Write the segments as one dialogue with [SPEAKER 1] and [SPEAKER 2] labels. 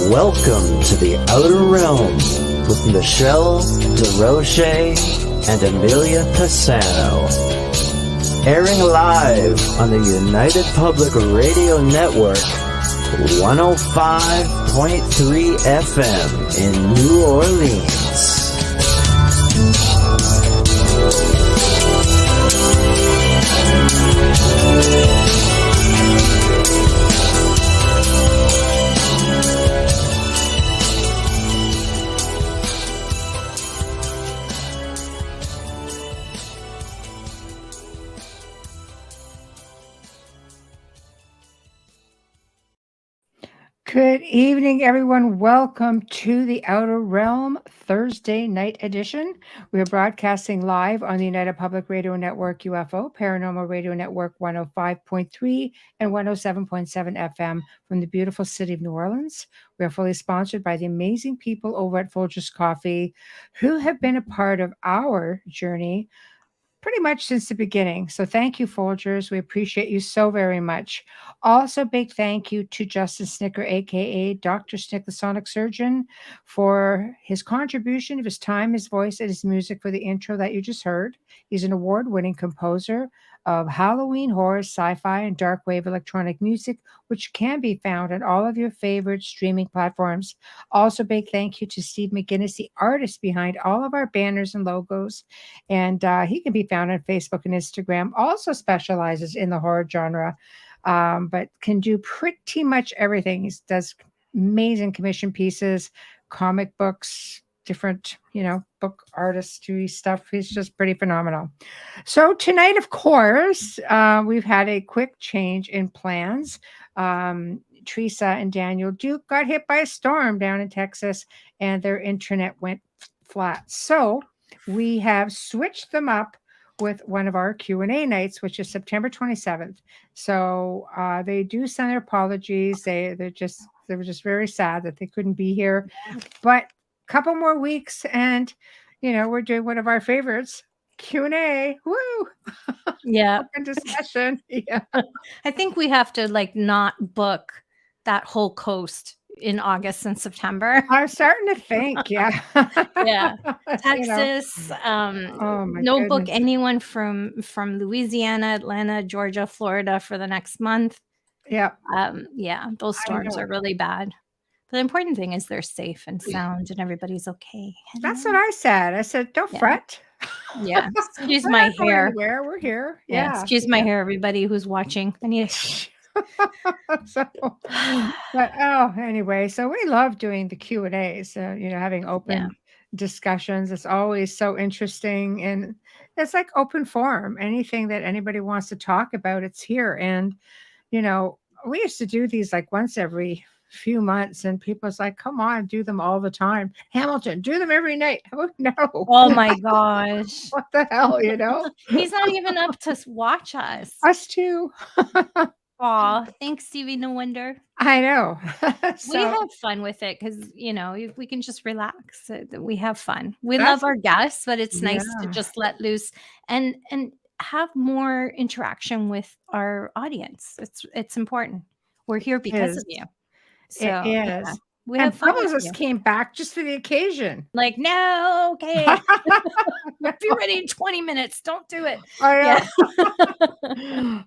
[SPEAKER 1] Welcome to the Outer Realm with Michelle Desrochers and Amelia Pisano. Airing live on the United Public Radio Network, 105.3 FM in New Orleans.
[SPEAKER 2] Good evening, everyone. Welcome to the Outer Realm Thursday night edition. We are broadcasting live on the United Public Radio Network UFO, Paranormal Radio Network 105.3 and 107.7 FM from the beautiful city of New Orleans. We are fully sponsored by the amazing people over at Folgers Coffee who have been a part of our journey pretty much since the beginning. So thank you, Folgers. We appreciate you so very much. Also, big thank you to Justin Snicker, aka Dr. Snick, the Sonic Surgeon, for his contribution of his time, his voice, and his music for the intro that you just heard. He's an award-winning composer of Halloween, horror, sci-fi, and dark wave electronic music, which can be found on all of your favorite streaming platforms. Also, big thank you to Steve McGinnis, the artist behind all of our banners and logos. And he can be found on Facebook and Instagram. Also specializes in the horror genre, but can do pretty much everything. He does amazing commission pieces, comic books, different, book artistry stuff. He's just pretty phenomenal. So tonight, of course, we've had a quick change in plans. Teresa and Daniel Duke got hit by a storm down in Texas, and their internet went flat. So we have switched them up with one of our Q&A nights, which is September 27th. So they do send their apologies. They were just very sad that they couldn't be here. But couple more weeks and we're doing one of our favorites, Q&A. Woo!
[SPEAKER 3] Yeah.
[SPEAKER 2] Discussion. Yeah.
[SPEAKER 3] I think we have to not book that whole coast in August and September.
[SPEAKER 2] I'm starting to think, yeah.
[SPEAKER 3] Yeah. Texas, no book anyone from Louisiana, Atlanta, Georgia, Florida for the next month.
[SPEAKER 2] Yeah.
[SPEAKER 3] Yeah, those storms are really bad. The important thing is they're safe and sound and everybody's okay.
[SPEAKER 2] That's what I said. I said, don't fret.
[SPEAKER 3] Yeah. Excuse my hair.
[SPEAKER 2] We're here.
[SPEAKER 3] Yeah. Excuse my hair, everybody who's watching. I need
[SPEAKER 2] anyway, so we love doing the Q&As, having open discussions. It's always so interesting, and it's like open forum. Anything that anybody wants to talk about, it's here. And we used to do these like once every few months, and people's like, come on, do them all the time. Hamilton, do them every night. Oh, no.
[SPEAKER 3] Oh my gosh.
[SPEAKER 2] What the hell,
[SPEAKER 3] He's not even up to watch us.
[SPEAKER 2] Us too.
[SPEAKER 3] Aw, thanks, Stevie. No wonder.
[SPEAKER 2] I know.
[SPEAKER 3] We have fun with it because, we can just relax. We have fun. We love our guests, but it's nice to just let loose and have more interaction with our audience. It's important. We're here because of you. So,
[SPEAKER 2] it is.
[SPEAKER 3] Yeah. We have fun.
[SPEAKER 2] Some of us came back just for the occasion.
[SPEAKER 3] Like, no, okay. Be ready in 20 minutes. Don't do it.
[SPEAKER 2] Oh, yeah.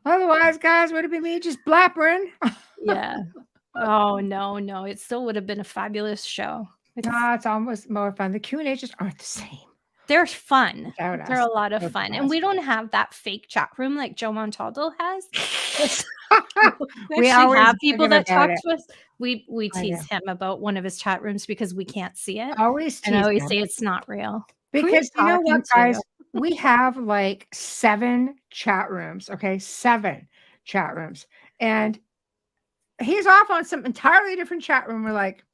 [SPEAKER 2] Otherwise, guys, would it be me just blabbering?
[SPEAKER 3] Yeah. Oh, no. It still would have been a fabulous show.
[SPEAKER 2] It's almost more fun. The Q&A just aren't the same.
[SPEAKER 3] They're fun. They're a lot of fun. And we don't have that fake chat room like Joe Montaldo has. we have people that talk to us. We tease him about one of his chat rooms because we can't see it.
[SPEAKER 2] I always say
[SPEAKER 3] it's not real.
[SPEAKER 2] Because you know what, guys? We have like 7 chat rooms. Okay, 7 chat rooms. And he's off on some entirely different chat room. We're like,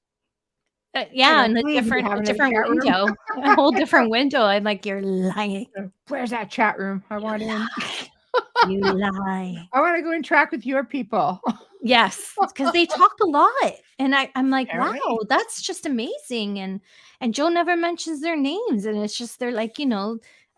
[SPEAKER 3] and a different window. A whole different window. I'm like, you're lying.
[SPEAKER 2] Where's that chat room? I want in.
[SPEAKER 3] You lie.
[SPEAKER 2] I want to go interact with your people.
[SPEAKER 3] Yes, because they talk a lot. And I'm like, wow, that's just amazing. And Joe never mentions their names. And it's just, they're like,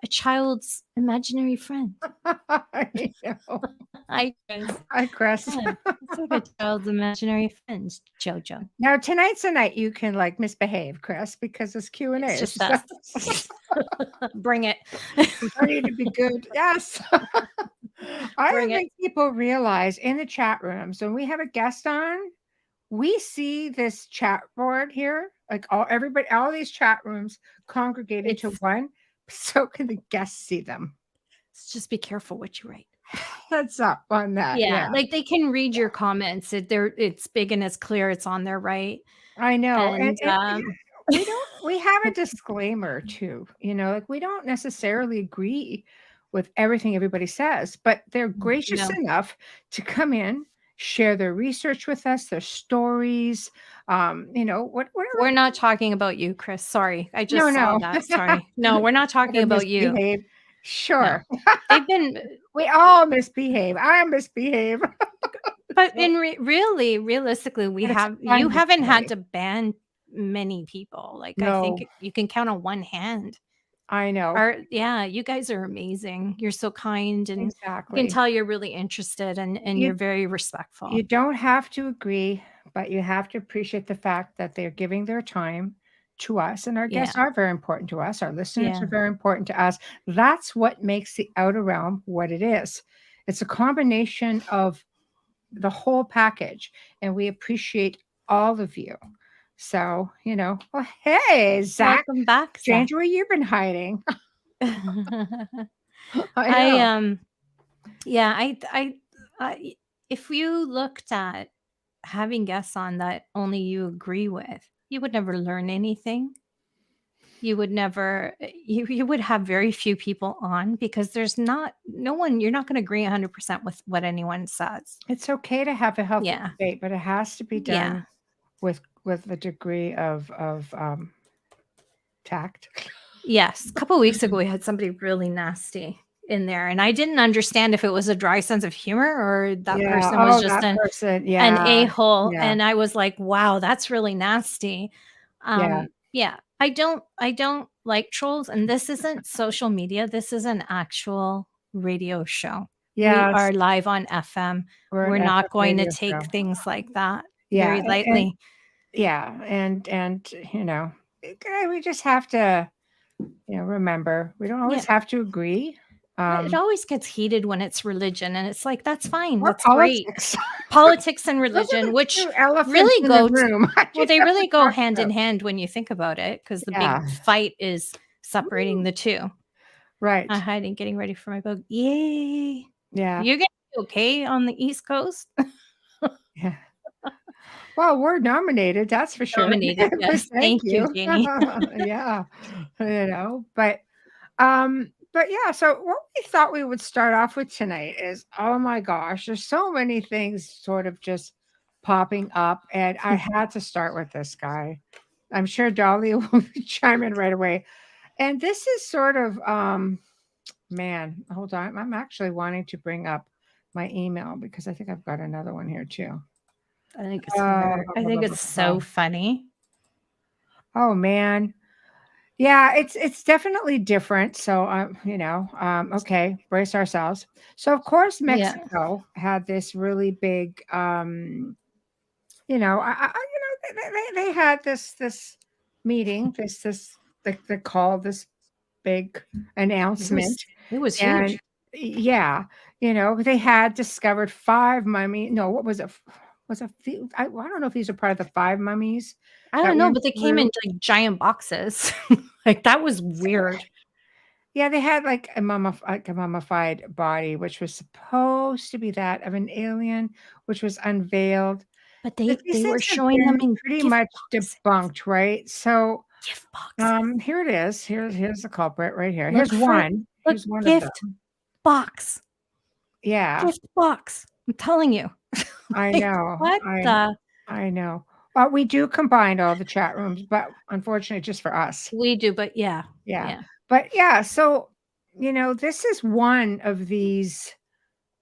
[SPEAKER 3] a child's imaginary friend.
[SPEAKER 2] I know.
[SPEAKER 3] Hi, Chris.
[SPEAKER 2] Hi, Chris.
[SPEAKER 3] Yeah, it's like a child's imaginary friend, Jojo.
[SPEAKER 2] Now tonight's the night you can like misbehave, Chris, because it's Q&A.
[SPEAKER 3] It's just us. Bring it.
[SPEAKER 2] I need to be good. Yes. I don't think people realize in the chat rooms when we have a guest on, we see this chat board here, like all these chat rooms congregated to one. So can the guests see them?
[SPEAKER 3] Just be careful what you write.
[SPEAKER 2] Heads up on that.
[SPEAKER 3] Yeah, like they can read your comments. It's big and it's clear. It's on there, right?
[SPEAKER 2] I know.
[SPEAKER 3] And
[SPEAKER 2] we have a disclaimer too, like we don't necessarily agree with everything everybody says, but they're gracious enough to come in, share their research with us, their stories. Whatever.
[SPEAKER 3] We're not talking about you, Chris. Sorry. I just saw that. Sorry. No, we're not talking about you.
[SPEAKER 2] Sure.
[SPEAKER 3] No. They've been
[SPEAKER 2] we all misbehave. I misbehave.
[SPEAKER 3] But realistically, you haven't had to ban many people. Like I think you can count on one hand.
[SPEAKER 2] I know.
[SPEAKER 3] You guys are amazing. You're so kind, and you can tell you're really interested, and you're very respectful.
[SPEAKER 2] You don't have to agree, but you have to appreciate the fact that they're giving their time to us, and our guests are very important to us. Our listeners are very important to us. That's what makes the Outer Realm what it is. It's a combination of the whole package, and we appreciate all of you. So, well, hey, Zach.
[SPEAKER 3] Welcome back,
[SPEAKER 2] Stranger, where you've been hiding.
[SPEAKER 3] If you looked at having guests on that only you agree with, you would never learn anything. You would never, you would have very few people on because there's no one, you're not going to agree 100% with what anyone says.
[SPEAKER 2] It's okay to have a healthy debate, but it has to be done with a degree of tact.
[SPEAKER 3] Yes. A couple of weeks ago, we had somebody really nasty in there, and I didn't understand if it was a dry sense of humor or that person was just an a-hole. Yeah. And I was like, wow, that's really nasty. I don't like trolls, and this isn't social media. This is an actual radio show. Yeah, we are live on FM. We're not going to take things like that very lightly.
[SPEAKER 2] And we just have to, remember, we don't always have to agree.
[SPEAKER 3] It always gets heated when it's religion, and it's like, that's fine. That's politics. Great. Politics and religion, which really they really go hand in hand when you think about it, because the big fight is separating the two.
[SPEAKER 2] Right.
[SPEAKER 3] I'm hiding, getting ready for my book. Yay.
[SPEAKER 2] Yeah.
[SPEAKER 3] You're going to be okay on the East Coast?
[SPEAKER 2] Yeah. Well, we're nominated, that's for sure.
[SPEAKER 3] Nominated, yes. Thank you, Jeannie.
[SPEAKER 2] Yeah. But yeah, so what we thought we would start off with tonight is, oh my gosh, there's so many things sort of just popping up, and I had to start with this guy. I'm sure Dolly will chime in right away. And this is sort of, man, hold on. I'm actually wanting to bring up my email because I think I've got another one here too.
[SPEAKER 3] I think it's so funny.
[SPEAKER 2] Oh man. Yeah, it's definitely different. So, okay, brace ourselves. So, of course, Mexico had this really big, they had this meeting, they called this big announcement.
[SPEAKER 3] It was huge.
[SPEAKER 2] Yeah, they had discovered 5 mummies. No, what was it? I don't know if these are part of the 5 mummies.
[SPEAKER 3] I don't know, but they came in like giant boxes. Like that was weird.
[SPEAKER 2] Yeah, they had like a mummified body, which was supposed to be that of an alien, which was unveiled.
[SPEAKER 3] But they were showing them in
[SPEAKER 2] pretty much debunked, right? So here it is. Here's the culprit right here. Here's one. Here's one
[SPEAKER 3] gift of them. Box.
[SPEAKER 2] Yeah.
[SPEAKER 3] Gift box. I'm telling you.
[SPEAKER 2] I know.
[SPEAKER 3] What
[SPEAKER 2] I know. We do combine all the chat rooms, but unfortunately, just for us.
[SPEAKER 3] We do, but yeah.
[SPEAKER 2] But yeah, so this is one of these,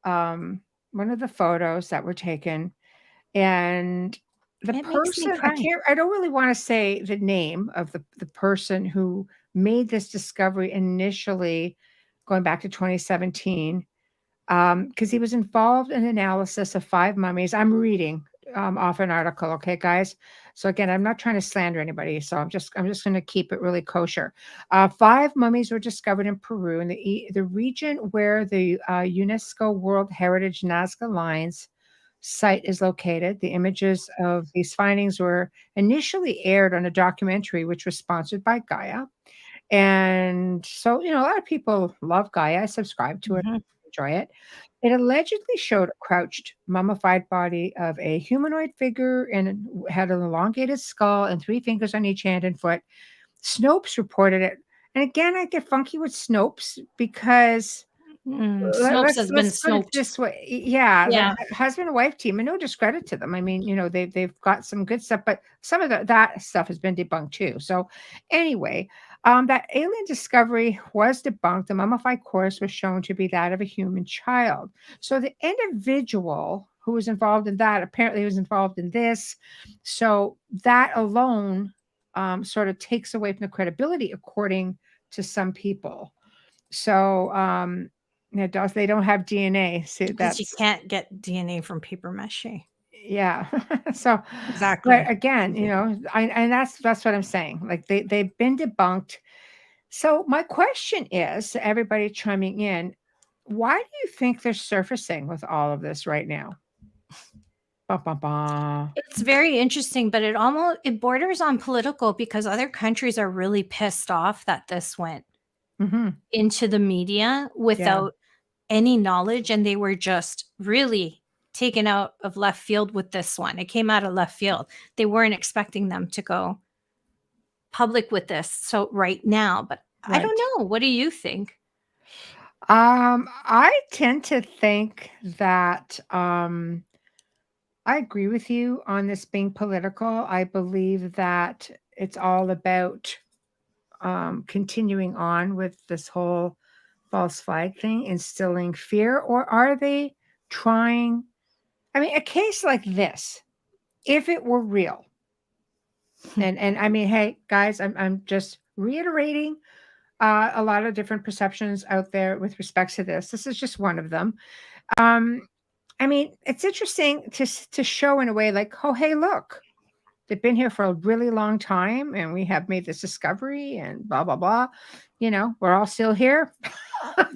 [SPEAKER 2] one of the photos that were taken, and the person I don't really want to say the name of the person who made this discovery initially going back to 2017, because he was involved in analysis of 5 mummies. I'm reading off an article, okay, guys? So again, I'm not trying to slander anybody, so I'm just going to keep it really kosher. 5 mummies were discovered in Peru, in the region where the UNESCO World Heritage Nazca Lines site is located. The images of these findings were initially aired on a documentary which was sponsored by Gaia. And so, a lot of people love Gaia. I subscribe to it, enjoy it. It allegedly showed a crouched, mummified body of a humanoid figure and had an elongated skull and 3 fingers on each hand and foot. Snopes reported it. And again, I get funky with Snopes because
[SPEAKER 3] Snopes has been
[SPEAKER 2] let's put it
[SPEAKER 3] snoped.
[SPEAKER 2] this way. Yeah,
[SPEAKER 3] Yeah.
[SPEAKER 2] like husband and wife team, and no discredit to them. I mean, they've got some good stuff, but some of that stuff has been debunked too. So anyway, that alien discovery was debunked. The mummified corpse was shown to be that of a human child. So the individual who was involved in that apparently was involved in this. So that alone sort of takes away from the credibility, according to some people. So they don't have DNA. See,
[SPEAKER 3] Because you can't get DNA from paper mache.
[SPEAKER 2] Yeah. So
[SPEAKER 3] Exactly.
[SPEAKER 2] but again, and that's what I'm saying. Like they've been debunked. So my question is, to everybody chiming in, why do you think they're surfacing with all of this right now? Ba, ba, ba.
[SPEAKER 3] It's very interesting, but it borders on political, because other countries are really pissed off that this went into the media without any knowledge, and they were just really taken out of left field with this one. It came out of left field. They weren't expecting them to go public with this so right now, but I don't know. What do you think?
[SPEAKER 2] I tend to think that I agree with you on this being political. I believe that it's all about continuing on with this whole false flag thing, instilling fear, or are they trying? I mean, a case like this, if it were real, and I mean, hey guys, I'm just reiterating a lot of different perceptions out there with respect to this. This is just one of them. I mean, it's interesting to show in a way like, oh, hey, look, they've been here for a really long time, and we have made this discovery, and blah blah blah. We're all still here.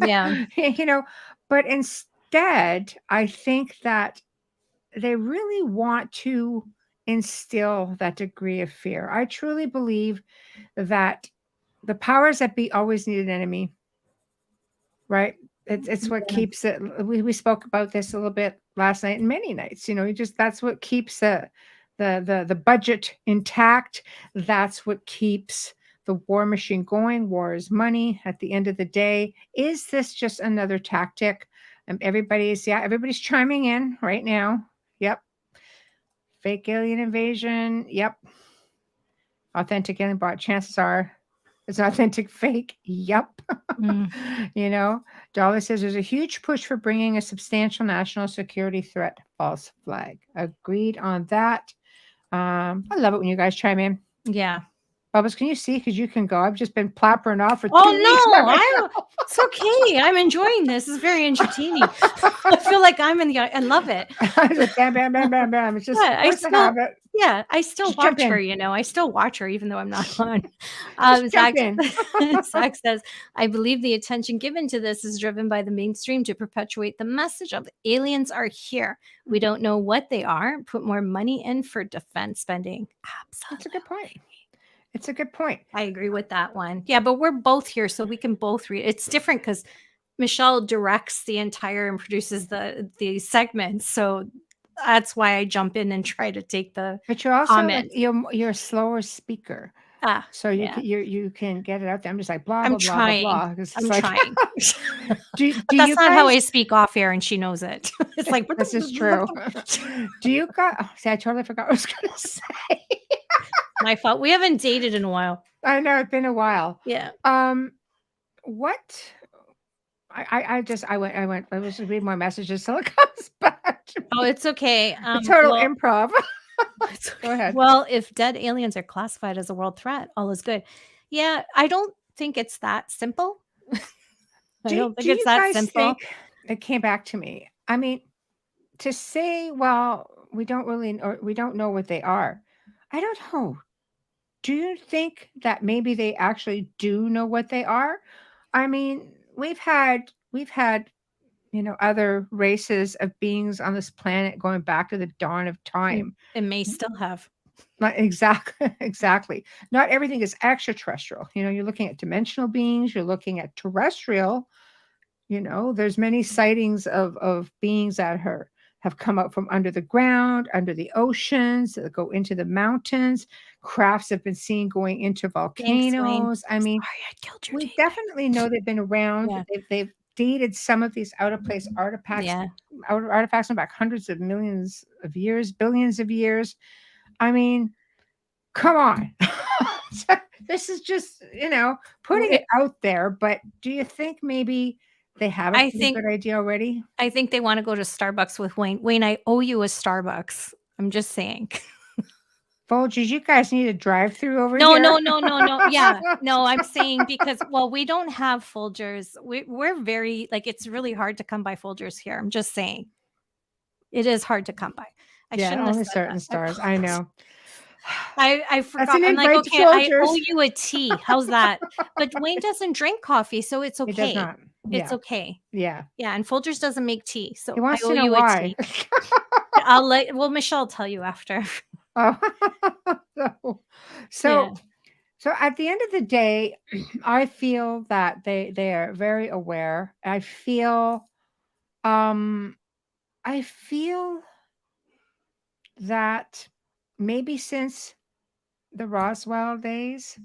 [SPEAKER 3] Yeah.
[SPEAKER 2] But instead, I think that they really want to instill that degree of fear. I truly believe that the powers that be always need an enemy, right? It's what keeps it. We spoke about this a little bit last night and many nights. That's what keeps the budget intact. That's what keeps the war machine going. War is money at the end of the day. Is this just another tactic? Everybody's chiming in right now. Yep. Fake alien invasion. Yep. Authentic alien bot. Chances are it's authentic fake. Yep. Dollar says there's a huge push for bringing a substantial national security threat. False flag. Agreed on that. I love it when you guys chime in.
[SPEAKER 3] Yeah.
[SPEAKER 2] Bubbles, can you see? Because you can go. I've just been plappering off for 2 weeks.
[SPEAKER 3] It's okay. I'm enjoying this. It's very entertaining. I feel like I love it.
[SPEAKER 2] Bam, bam, bam, bam, bam. It's just I
[SPEAKER 3] still watch her, I still watch her even though I'm not on. Zach says, I believe the attention given to this is driven by the mainstream to perpetuate the message of aliens are here. We don't know what they are. Put more money in for defense spending. Absolutely.
[SPEAKER 2] That's a good point. It's a good point.
[SPEAKER 3] I agree with that one. Yeah, but we're both here, so we can both read. It's different because Michelle directs the entire and produces the segments, so that's why I jump in and try to take the.
[SPEAKER 2] But you're also you're a slower speaker, so you can get it out there. I'm just like blah blah blah blah blah.
[SPEAKER 3] I'm trying. That's not how I speak off air, and she knows it. It's like
[SPEAKER 2] this is true. Do you guys? See, I totally forgot what I was going to say.
[SPEAKER 3] My fault. We haven't dated in a while.
[SPEAKER 2] I know it's been a while.
[SPEAKER 3] Yeah.
[SPEAKER 2] What? I was just reading my messages till it comes back.
[SPEAKER 3] Oh, it's okay.
[SPEAKER 2] Total improv.
[SPEAKER 3] Go ahead. Well, if dead aliens are classified as a world threat, all is good. Yeah, I don't think it's that simple. I
[SPEAKER 2] Do
[SPEAKER 3] don't think
[SPEAKER 2] do
[SPEAKER 3] it's
[SPEAKER 2] you
[SPEAKER 3] that
[SPEAKER 2] guys
[SPEAKER 3] simple.
[SPEAKER 2] think it came back to me? I mean, to say, well, we don't really or we don't know what they are. I don't know. Do you think that maybe they actually do know what they are? I mean, we've had, other races of beings on this planet going back to the dawn of time.
[SPEAKER 3] It may still have.
[SPEAKER 2] Not exactly, exactly. Not everything is extraterrestrial. You're looking at dimensional beings, you're looking at terrestrial. There's many sightings of beings that have come up from under the ground, under the oceans, that go into the mountains. Crafts have been seen going into
[SPEAKER 3] Thanks, Wayne.
[SPEAKER 2] volcanoes. I mean,
[SPEAKER 3] Sorry, I killed your
[SPEAKER 2] we
[SPEAKER 3] day.
[SPEAKER 2] definitely know they've been around.
[SPEAKER 3] Yeah.
[SPEAKER 2] They've dated some of these out of place artifacts.
[SPEAKER 3] Yeah.
[SPEAKER 2] Artifacts from back hundreds of millions of years, billions of years. I mean, come on. This is just, putting it out there. But do you think maybe they have a pretty good idea already?
[SPEAKER 3] I think they want to go to Starbucks with Wayne. Wayne, I owe you a Starbucks. I'm just saying.
[SPEAKER 2] Folgers, you guys need a drive-through over
[SPEAKER 3] No,
[SPEAKER 2] here.
[SPEAKER 3] no. Yeah. No, I'm saying because, well, we don't have Folgers. We're very, like, it's really hard to come by Folgers here. I'm just saying. It is hard to come by. I
[SPEAKER 2] Yeah,
[SPEAKER 3] shouldn't have
[SPEAKER 2] only
[SPEAKER 3] said
[SPEAKER 2] certain
[SPEAKER 3] that.
[SPEAKER 2] stars. I know.
[SPEAKER 3] I forgot.
[SPEAKER 2] an
[SPEAKER 3] I'm like,
[SPEAKER 2] invite to
[SPEAKER 3] okay, I owe
[SPEAKER 2] Folgers.
[SPEAKER 3] you a tea. How's that? But Wayne doesn't drink coffee, so it's
[SPEAKER 2] He does
[SPEAKER 3] okay.
[SPEAKER 2] not.
[SPEAKER 3] It's
[SPEAKER 2] Yeah.
[SPEAKER 3] okay.
[SPEAKER 2] Yeah.
[SPEAKER 3] Yeah, and Folgers doesn't make tea,
[SPEAKER 2] He
[SPEAKER 3] so I
[SPEAKER 2] wants
[SPEAKER 3] owe
[SPEAKER 2] to know
[SPEAKER 3] you a
[SPEAKER 2] why.
[SPEAKER 3] tea. Michelle will tell you after.
[SPEAKER 2] Oh.
[SPEAKER 3] Yeah.
[SPEAKER 2] So at the end of the day, I feel that they are very aware. I feel that maybe since the Roswell days,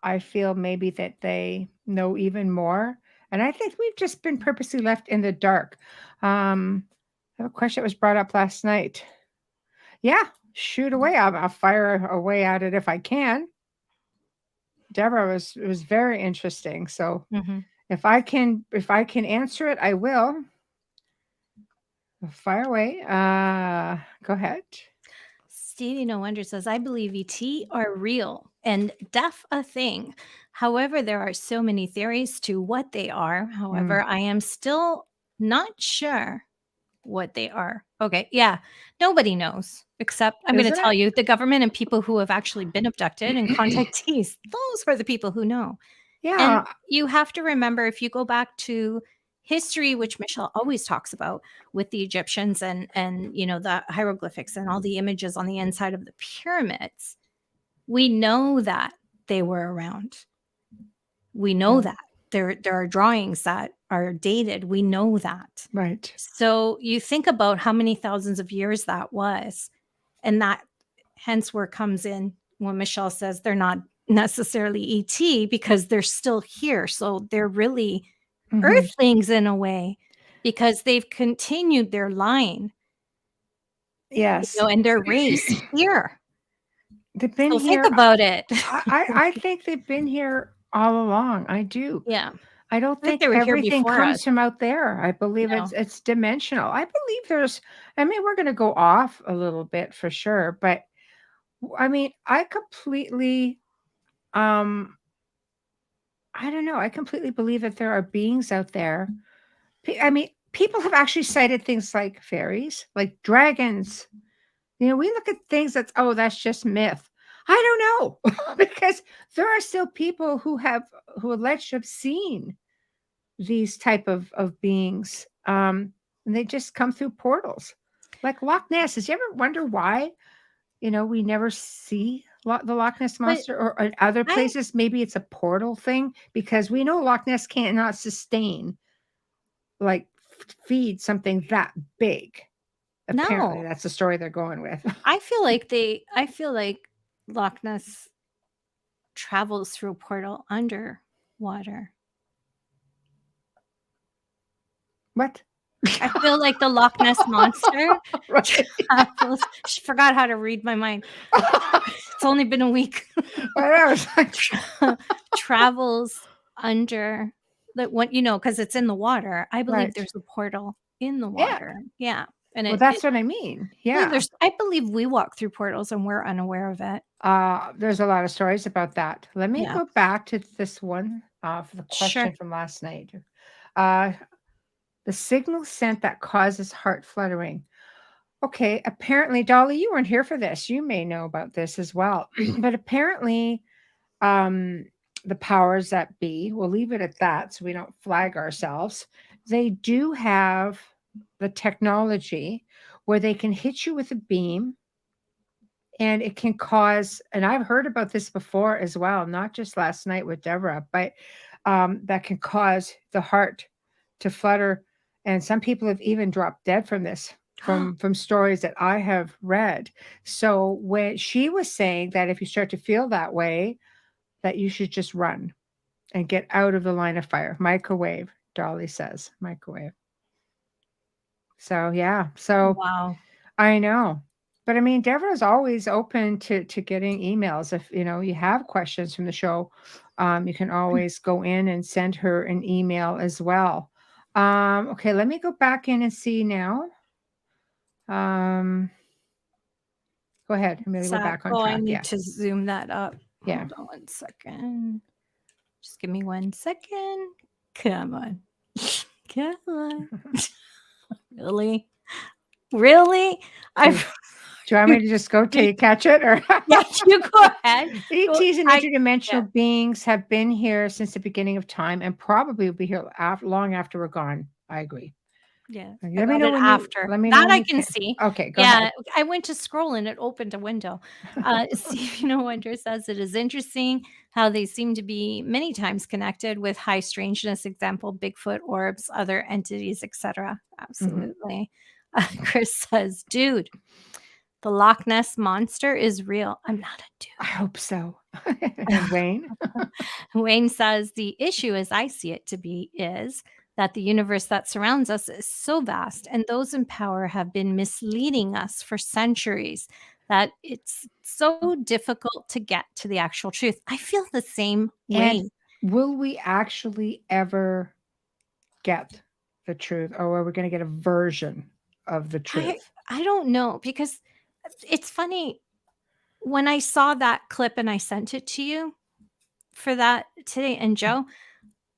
[SPEAKER 2] I feel maybe that they know even more. And I think we've just been purposely left in the dark. I have a question that was brought up last night. Yeah, shoot away. I'll fire away at it if I can. Deborah, it was very interesting. So if I can answer it, I will. Fire away. Go ahead.
[SPEAKER 3] Stevie No Wonder says, I believe ET are real and deaf a thing. However, there are so many theories to what they are. However, I am still not sure what they are. Okay. Yeah. Nobody knows except I'm going to tell you the government and people who have actually been abducted and contactees. Those are the people who know.
[SPEAKER 2] Yeah.
[SPEAKER 3] And you have to remember, if you go back to history, which Michelle always talks about with the Egyptians and the hieroglyphics and all the images on the inside of the pyramids, we know that they were around. We know that there are drawings that are dated. We know that.
[SPEAKER 2] Right.
[SPEAKER 3] So you think about how many thousands of years that was, and that hence where comes in when Michelle says they're not necessarily ET because they're still here. So they're really Earthlings in a way because they've continued their line.
[SPEAKER 2] Yes.
[SPEAKER 3] And their race here.
[SPEAKER 2] They've been
[SPEAKER 3] so
[SPEAKER 2] here.
[SPEAKER 3] Think about it.
[SPEAKER 2] I think they've been here all along. I do.
[SPEAKER 3] Yeah.
[SPEAKER 2] I don't think
[SPEAKER 3] they were here
[SPEAKER 2] everything
[SPEAKER 3] before
[SPEAKER 2] comes
[SPEAKER 3] us.
[SPEAKER 2] from out there. I believe it's dimensional. I believe we're going to go off a little bit for sure, but I mean, I completely, I don't know. I completely believe that there are beings out there. I mean, people have actually cited things like fairies, like dragons. We look at things that's just myth. I don't know because there are still people who alleged to have seen these type of beings. And they just come through portals like Loch Ness. Did you ever wonder why, we never see the Loch Ness monster or in other places? Maybe it's a portal thing because we know Loch Ness cannot sustain, like feed something that big. Apparently that's the story they're going with.
[SPEAKER 3] I feel like Loch Ness travels through a portal underwater.
[SPEAKER 2] What?
[SPEAKER 3] I feel like the Loch Ness monster travels. She forgot how to read my mind. It's only been a week. Travels under because it's in the water. I believe there's a portal in the water. Yeah. And
[SPEAKER 2] that's what I mean. Yeah.
[SPEAKER 3] I believe we walk through portals and we're unaware of it.
[SPEAKER 2] There's a lot of stories about that. Let me
[SPEAKER 3] Yeah.
[SPEAKER 2] go back to this one for the
[SPEAKER 3] Sure.
[SPEAKER 2] question from last night. The signal sent that causes heart fluttering. Okay, apparently, Dolly, you weren't here for this. You may know about this as well. But apparently, um, the powers that be, we'll leave it at that so we don't flag ourselves. They do have the technology where they can hit you with a beam and it can cause, and I've heard about this before as well, not just last night with Deborah, but that can cause the heart to flutter. And some people have even dropped dead from this, from stories that I have read. So when she was saying that if you start to feel that way, that you should just run and get out of the line of fire. Microwave, Dolly says, microwave. So yeah, so
[SPEAKER 3] Wow.
[SPEAKER 2] I know. But I mean, Deborah's always open to getting emails. If you know you have questions from the show, you can always go in and send her an email as well. Okay, let me go back in and see now. Go ahead, Amelia. We're back on
[SPEAKER 3] Oh, I
[SPEAKER 2] track.
[SPEAKER 3] need
[SPEAKER 2] Yeah,
[SPEAKER 3] to zoom that up.
[SPEAKER 2] yeah.
[SPEAKER 3] Hold on 1 second. Just give me 1 second. Come on. Come on. Really? Really?
[SPEAKER 2] Do you want me to just go till you catch it, or
[SPEAKER 3] Yeah, you go ahead.
[SPEAKER 2] ETs and
[SPEAKER 3] Yeah.
[SPEAKER 2] interdimensional beings have been here since the beginning of time, and probably will be here long after we're gone. I agree.
[SPEAKER 3] Yeah.
[SPEAKER 2] Let me know when
[SPEAKER 3] after.
[SPEAKER 2] Let me know
[SPEAKER 3] That
[SPEAKER 2] when
[SPEAKER 3] I
[SPEAKER 2] you
[SPEAKER 3] can
[SPEAKER 2] can.
[SPEAKER 3] see.
[SPEAKER 2] Okay, go
[SPEAKER 3] Yeah,
[SPEAKER 2] ahead.
[SPEAKER 3] I went to scroll and it opened a window. Stephen Wonder says it is interesting how they seem to be many times connected with high strangeness, example, Bigfoot, orbs, other entities, etc. Absolutely. Chris says, dude, the Loch Ness monster is real. I'm not a dude.
[SPEAKER 2] I hope so. And Wayne?
[SPEAKER 3] Wayne says the issue, as I see it to be, is that the universe that surrounds us is so vast, and those in power have been misleading us for centuries that it's so difficult to get to the actual truth. I feel the same
[SPEAKER 2] And
[SPEAKER 3] way.
[SPEAKER 2] will we actually ever get the truth, or are we going to get a version of the truth?
[SPEAKER 3] I don't know, because it's funny, when I saw that clip and I sent it to you for that today, and Joe,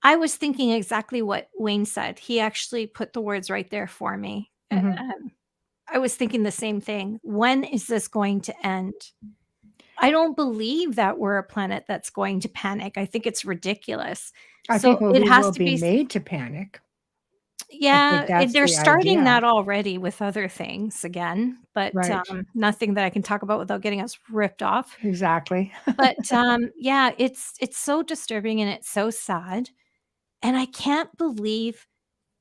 [SPEAKER 3] I was thinking exactly what Wayne said. He actually put the words right there for me.
[SPEAKER 2] Mhm.
[SPEAKER 3] I was thinking the same thing. When is this going to end? I don't believe that we're a planet that's going to panic. I think it's ridiculous.
[SPEAKER 2] I
[SPEAKER 3] So
[SPEAKER 2] think we
[SPEAKER 3] it has
[SPEAKER 2] will
[SPEAKER 3] to
[SPEAKER 2] be
[SPEAKER 3] be
[SPEAKER 2] made to panic. I think
[SPEAKER 3] yeah,
[SPEAKER 2] that's
[SPEAKER 3] they're
[SPEAKER 2] the
[SPEAKER 3] starting
[SPEAKER 2] idea.
[SPEAKER 3] that already with other things again, but,
[SPEAKER 2] Right.
[SPEAKER 3] nothing that I can talk about without getting us ripped off.
[SPEAKER 2] Exactly.
[SPEAKER 3] But, yeah, it's so disturbing and it's so sad, and I can't believe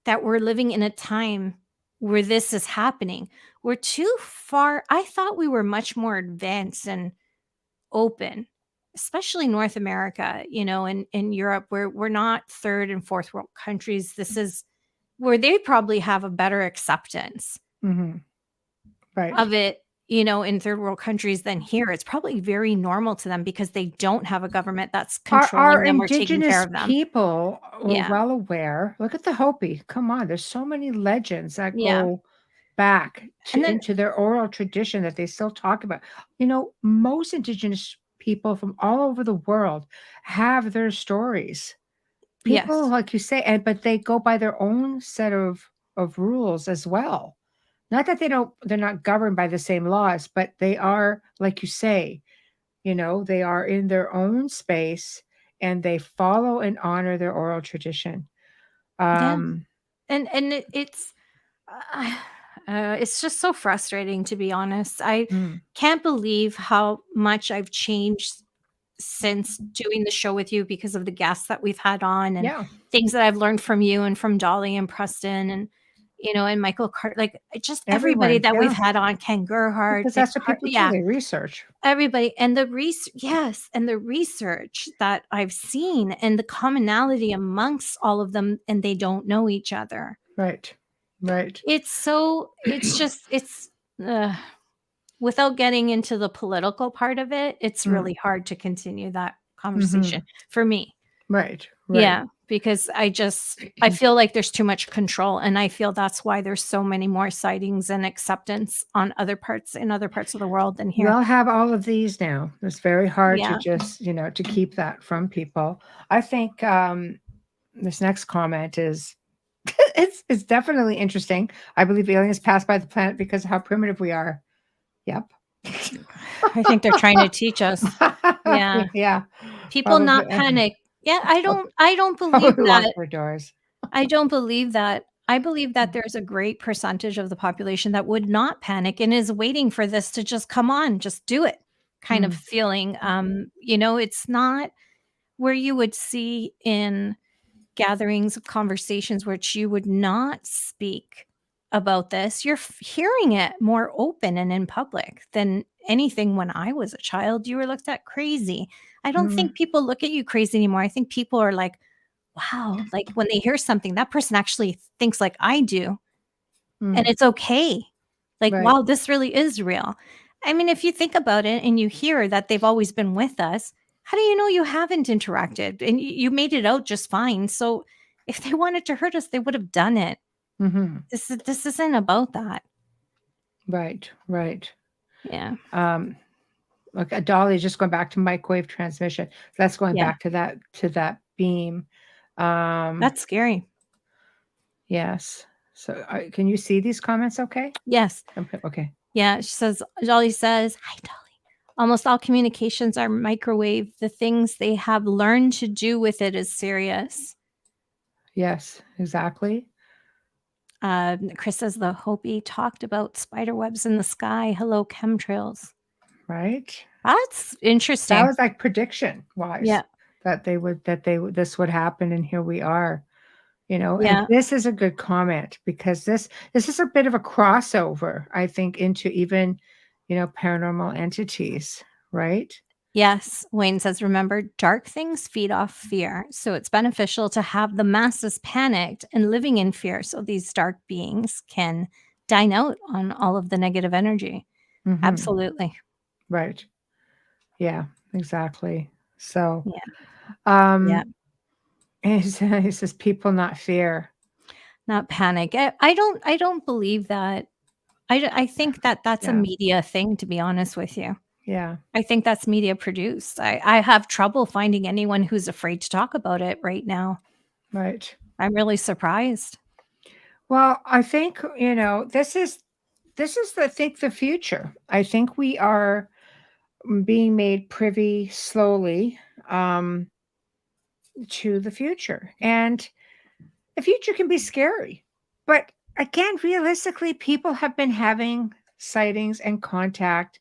[SPEAKER 3] that we're living in a time where this is happening. We're too far. I thought we were much more advanced and open, especially North America, in Europe, where we're not third and fourth world countries. This is where they probably have a better acceptance
[SPEAKER 2] Mhm. Right.
[SPEAKER 3] of it, in third world countries than here. It's probably very normal to them because they don't have a government that's
[SPEAKER 2] Our
[SPEAKER 3] controlling them or taking care
[SPEAKER 2] indigenous
[SPEAKER 3] of them.
[SPEAKER 2] people were
[SPEAKER 3] Yeah.
[SPEAKER 2] well aware. Look at the Hopi. Come on, there's so many legends that
[SPEAKER 3] Yeah.
[SPEAKER 2] go back
[SPEAKER 3] And then,
[SPEAKER 2] into their oral tradition that they still talk about. You know, most indigenous people from all over the world have their stories. People,
[SPEAKER 3] yes.
[SPEAKER 2] like you say, but they go by their own set of rules as well. Not that they're not governed by the same laws, but they are, like you say, they are in their own space and they follow and honor their oral tradition.
[SPEAKER 3] Yeah.
[SPEAKER 2] Um,
[SPEAKER 3] And it's just so frustrating, to be honest. I
[SPEAKER 2] mm,
[SPEAKER 3] can't believe how much I've changed since doing the show with you because of the guests that we've had on and
[SPEAKER 2] yeah,
[SPEAKER 3] things that I've learned from you and from Dolly and Preston and Michael Cart, like just everybody
[SPEAKER 2] everyone,
[SPEAKER 3] that we've
[SPEAKER 2] yeah,
[SPEAKER 3] had on, Ken Gerhardt,
[SPEAKER 2] because
[SPEAKER 3] Nick
[SPEAKER 2] that's what
[SPEAKER 3] Hart,
[SPEAKER 2] people do.
[SPEAKER 3] yeah,
[SPEAKER 2] They research.
[SPEAKER 3] everybody, and the yes, and the research that I've seen and the commonality amongst all of them, and they don't know each other.
[SPEAKER 2] Right, right.
[SPEAKER 3] It's uh, without getting into the political part of it, it's
[SPEAKER 2] Mm,
[SPEAKER 3] really hard to continue that conversation
[SPEAKER 2] mhm.
[SPEAKER 3] for me.
[SPEAKER 2] Right, right.
[SPEAKER 3] Yeah, because I feel like there's too much control, and I feel that's why there's so many more sightings and acceptance in other parts of the world than here.
[SPEAKER 2] We all have all of these now. It's very hard
[SPEAKER 3] Yeah.
[SPEAKER 2] to just, to keep that from people. I think this next comment is it's definitely interesting. I believe aliens pass by the planet because of how primitive we are. Yep.
[SPEAKER 3] I think they're trying to teach us. Yeah.
[SPEAKER 2] Yeah.
[SPEAKER 3] People
[SPEAKER 2] Probably,
[SPEAKER 3] not panic. Yeah, I don't believe
[SPEAKER 2] probably lock
[SPEAKER 3] that.
[SPEAKER 2] their doors.
[SPEAKER 3] I don't believe that. I believe that there's a great percentage of the population that would not panic and is waiting for this to just come on, just do it kind of feeling. It's not where you would see in gatherings of conversations which you would not speak about this. You're hearing it more open and in public than anything when I was a child. You were looked at crazy. I don't think people look at you crazy anymore. I think people are like, wow, like when they hear something, that person actually thinks like I do. And it's okay. Like,
[SPEAKER 2] Right.
[SPEAKER 3] wow, this really is real. I mean, if you think about it and you hear that they've always been with us, how do you know you haven't interacted and you made it out just fine? So if they wanted to hurt us, they would have done it. This isn't about that.
[SPEAKER 2] Right.
[SPEAKER 3] Yeah.
[SPEAKER 2] Okay, Dolly, just going back to microwave transmission. That's going
[SPEAKER 3] Yeah.
[SPEAKER 2] back to that beam.
[SPEAKER 3] That's scary.
[SPEAKER 2] Yes. So can you see these comments okay?
[SPEAKER 3] Yes.
[SPEAKER 2] Okay.
[SPEAKER 3] Yeah. Dolly says, hi, Dolly. Almost all communications are microwave. The things they have learned to do with it is serious.
[SPEAKER 2] Yes, exactly.
[SPEAKER 3] Chris says the Hopi talked about spider webs in the sky. Hello, chemtrails.
[SPEAKER 2] Right.
[SPEAKER 3] That's interesting.
[SPEAKER 2] That was like prediction wise.
[SPEAKER 3] Yeah.
[SPEAKER 2] That this would happen, and here we are.
[SPEAKER 3] Yeah.
[SPEAKER 2] And this is a good comment because this is a bit of a crossover, I think, into even, paranormal entities, right?
[SPEAKER 3] Yes. Wayne says, remember, dark things feed off fear. So it's beneficial to have the masses panicked and living in fear so these dark beings can dine out on all of the negative energy. Absolutely.
[SPEAKER 2] Right. Yeah, exactly. So,
[SPEAKER 3] Yeah.
[SPEAKER 2] he says people not fear.
[SPEAKER 3] Not panic. I don't believe that. I think that that's a media thing, to be honest with you.
[SPEAKER 2] Yeah.
[SPEAKER 3] I think that's media produced. I have trouble finding anyone who's afraid to talk about it right now.
[SPEAKER 2] Right.
[SPEAKER 3] I'm really surprised.
[SPEAKER 2] Well, I think, this is I think the future. I think we are being made privy slowly to the future. And the future can be scary. But again, realistically, people have been having sightings and contact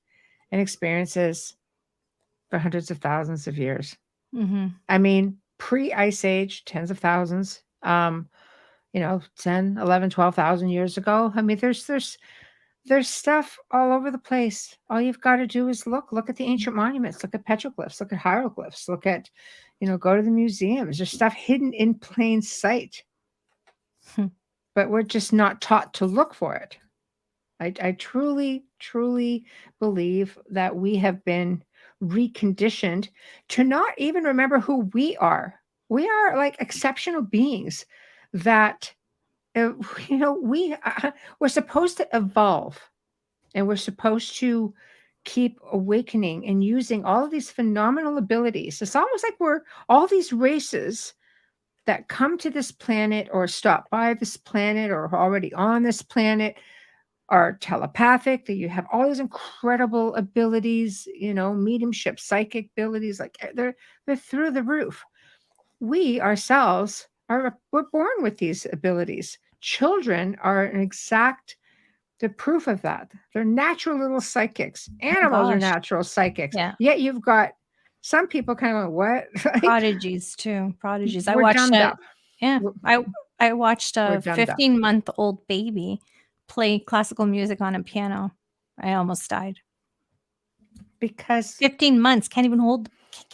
[SPEAKER 2] and experiences for hundreds of thousands of years. I mean, pre-Ice Age, tens of thousands, 10, 11, 12,000 years ago. I mean, there's stuff all over the place. All you've got to do is look at the ancient monuments, look at petroglyphs, look at hieroglyphs, look at, go to the museums. There's stuff hidden in plain sight. But we're just not taught to look for it. I truly, truly believe that we have been reconditioned to not even remember who we are. We are like exceptional beings that, we're supposed to evolve, and we're supposed to keep awakening and using all of these phenomenal abilities. It's almost like we're all these races that come to this planet or stop by this planet or are already on this planet are telepathic, that you have all these incredible abilities, mediumship, psychic abilities, like they're through the roof. We ourselves we're born with these abilities. Children are the proof of that. They're natural little psychics. Animals are natural psychics.
[SPEAKER 3] Yeah.
[SPEAKER 2] Yet you've got some people kind of like, what?
[SPEAKER 3] Prodigies too. Prodigies. I
[SPEAKER 2] We're
[SPEAKER 3] watched
[SPEAKER 2] dumbed up.
[SPEAKER 3] Yeah. I watched a 15-month-old baby play classical music on a piano. I almost died.
[SPEAKER 2] Because
[SPEAKER 3] 15 months can't even hold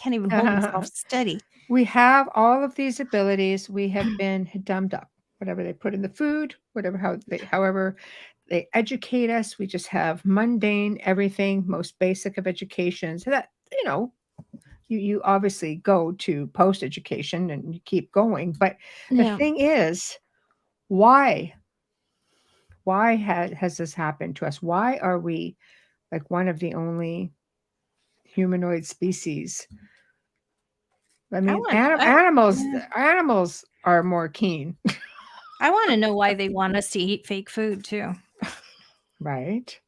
[SPEAKER 3] himself steady.
[SPEAKER 2] We have all of these abilities. We have been dumbed up. Whatever they put in the food, however they educate us, we just have mundane everything, most basic of education. So that, you obviously go to post education and you keep going. But the thing is, why has this happened to us? Why are we like one of the only humanoid species? I mean, animals are more keen.
[SPEAKER 3] I want to know why they want us to eat fake food too.
[SPEAKER 2] Right.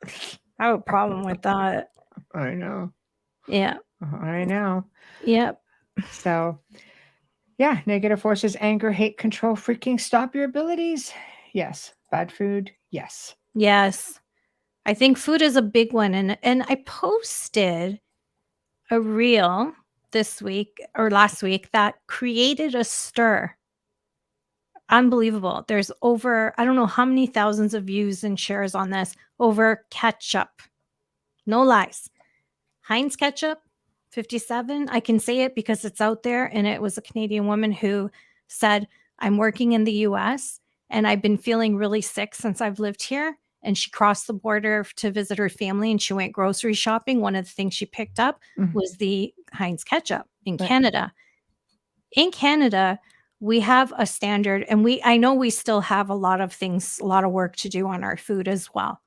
[SPEAKER 3] I have a problem with that.
[SPEAKER 2] I know.
[SPEAKER 3] Yeah.
[SPEAKER 2] I know.
[SPEAKER 3] Yep.
[SPEAKER 2] So, yeah, negative forces, anger, hate, control, freaking stop your abilities. Yes. Bad food. Yes.
[SPEAKER 3] Yes. I think food is a big one. And I posted a reel this week or last week that created a stir. Unbelievable. There's over, I don't know how many thousands of views and shares on this over ketchup. No lies. Heinz ketchup, 57. I can say it because it's out there. And it was a Canadian woman who said, I'm working in the US and I've been feeling really sick since I've lived here. And she crossed the border to visit her family and she went grocery shopping. One of the things she picked up was the Heinz ketchup in Canada. In Canada, we have a standard, and I know we still have a lot of things, a lot of work to do on our food as well.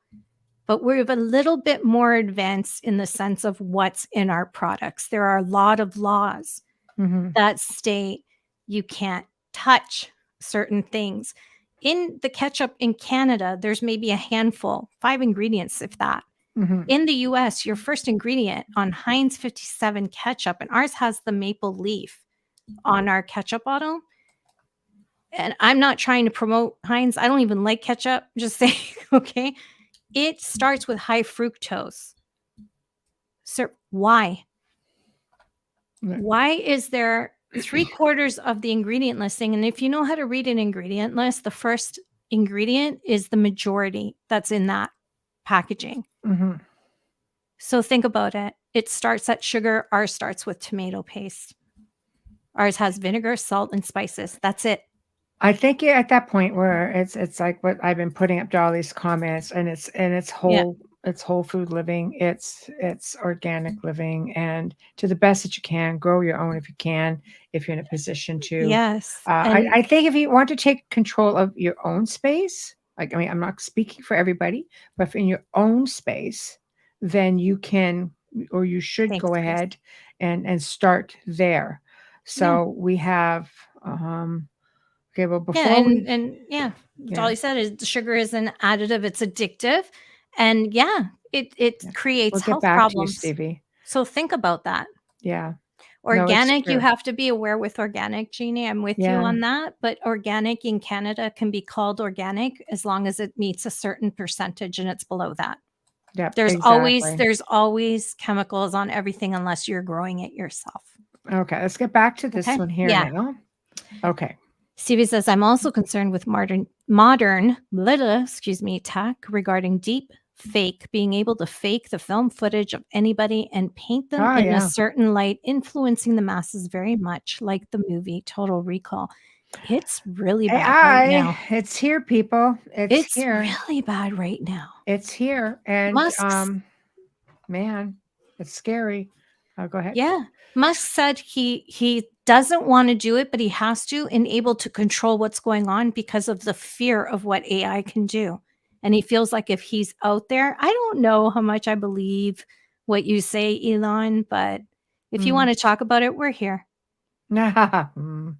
[SPEAKER 3] But we're a little bit more advanced in the sense of what's in our products. There are a lot of laws that state you can't touch certain things. In the ketchup in Canada, there's maybe a handful, 5 ingredients, if that. In the US, your first ingredient on Heinz 57 ketchup, and ours has the maple leaf on our ketchup bottle. And I'm not trying to promote Heinz. I don't even like ketchup. Just saying, okay? It starts with high fructose. So why? Why is there 3/4 of the ingredient listing? And if you know how to read an ingredient list, the first ingredient is the majority that's in that packaging. So think about it. It starts at sugar. Ours starts with tomato paste. Ours has vinegar, salt, and spices. That's it.
[SPEAKER 2] I think you're at that point where it's like what I've been putting up to all these comments, and it's whole food living, it's organic living, and to the best that you can, grow your own if you can, if you're in a position to.
[SPEAKER 3] Yes.
[SPEAKER 2] I think if you want to take control of your own space, like, I mean, I'm not speaking for everybody, but if in your own space, then you can, or you should go ahead and start there. So we have, okay, well, before
[SPEAKER 3] that's all he said is the sugar is an additive, it's addictive, and it creates health problems.
[SPEAKER 2] To you, Stevie.
[SPEAKER 3] So think about that.
[SPEAKER 2] Yeah.
[SPEAKER 3] Organic, you have to be aware with organic, Jeannie. I'm with you on that. But organic in Canada can be called organic as long as it meets a certain percentage and it's below that.
[SPEAKER 2] Yep,
[SPEAKER 3] there's always chemicals on everything unless you're growing it yourself.
[SPEAKER 2] Okay, let's get back to this one here now. Okay.
[SPEAKER 3] Stevie says, I'm also concerned with modern tech regarding deep fake, being able to fake the film footage of anybody and paint them in a certain light, influencing the masses very much like the movie Total Recall. It's really bad right now.
[SPEAKER 2] It's here, people. It's here.
[SPEAKER 3] Really bad right now.
[SPEAKER 2] It's here. And man, it's scary. Go ahead.
[SPEAKER 3] Yeah. Musk said he doesn't want to do it, but he has to, and able to control what's going on because of the fear of what AI can do. And he feels like if he's out there, I don't know how much I believe what you say, Elon, but if you want to talk about it, we're here.
[SPEAKER 2] Wayne?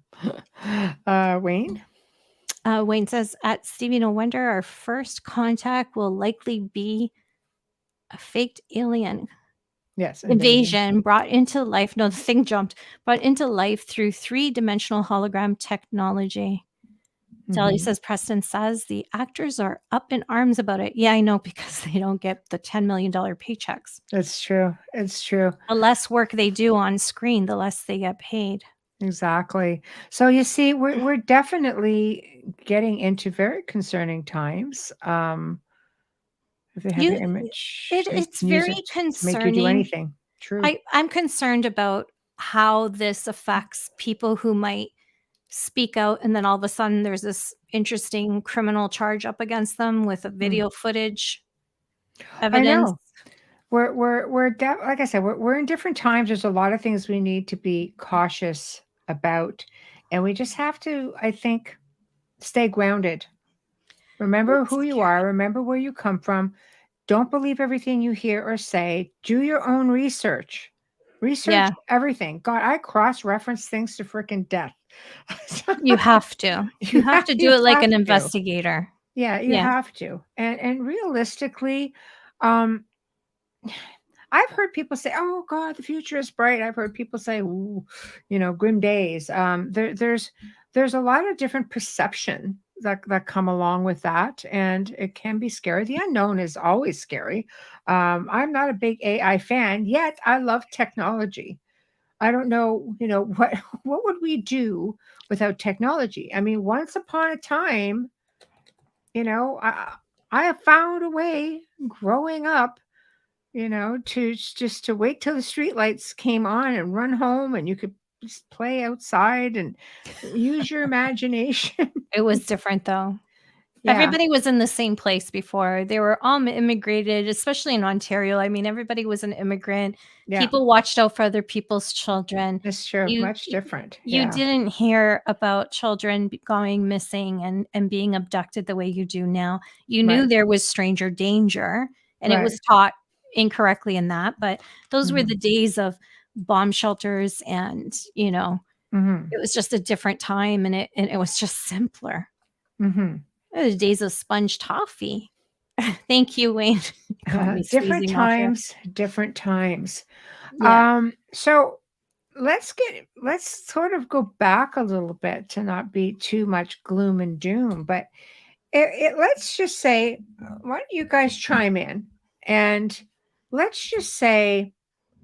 [SPEAKER 3] Wayne says, at Stevie, no wonder our first contact will likely be a faked alien.
[SPEAKER 2] Yes.
[SPEAKER 3] Invasion brought into life. No, the thing jumped. Brought into life through 3-dimensional hologram technology. Deli says, Preston says the actors are up in arms about it. Yeah, I know, because they don't get the $10 million paychecks.
[SPEAKER 2] It's true. It's true.
[SPEAKER 3] The less work they do on screen, the less they get paid.
[SPEAKER 2] Exactly. So you see, we're definitely getting into very concerning times. If they have your image,
[SPEAKER 3] it's very concerning.
[SPEAKER 2] Make you do anything. True.
[SPEAKER 3] I'm concerned about how this affects people who might speak out, and then all of a sudden there's this interesting criminal charge up against them with a video footage evidence.
[SPEAKER 2] I know. like I said, we're in different times. There's a lot of things we need to be cautious about, and we just have to, I think, stay grounded. Remember
[SPEAKER 3] It's
[SPEAKER 2] who you
[SPEAKER 3] scary.
[SPEAKER 2] are. Remember where you come from. Don't believe everything you hear or say. Do your own research. Research
[SPEAKER 3] Yeah,
[SPEAKER 2] everything. God, I cross-reference things to freaking death.
[SPEAKER 3] you have to. You have to
[SPEAKER 2] You
[SPEAKER 3] do it like
[SPEAKER 2] have
[SPEAKER 3] an
[SPEAKER 2] to.
[SPEAKER 3] investigator.
[SPEAKER 2] Yeah, you
[SPEAKER 3] Yeah.
[SPEAKER 2] have to. And realistically, um, I've heard people say, "Oh God, the future is bright." I've heard people say, "Ooh, grim days." There's a lot of different perception that come along with that, and it can be scary. The unknown is always scary. I'm not a big AI fan, yet I love technology. I don't know, what what would we do without technology? I mean, once upon a time, I have found a way growing up, to just to wait till the streetlights came on and run home and you could just play outside and use your imagination.
[SPEAKER 3] It was different though.
[SPEAKER 2] Yeah,
[SPEAKER 3] Everybody was in the same place before. They were all immigrated, especially in Ontario. I mean, everybody was an immigrant.
[SPEAKER 2] yeah,
[SPEAKER 3] People watched out for other people's children.
[SPEAKER 2] that's true.
[SPEAKER 3] You
[SPEAKER 2] Much different.
[SPEAKER 3] you
[SPEAKER 2] Yeah,
[SPEAKER 3] didn't hear about children going missing and being abducted the way you do now. You knew
[SPEAKER 2] right,
[SPEAKER 3] there was stranger danger, and it
[SPEAKER 2] right.
[SPEAKER 3] was taught incorrectly in that, but those were
[SPEAKER 2] Hmm.
[SPEAKER 3] the days of bomb shelters and,
[SPEAKER 2] Hmm.
[SPEAKER 3] it was just a different time and it was just simpler.
[SPEAKER 2] Hmm.
[SPEAKER 3] The days of sponge toffee. Thank you, Wayne. Caught me
[SPEAKER 2] Different
[SPEAKER 3] sneezing off here.
[SPEAKER 2] times, different times.
[SPEAKER 3] Yeah.
[SPEAKER 2] So let's sort of go back a little bit to not be too much gloom and doom, but let's just say, why don't you guys chime in and let's just say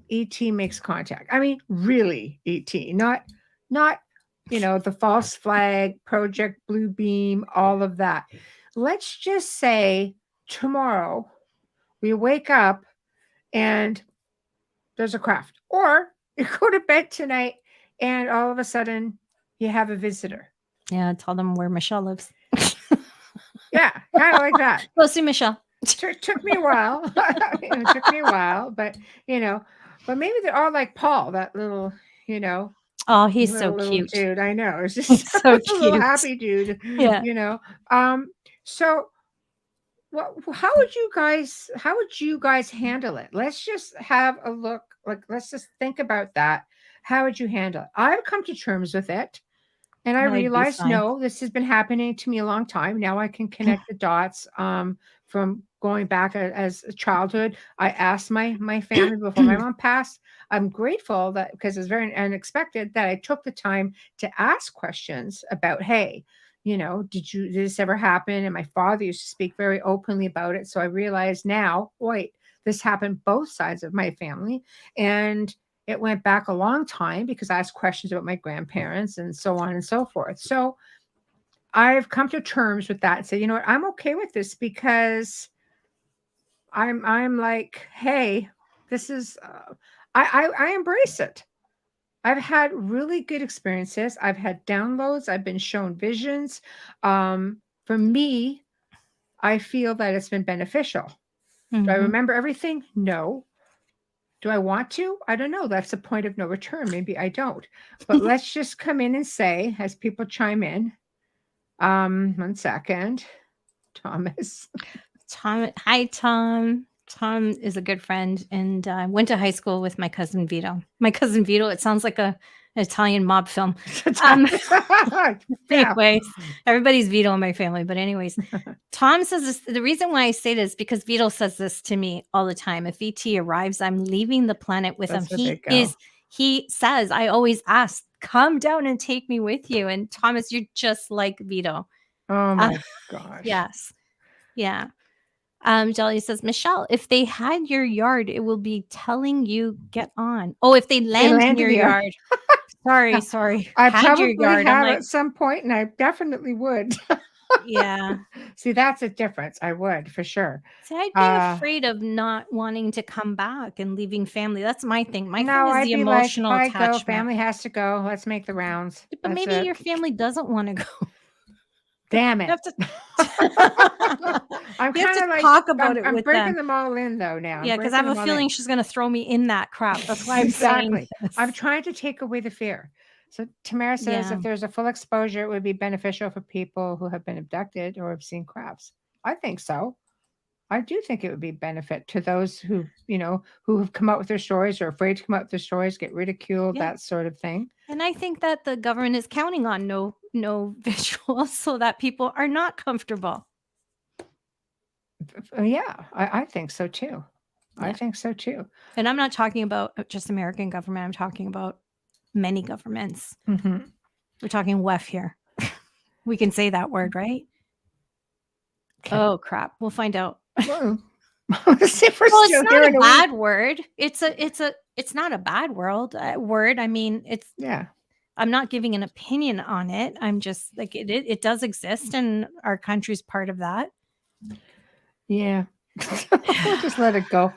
[SPEAKER 2] ET makes contact. I mean, really ET, not the false flag, Project Blue Beam, all of that. Let's just say tomorrow we wake up and there's a craft, or you go to bed tonight and all of a sudden you have a visitor.
[SPEAKER 3] Yeah, tell them where Michelle lives.
[SPEAKER 2] Yeah, kind of like that.
[SPEAKER 3] Go see Michelle.
[SPEAKER 2] Took me a while. It took me a while, but you know, but maybe they're all like Paul, that little, you know,
[SPEAKER 3] Oh, he's so
[SPEAKER 2] little
[SPEAKER 3] cute.
[SPEAKER 2] dude. I know. It's just
[SPEAKER 3] He's so
[SPEAKER 2] a little
[SPEAKER 3] cute.
[SPEAKER 2] happy dude,
[SPEAKER 3] Yeah.
[SPEAKER 2] you know. So what how would you guys handle it? Let's just have a look, like let's just think about that. How would you handle it? I've come to terms with it. And I
[SPEAKER 3] I'd be
[SPEAKER 2] realized,
[SPEAKER 3] fine.
[SPEAKER 2] no, this has been happening to me a long time. Now I can connect the dots from going back as a childhood. I asked my family before my mom passed. I'm grateful that because it's very unexpected that I took the time to ask questions about, hey, did this ever happen? And my father used to speak very openly about it. So I realized now, wait, this happened both sides of my family. And it went back a long time because I asked questions about my grandparents and so on and so forth. So I've come to terms with that and say, you know what, I'm okay with this because I'm like, hey, this is I embrace it. I've had really good experiences. I've had downloads. I've been shown visions. For me, I feel that it's been beneficial. Do I
[SPEAKER 3] Mhm.
[SPEAKER 2] remember everything? No. Do I want to? I don't know. That's a point of no return. Maybe I don't. But let's just come in and say, as people chime in, 1 second, Thomas.
[SPEAKER 3] Tom, hi, Tom. Tom is a good friend, and went to high school with my cousin Vito. My cousin Vito. It sounds like an Italian mob film. Um,
[SPEAKER 2] Yeah.
[SPEAKER 3] anyways, everybody's Vito in my family. But anyways, Tom says this. The reason why I say this is because Vito says this to me all the time. If ET arrives, I'm leaving the planet with him.
[SPEAKER 2] That's where they go.
[SPEAKER 3] He says, I always ask, come down and take me with you. And Thomas, you're just like Vito.
[SPEAKER 2] Oh
[SPEAKER 3] Uh,
[SPEAKER 2] my gosh.
[SPEAKER 3] yes. Yeah. Jelly says, Michelle, if they had your yard, it will be telling you get on. Oh, if they
[SPEAKER 2] They
[SPEAKER 3] land in
[SPEAKER 2] landed
[SPEAKER 3] your
[SPEAKER 2] here.
[SPEAKER 3] yard. Sorry.
[SPEAKER 2] I
[SPEAKER 3] Had your
[SPEAKER 2] probably
[SPEAKER 3] yard. I'm
[SPEAKER 2] have
[SPEAKER 3] like,
[SPEAKER 2] at some point, and I definitely would.
[SPEAKER 3] yeah.
[SPEAKER 2] See, that's a difference. I would for sure.
[SPEAKER 3] See, I'd be afraid of not wanting to come back and leaving family. That's my thing. My thing
[SPEAKER 2] No,
[SPEAKER 3] is
[SPEAKER 2] I'd
[SPEAKER 3] the
[SPEAKER 2] be like,
[SPEAKER 3] emotional
[SPEAKER 2] I go,
[SPEAKER 3] attachment.
[SPEAKER 2] family has to go. Let's make the rounds.
[SPEAKER 3] But
[SPEAKER 2] That's
[SPEAKER 3] maybe
[SPEAKER 2] it.
[SPEAKER 3] your family doesn't want to go.
[SPEAKER 2] Damn
[SPEAKER 3] You
[SPEAKER 2] it.
[SPEAKER 3] have to
[SPEAKER 2] I'm
[SPEAKER 3] you have
[SPEAKER 2] kind
[SPEAKER 3] to
[SPEAKER 2] of like,
[SPEAKER 3] talk about it
[SPEAKER 2] I'm
[SPEAKER 3] with
[SPEAKER 2] breaking
[SPEAKER 3] them.
[SPEAKER 2] them all in though now. I'm
[SPEAKER 3] Yeah, because I
[SPEAKER 2] breaking
[SPEAKER 3] have a
[SPEAKER 2] them all in.
[SPEAKER 3] feeling she's gonna throw me in that crap. That's why I'm saying
[SPEAKER 2] Exactly. I'm
[SPEAKER 3] this.
[SPEAKER 2] trying to take away the fear. So Tamara says
[SPEAKER 3] Yeah.
[SPEAKER 2] if there's a full exposure, it would be beneficial for people who have been abducted or have seen crafts. I think so. I do think it would be benefit to those who, who have come out with their stories or afraid to come out with their stories, get ridiculed,
[SPEAKER 3] Yeah.
[SPEAKER 2] that sort of thing.
[SPEAKER 3] And I think that the government is counting on no visuals so that people are not comfortable.
[SPEAKER 2] Yeah, I think so too. I
[SPEAKER 3] Yeah.
[SPEAKER 2] think so too.
[SPEAKER 3] And I'm not talking about just American government. I'm talking about many governments.
[SPEAKER 2] Mhm.
[SPEAKER 3] We're talking WEF here. We can say that word, right?
[SPEAKER 2] Okay.
[SPEAKER 3] Oh crap! We'll find out.
[SPEAKER 2] Well, let's see if we're
[SPEAKER 3] Well,
[SPEAKER 2] still
[SPEAKER 3] it's
[SPEAKER 2] here
[SPEAKER 3] not
[SPEAKER 2] in
[SPEAKER 3] a
[SPEAKER 2] a
[SPEAKER 3] bad
[SPEAKER 2] week.
[SPEAKER 3] word. It's not a bad word. I mean, it's
[SPEAKER 2] Yeah.
[SPEAKER 3] I'm not giving an opinion on it. I'm just like it does exist, and our country's part of that.
[SPEAKER 2] Yeah. We'll just let it go.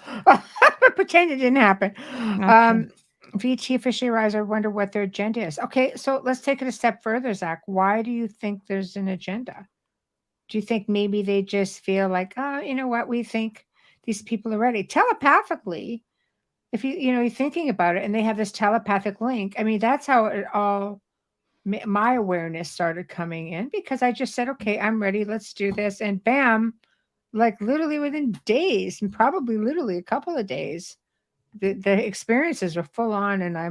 [SPEAKER 2] Pretend it didn't happen.
[SPEAKER 3] Okay.
[SPEAKER 2] VT officially arrives. I wonder what their agenda is. Okay, so let's take it a step further, Zach. Why do you think there's an agenda? Do you think maybe they just feel like, oh, you know what? We think these people are ready telepathically. If you're thinking about it, and they have this telepathic link. I mean, that's how it all. My awareness started coming in because I just said, okay, I'm ready. Let's do this, and bam, like literally within days, and probably literally a couple of days, the experiences were full on, and I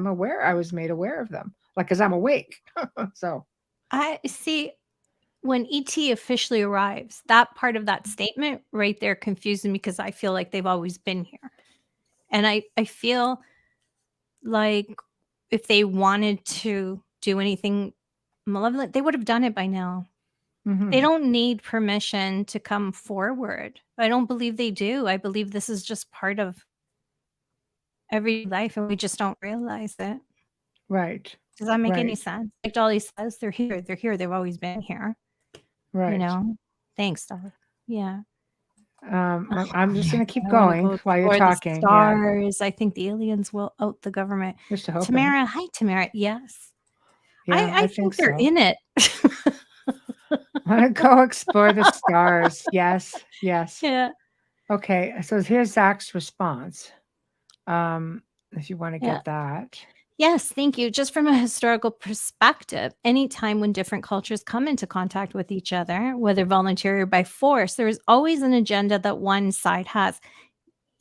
[SPEAKER 2] was made aware of them, like because I'm awake. So
[SPEAKER 3] I see. When ET officially arrives, that part of that statement right there confuses me because I feel like they've always been here. And I feel like if they wanted to do anything malevolent, they would have done it by now. They don't need permission to come forward. I don't believe they do. I believe this is just part of every life and we just don't realize it.
[SPEAKER 2] right,
[SPEAKER 3] Does that make any
[SPEAKER 2] right,
[SPEAKER 3] sense? Like Dolly says, they're here. They're here. They've always been here. You
[SPEAKER 2] right.
[SPEAKER 3] know? Thanks, Dolly. Yeah.
[SPEAKER 2] I'm just going to keep
[SPEAKER 3] I want to
[SPEAKER 2] going
[SPEAKER 3] go
[SPEAKER 2] while you're
[SPEAKER 3] explore the
[SPEAKER 2] talking. Yeah,
[SPEAKER 3] stars. I think the aliens will out the government.
[SPEAKER 2] just hoping.
[SPEAKER 3] Tamara, hi, Tamara. Yes.
[SPEAKER 2] Yeah,
[SPEAKER 3] I
[SPEAKER 2] think
[SPEAKER 3] think they're
[SPEAKER 2] so.
[SPEAKER 3] in it.
[SPEAKER 2] Want to go explore the stars? Yes, yes.
[SPEAKER 3] Yeah.
[SPEAKER 2] Okay, so here's Zach's response. If you want to
[SPEAKER 3] Yeah.
[SPEAKER 2] get that.
[SPEAKER 3] Yes, thank you. Just from a historical perspective, any time when different cultures come into contact with each other, whether voluntary or by force, there is always an agenda that one side has.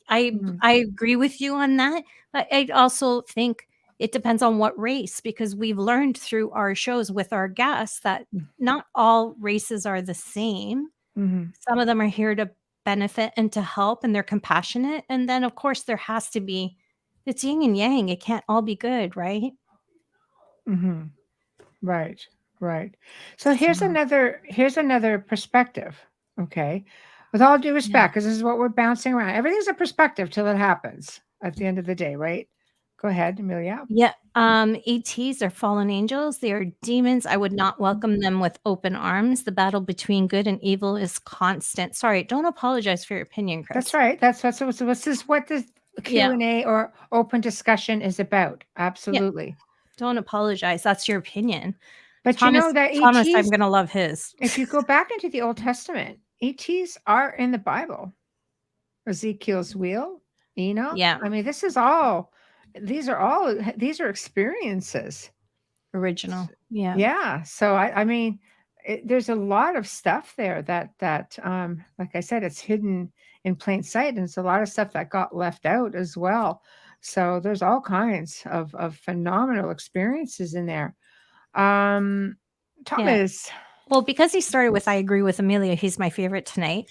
[SPEAKER 3] I agree with you on that, but I also think it depends on what race, because we've learned through our shows with our guests that not all races are the same. Some of them are here to benefit and to help, and they're compassionate. And then, of course, there has to be it's yin and yang. It can't all be good, right?
[SPEAKER 2] Right, right. So here's another perspective. Okay, with all due respect, because this is what we're bouncing around. Everything's a perspective till it happens. At the end of the day, right? Go ahead, Amelia.
[SPEAKER 3] Yeah. ETs are fallen angels. They are demons. I would not welcome them with open arms. The battle between good and evil is constant. Sorry, don't apologize for your opinion, Chris.
[SPEAKER 2] That's right. That's what. So this is what the Q&A or open discussion is about. Absolutely.
[SPEAKER 3] Yeah. Don't apologize. That's your opinion.
[SPEAKER 2] But
[SPEAKER 3] Thomas,
[SPEAKER 2] you know that
[SPEAKER 3] Thomas,
[SPEAKER 2] ETs,
[SPEAKER 3] I'm going to love his.
[SPEAKER 2] if you go back into the Old Testament, ETs are in the Bible. Ezekiel's wheel, Enoch.
[SPEAKER 3] Yeah.
[SPEAKER 2] I mean, these are experiences.
[SPEAKER 3] Original. Yeah.
[SPEAKER 2] Yeah. So I mean, there's a lot of stuff there that like I said, it's hidden in plain sight, and it's a lot of stuff that got left out as well. So there's all kinds of phenomenal experiences in there. Thomas.
[SPEAKER 3] Yeah. Well, because he started with I agree with Amelia, he's my favorite tonight.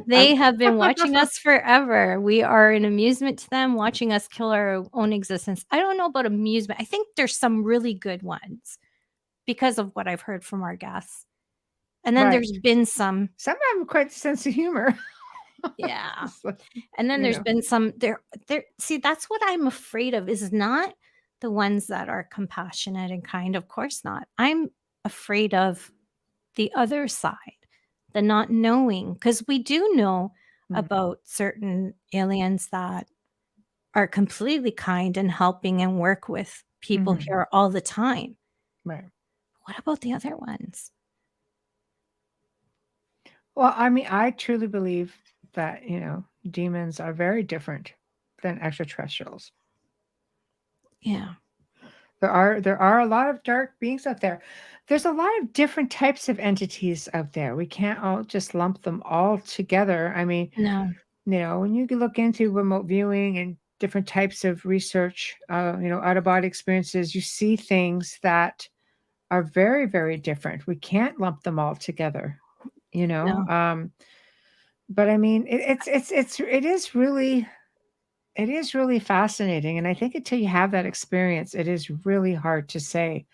[SPEAKER 3] They have been watching us forever. We are an amusement to them, watching us kill our own existence. I don't know about amusement. I think there's some really good ones because of what I've heard from our guests. And then there's been some
[SPEAKER 2] of them quite a sense of humor.
[SPEAKER 3] Yeah. And then there's been some there. See, that's what I'm afraid of, is not the ones that are compassionate and kind. Of course not. I'm afraid of the other side, the not knowing, because we do know about certain aliens that are completely kind and helping and work with people here all the time.
[SPEAKER 2] Right.
[SPEAKER 3] what about the other ones?
[SPEAKER 2] Well, I mean, I truly believe that, demons are very different than extraterrestrials.
[SPEAKER 3] Yeah.
[SPEAKER 2] There are a lot of dark beings out there. There's a lot of different types of entities out there. We can't all just lump them all together. I mean,
[SPEAKER 3] No.
[SPEAKER 2] when you can look into remote viewing and different types of research, out of body experiences, you see things that are very, very different. We can't lump them all together,
[SPEAKER 3] No.
[SPEAKER 2] But I mean, it is really fascinating. And I think until you have that experience, it is really hard to say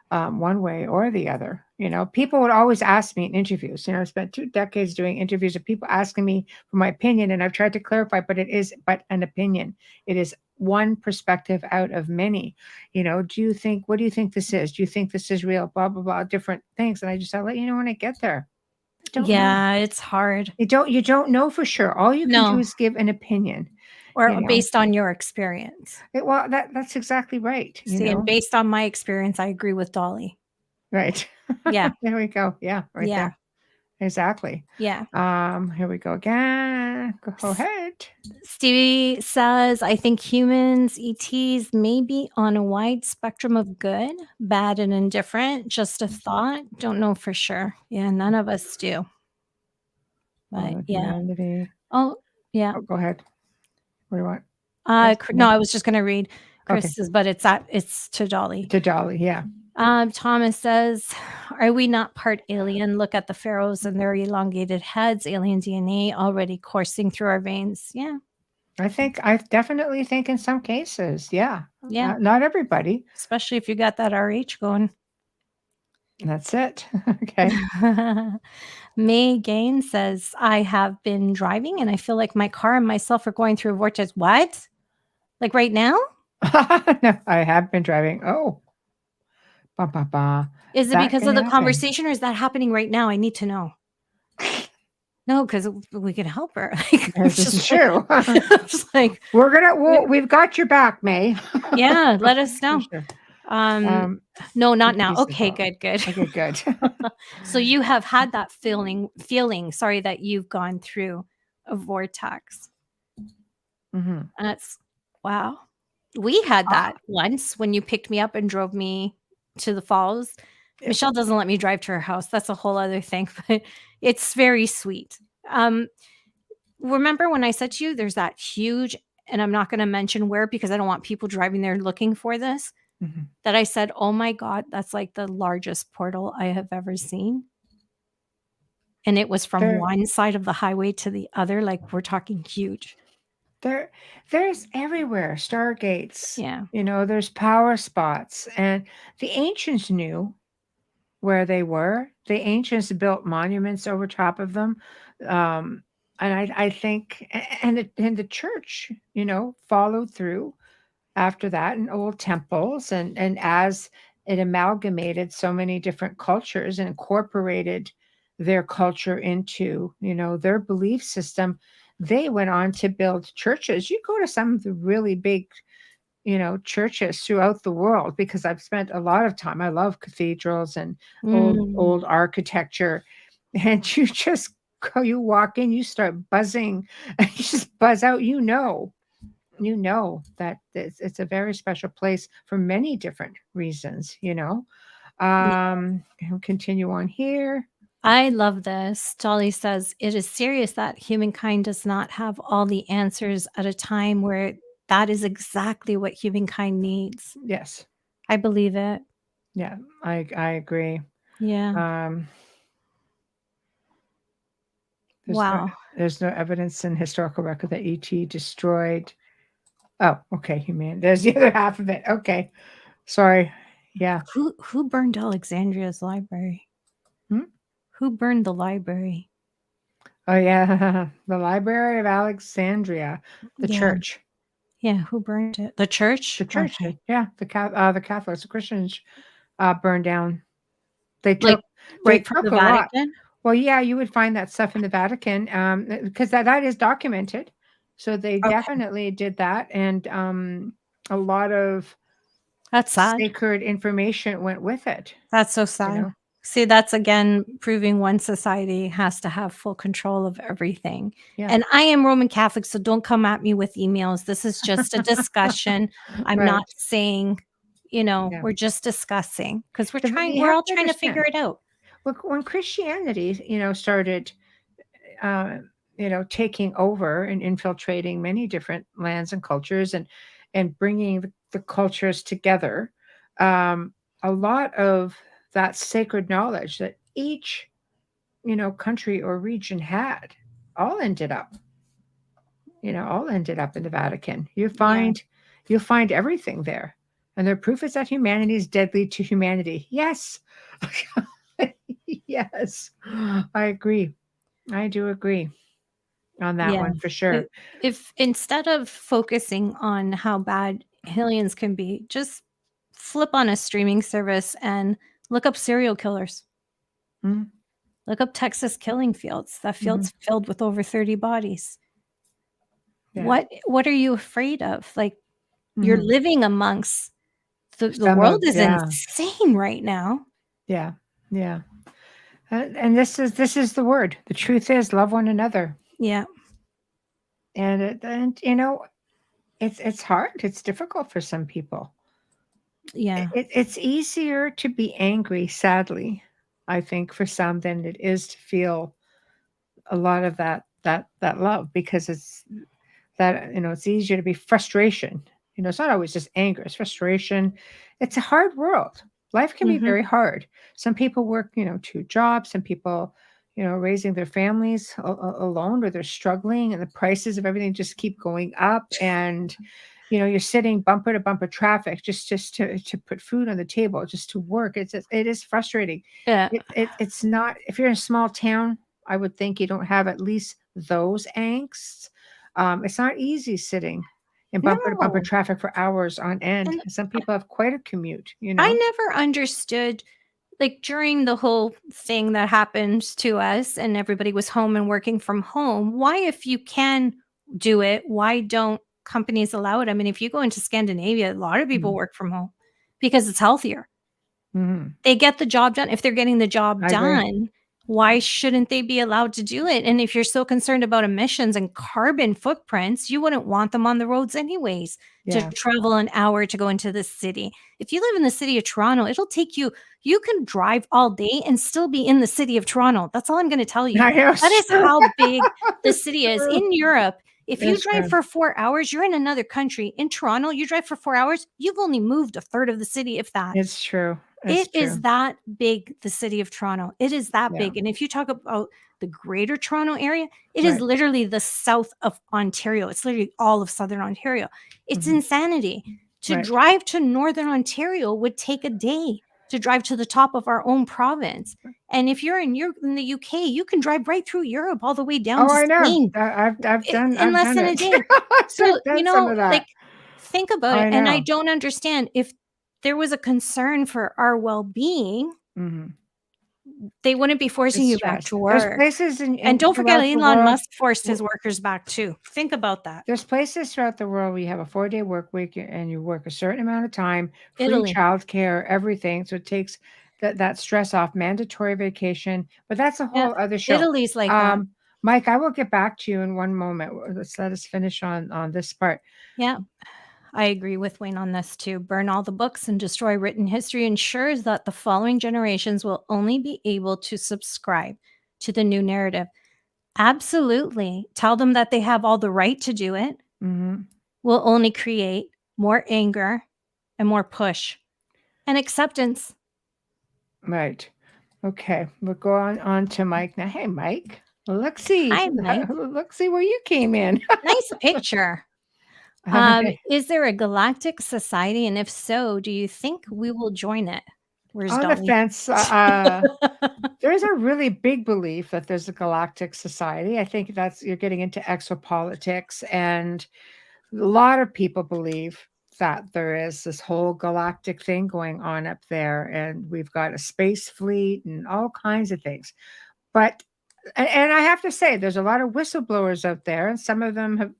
[SPEAKER 2] one way or the other. People would always ask me in interviews. I spent 2 decades doing interviews of people asking me for my opinion, and I've tried to clarify, but it is but an opinion. It is one perspective out of many. What do you think this is? Do you think this is real? Blah, blah, blah, different things. And I'll let you know when I get there. I don't know.
[SPEAKER 3] Yeah, it's hard.
[SPEAKER 2] You don't know for sure. All you can do is give an opinion.
[SPEAKER 3] Or based on your experience.
[SPEAKER 2] Well, that's exactly right.
[SPEAKER 3] See, and based on my experience, I agree with Dolly.
[SPEAKER 2] Right.
[SPEAKER 3] Yeah.
[SPEAKER 2] There we go. Yeah, right there. Exactly.
[SPEAKER 3] Yeah.
[SPEAKER 2] Here we go again. Go ahead.
[SPEAKER 3] Stevie says, I think humans, ETs, may be on a wide spectrum of good, bad, and indifferent. Just a thought. Don't know for sure. Yeah, none of us do. But yeah.
[SPEAKER 2] Humanity.
[SPEAKER 3] Oh, yeah.
[SPEAKER 2] Oh, go ahead. What do you want?
[SPEAKER 3] No, I was just going to read Chris's,
[SPEAKER 2] Okay.
[SPEAKER 3] but it's to Dolly.
[SPEAKER 2] To Dolly, yeah.
[SPEAKER 3] Thomas says, are we not part alien? Look at the pharaohs and their elongated heads, alien DNA already coursing through our veins. Yeah.
[SPEAKER 2] I definitely think in some cases, yeah.
[SPEAKER 3] Yeah.
[SPEAKER 2] Not everybody.
[SPEAKER 3] Especially if you got that RH going.
[SPEAKER 2] That's it. Okay.
[SPEAKER 3] May Gain says, I have been driving and I feel like my car and myself are going through a vortex. What? Like right now?
[SPEAKER 2] No, I have been driving. Oh. Ba, ba, ba.
[SPEAKER 3] Is it because of the conversation or is that happening right now? I need to know. No, because we can help her.
[SPEAKER 2] This is true.
[SPEAKER 3] Just like
[SPEAKER 2] we've got your back, May.
[SPEAKER 3] Yeah, let us know.
[SPEAKER 2] Sure.
[SPEAKER 3] No, not now. Okay, good.
[SPEAKER 2] Okay, good.
[SPEAKER 3] So you have had that feeling, sorry, that you've gone through a vortex.
[SPEAKER 2] Mm-hmm.
[SPEAKER 3] And it's, wow. We had that once when you picked me up and drove me to the falls. Yeah. Michelle doesn't let me drive to her house. That's a whole other thing, but it's very sweet. Remember when I said to you, there's that huge, and I'm not going to mention where because I don't want people driving there looking for this, that I said, oh my God, that's like the largest portal I have ever seen. And it was from one side of the highway to the other. Like we're talking huge.
[SPEAKER 2] There's everywhere stargates.
[SPEAKER 3] Yeah.
[SPEAKER 2] There's power spots, and the ancients knew where they were. The ancients built monuments over top of them. And I think, and the church, followed through after that in old temples, and as it amalgamated so many different cultures and incorporated their culture into, their belief system, they went on to build churches. You go to some of the really big, churches throughout the world, because I've spent a lot of time. I love cathedrals and old architecture. And you walk in, you start buzzing, and you just buzz out, that it's a very special place for many different reasons, I'll continue on here.
[SPEAKER 3] I love this. Dolly says, it is serious that humankind does not have all the answers at a time where that is exactly what humankind needs.
[SPEAKER 2] Yes.
[SPEAKER 3] I believe it.
[SPEAKER 2] Yeah, I agree.
[SPEAKER 3] Yeah.
[SPEAKER 2] There's no evidence in historical record that ET destroyed. Oh, okay, human. There's the other half of it. Okay. Sorry. Yeah.
[SPEAKER 3] Who burned Alexandria's library? Who burned the library?
[SPEAKER 2] Oh, yeah. The Library of Alexandria. The church.
[SPEAKER 3] Yeah, who burned it? The church?
[SPEAKER 2] The church. Okay. Yeah, the Catholics, the Christians burned down. They took
[SPEAKER 3] from the Vatican?
[SPEAKER 2] Well, yeah, you would find that stuff in the Vatican because that is documented. So they definitely did that. And a lot of
[SPEAKER 3] That's sad.
[SPEAKER 2] sacred information went with it,
[SPEAKER 3] That's so
[SPEAKER 2] you
[SPEAKER 3] sad.
[SPEAKER 2] know?
[SPEAKER 3] See, that's again proving one society has to have full control of everything.
[SPEAKER 2] Yeah.
[SPEAKER 3] And I am Roman Catholic, so don't come at me with emails. This is just a discussion. I'm
[SPEAKER 2] Right.
[SPEAKER 3] not saying,
[SPEAKER 2] Yeah.
[SPEAKER 3] we're just discussing because
[SPEAKER 2] You
[SPEAKER 3] we're
[SPEAKER 2] have
[SPEAKER 3] all
[SPEAKER 2] to
[SPEAKER 3] trying to figure
[SPEAKER 2] understand.
[SPEAKER 3] it out.
[SPEAKER 2] Look, when Christianity, started, taking over and infiltrating many different lands and cultures and bringing the cultures together, a lot of that sacred knowledge that each, country or region had all ended up, all ended up in the Vatican.
[SPEAKER 3] Yeah.
[SPEAKER 2] You'll find everything there. And their proof is that humanity is deadly to humanity. Yes. Yes. I agree. I do agree on that
[SPEAKER 3] Yeah.
[SPEAKER 2] one for sure.
[SPEAKER 3] If instead of focusing on how bad aliens can be, just flip on a streaming service and look up serial killers.
[SPEAKER 2] Mhm,
[SPEAKER 3] Look up Texas killing fields. That
[SPEAKER 2] mhm.
[SPEAKER 3] field's filled with over 30 bodies.
[SPEAKER 2] Yeah.
[SPEAKER 3] What are you afraid of? Like, you're
[SPEAKER 2] Mhm.
[SPEAKER 3] living amongst the
[SPEAKER 2] Some
[SPEAKER 3] world
[SPEAKER 2] of
[SPEAKER 3] is
[SPEAKER 2] yeah,
[SPEAKER 3] insane right now.
[SPEAKER 2] yeah, yeah. And this is the word. The truth is love one another.
[SPEAKER 3] Yeah.
[SPEAKER 2] And it's hard. It's difficult for some people.
[SPEAKER 3] Yeah.
[SPEAKER 2] It's easier to be angry, sadly, I think, for some than it is to feel a lot of that love, because it's that, it's easier to be frustration. It's not always just anger, it's frustration. It's a hard world. Life can be
[SPEAKER 3] Mhm.
[SPEAKER 2] very hard. Some people work, two jobs. Some people, raising their families alone, or they're struggling, and the prices of everything just keep going up. And you're sitting bumper to bumper traffic just to put food on the table, just to work. It is frustrating.
[SPEAKER 3] Yeah.
[SPEAKER 2] It's not, if you're in a small town, I would think you don't have at least those angsts. It's not easy sitting in bumper to bumper
[SPEAKER 3] No.
[SPEAKER 2] traffic for hours on end.
[SPEAKER 3] And
[SPEAKER 2] Some people have quite a commute,
[SPEAKER 3] I never understood, like, during the whole thing that happened to us and everybody was home and working from home, why, if you can do it, why don't companies allow it? I mean, if you go into Scandinavia, a lot of people
[SPEAKER 2] Mhm.
[SPEAKER 3] work from home because it's healthier.
[SPEAKER 2] Mhm.
[SPEAKER 3] They get the job done. If they're getting the job
[SPEAKER 2] I agree.
[SPEAKER 3] done, why shouldn't they be allowed to do it? And if you're so concerned about emissions and carbon footprints, you wouldn't want them on the roads anyways to
[SPEAKER 2] Yeah.
[SPEAKER 3] travel an hour to go into the city. If you live in the city of Toronto, it'll take you can drive all day and still be in the city of Toronto. That's all I'm gonna tell you.
[SPEAKER 2] I know.
[SPEAKER 3] That
[SPEAKER 2] It's
[SPEAKER 3] is
[SPEAKER 2] true.
[SPEAKER 3] how big the
[SPEAKER 2] It's
[SPEAKER 3] city is.
[SPEAKER 2] true.
[SPEAKER 3] In Europe, if you
[SPEAKER 2] It's
[SPEAKER 3] drive
[SPEAKER 2] true.
[SPEAKER 3] for 4 hours, you're in another country. In Toronto, you drive for 4 hours, you've only moved a third of the city, if that.
[SPEAKER 2] It's true. It's
[SPEAKER 3] It
[SPEAKER 2] true.
[SPEAKER 3] is that big, the city of Toronto. It is that
[SPEAKER 2] Yeah.
[SPEAKER 3] big, and if you talk about the Greater Toronto Area, it is
[SPEAKER 2] Right.
[SPEAKER 3] literally the south of Ontario. It's literally all of Southern Ontario. It's
[SPEAKER 2] Mhm.
[SPEAKER 3] insanity. To
[SPEAKER 2] Right.
[SPEAKER 3] drive to Northern Ontario would take a day to drive to the top of our own province, and if you're in the UK, you can drive right through Europe all the way down
[SPEAKER 2] Oh,
[SPEAKER 3] to
[SPEAKER 2] I know.
[SPEAKER 3] Spain
[SPEAKER 2] I've
[SPEAKER 3] I
[SPEAKER 2] done
[SPEAKER 3] in
[SPEAKER 2] I've
[SPEAKER 3] less
[SPEAKER 2] done
[SPEAKER 3] than a
[SPEAKER 2] it.
[SPEAKER 3] day.
[SPEAKER 2] I've
[SPEAKER 3] So,
[SPEAKER 2] done some of that.
[SPEAKER 3] like, think about it,
[SPEAKER 2] I
[SPEAKER 3] and I
[SPEAKER 2] know.
[SPEAKER 3] don't understand if there was a concern for our well-being,
[SPEAKER 2] Mhm.
[SPEAKER 3] they wouldn't be forcing
[SPEAKER 2] It's
[SPEAKER 3] you back
[SPEAKER 2] stress.
[SPEAKER 3] to
[SPEAKER 2] There's
[SPEAKER 3] work.
[SPEAKER 2] places
[SPEAKER 3] And don't forget
[SPEAKER 2] throughout the
[SPEAKER 3] Elon
[SPEAKER 2] world.
[SPEAKER 3] Musk forced his
[SPEAKER 2] w
[SPEAKER 3] workers back too. Think about that.
[SPEAKER 2] There's places throughout the world where you have a 4-day work week, and you work a certain amount of time, free
[SPEAKER 3] Italy.
[SPEAKER 2] childcare, everything, so it takes that stress off, mandatory vacation, but that's a
[SPEAKER 3] Yeah.
[SPEAKER 2] whole other show.
[SPEAKER 3] Italy's like that.
[SPEAKER 2] Mike, I will get back to you in one moment. Let's let us finish on this part.
[SPEAKER 3] Yeah. I agree with Wayne on this too. Burn all the books and destroy written history ensures that the following generations will only be able to subscribe to the new narrative. Absolutely. Tell them that they have all the right to do it.
[SPEAKER 2] Mhm.
[SPEAKER 3] Will only create more anger and more push and acceptance.
[SPEAKER 2] Right. Okay, we'll go on to Mike now. Hey, Mike. Let's see.
[SPEAKER 3] Hi, Mike.
[SPEAKER 2] Let's see where you came in.
[SPEAKER 3] Nice picture. Is there a galactic society? And if so, do you think we will join it? Where's
[SPEAKER 2] On the
[SPEAKER 3] Dolly?
[SPEAKER 2] fence, there's a really big belief that there's a galactic society. I think that's, you're getting into exopolitics, and a lot of people believe that there is this whole galactic thing going on up there, and we've got a space fleet and all kinds of things. But and I have to say, there's a lot of whistleblowers out there, and some of them have,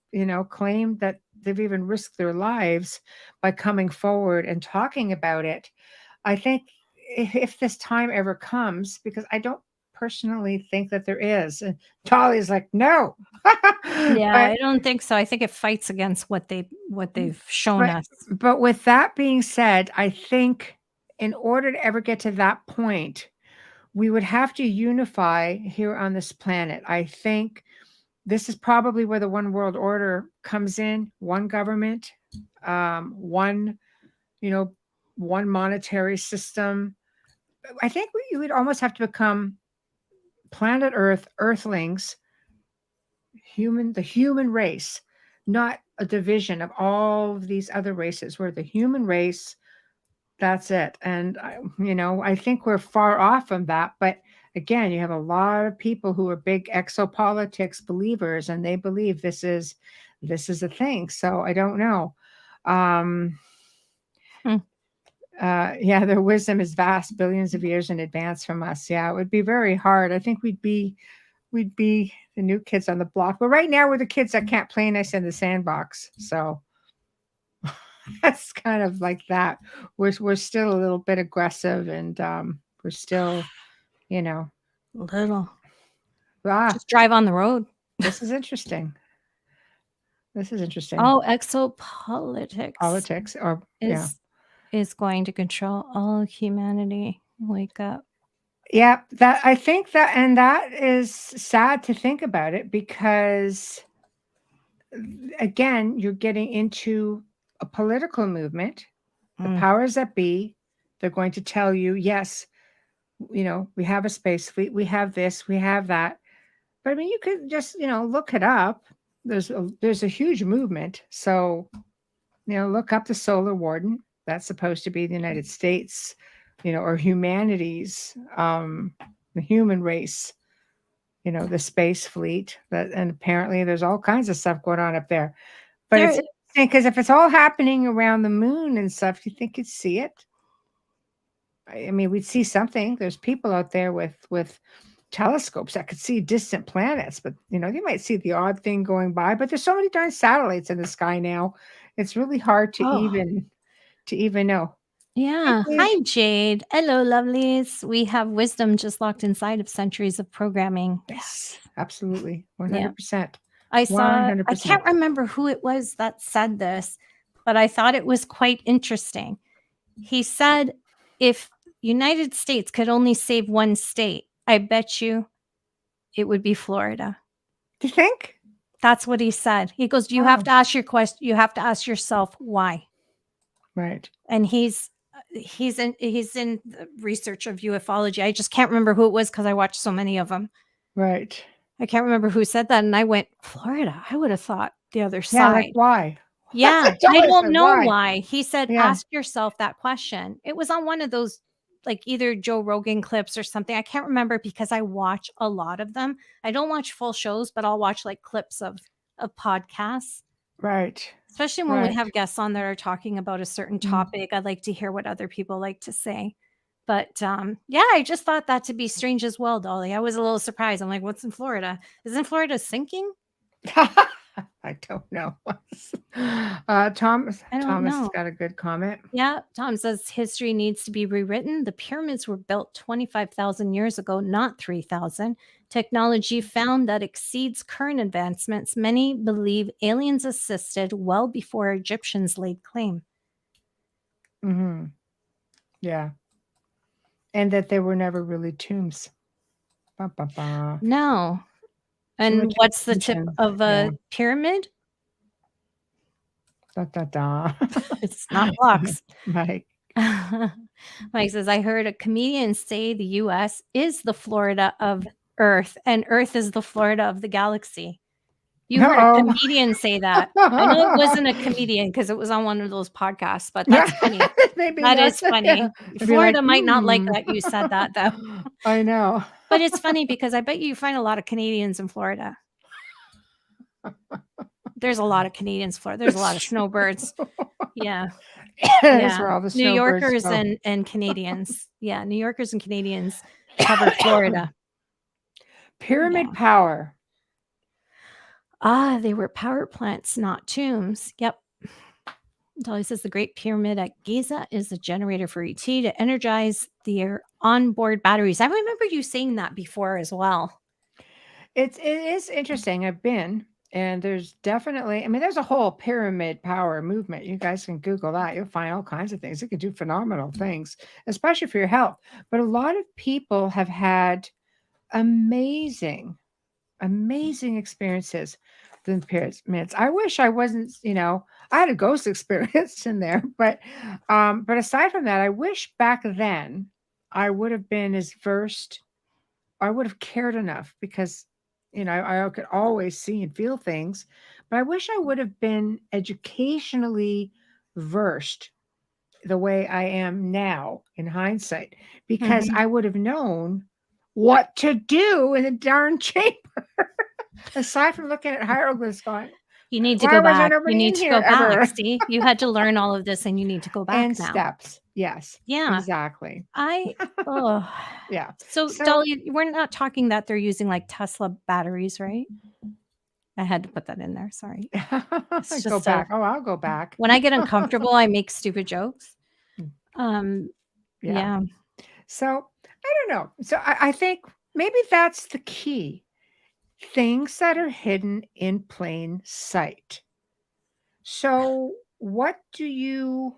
[SPEAKER 2] claimed that they've even risked their lives by coming forward and talking about it. I think if this time ever comes, because I don't personally think that there is. And Dolly's like, no.
[SPEAKER 3] Yeah,
[SPEAKER 2] but
[SPEAKER 3] I don't think so. I think it fights against what they've shown us.
[SPEAKER 2] but with that being said, I think in order to ever get to that point, we would have to unify here on this planet. I think this is probably where the one world order comes in, one government, one, one monetary system. I think you would almost have to become planet Earth, Earthlings, the human race, not a division of all of these other races. We're the human race. That's it. And, I think we're far off from that. But again, you have a lot of people who are big exopolitics believers, and they believe this is a thing. So I don't know. Yeah, their wisdom is vast, billions of years in advance from us. Yeah, it would be very hard. I think we'd be the new kids on the block. But right now we're the kids that can't play nice in the sandbox. So that's kind of like that. We're still a little bit aggressive, and we're still,
[SPEAKER 3] little.
[SPEAKER 2] Ah,
[SPEAKER 3] Just drive on the road.
[SPEAKER 2] this is interesting.
[SPEAKER 3] Oh, exopolitics.
[SPEAKER 2] Politics, or
[SPEAKER 3] is going to control all humanity. Wake up.
[SPEAKER 2] Yeah, I think that is sad to think about it, because again, you're getting into a political movement. The powers that be, they're going to tell you, yes, we have a space fleet, we have this, we have that. But I mean, you could just, look it up. There's a huge movement. So, look up the Solar Warden. That's supposed to be the United States, or humanities, the human race, the space fleet. And apparently there's all kinds of stuff going on up there. But it's interesting, because if it's all happening around the moon and stuff, do you think you'd see it? I mean, we'd see something. There's people out there with telescopes that could see distant planets, but you might see the odd thing going by. But there's so many darn satellites in the sky now; it's really hard to even know.
[SPEAKER 3] Yeah. Hi, Jade. Hello, lovelies. We have wisdom just locked inside of centuries of programming.
[SPEAKER 2] Yes, absolutely, 100%.
[SPEAKER 3] I can't remember who it was that said this, but I thought it was quite interesting. He said, if United States could only save one state, I bet you it would be Florida.
[SPEAKER 2] Do you think?
[SPEAKER 3] That's what he said. He goes, you have to ask you have to ask yourself why.
[SPEAKER 2] Right.
[SPEAKER 3] And he's in the research of ufology. I just can't remember who it was, because I watched so many of them.
[SPEAKER 2] Right.
[SPEAKER 3] I can't remember who said that. And I went, Florida. I would have thought the other side.
[SPEAKER 2] Yeah, like why?
[SPEAKER 3] Yeah, I don't know why. He said, ask yourself that question. It was on one of those, like either Joe Rogan clips or something. I can't remember, because I watch a lot of them. I don't watch full shows, but I'll watch like clips of podcasts.
[SPEAKER 2] Right.
[SPEAKER 3] Especially when we have guests on that are talking about a certain topic. I like to hear what other people like to say. But I just thought that to be strange as well, Dolly. I was a little surprised. I'm like, what's in Florida? Isn't Florida sinking?
[SPEAKER 2] I don't know. Thomas has got a good comment.
[SPEAKER 3] Yeah, Tom says history needs to be rewritten. The pyramids were built 25,000 years ago, not 3,000. Technology found that exceeds current advancements. Many believe aliens assisted well before Egyptians laid claim.
[SPEAKER 2] Mm-hmm. Yeah. And that there were never really tombs. Ba, ba, ba.
[SPEAKER 3] No. And what's the tip of a pyramid?
[SPEAKER 2] Da, da, da.
[SPEAKER 3] It's not blocks.
[SPEAKER 2] Right.
[SPEAKER 3] Mike says, I heard a comedian say the U.S. is the Florida of Earth, and Earth is the Florida of the galaxy. You heard a comedian say that. I know it wasn't a comedian, because it was on one of those podcasts, but that's funny. That is funny. Florida might not like that you said that, though.
[SPEAKER 2] I know.
[SPEAKER 3] But it's funny, because I bet you find a lot of Canadians in Florida. There's a lot of Canadians in Florida. There's a lot of snowbirds. Yeah.
[SPEAKER 2] That's where all the
[SPEAKER 3] New Yorkers and Canadians. Yeah, New Yorkers and Canadians cover Florida.
[SPEAKER 2] Pyramid power.
[SPEAKER 3] They were power plants, not tombs. Yep. Dolly says the Great Pyramid at Giza is a generator for ET to energize their onboard batteries. I remember you saying that before as well.
[SPEAKER 2] It is interesting. I've been, and there's definitely, I mean, there's a whole pyramid power movement. You guys can Google that. You'll find all kinds of things. It can do phenomenal things, especially for your health. But a lot of people have had amazing, amazing experiences with the pyramids. I wish I wasn't, I had a ghost experience in there, but aside from that, I wish back then I would have been as versed. I would have cared enough because, I could always see and feel things, but I wish I would have been educationally versed the way I am now in hindsight, because I would have known what to do in the darn chamber. Aside from looking at hieroglyphs going,
[SPEAKER 3] you need to
[SPEAKER 2] why
[SPEAKER 3] go
[SPEAKER 2] was there
[SPEAKER 3] back. You
[SPEAKER 2] nobody
[SPEAKER 3] need
[SPEAKER 2] in
[SPEAKER 3] to
[SPEAKER 2] here
[SPEAKER 3] go back.
[SPEAKER 2] ever?
[SPEAKER 3] See, you had to learn all of this and you need to go back
[SPEAKER 2] And
[SPEAKER 3] now.
[SPEAKER 2] steps. Yes.
[SPEAKER 3] Yeah.
[SPEAKER 2] Exactly.
[SPEAKER 3] Oh.
[SPEAKER 2] Yeah.
[SPEAKER 3] So Dolly, we're not talking that they're using like Tesla batteries, right? I had to put that in there. Sorry. It's
[SPEAKER 2] Go
[SPEAKER 3] just
[SPEAKER 2] back. Oh, I'll go back.
[SPEAKER 3] when I get uncomfortable, I make stupid jokes.
[SPEAKER 2] Yeah. So I don't know. So I think maybe that's the key. Things that are hidden in plain sight. So what do you,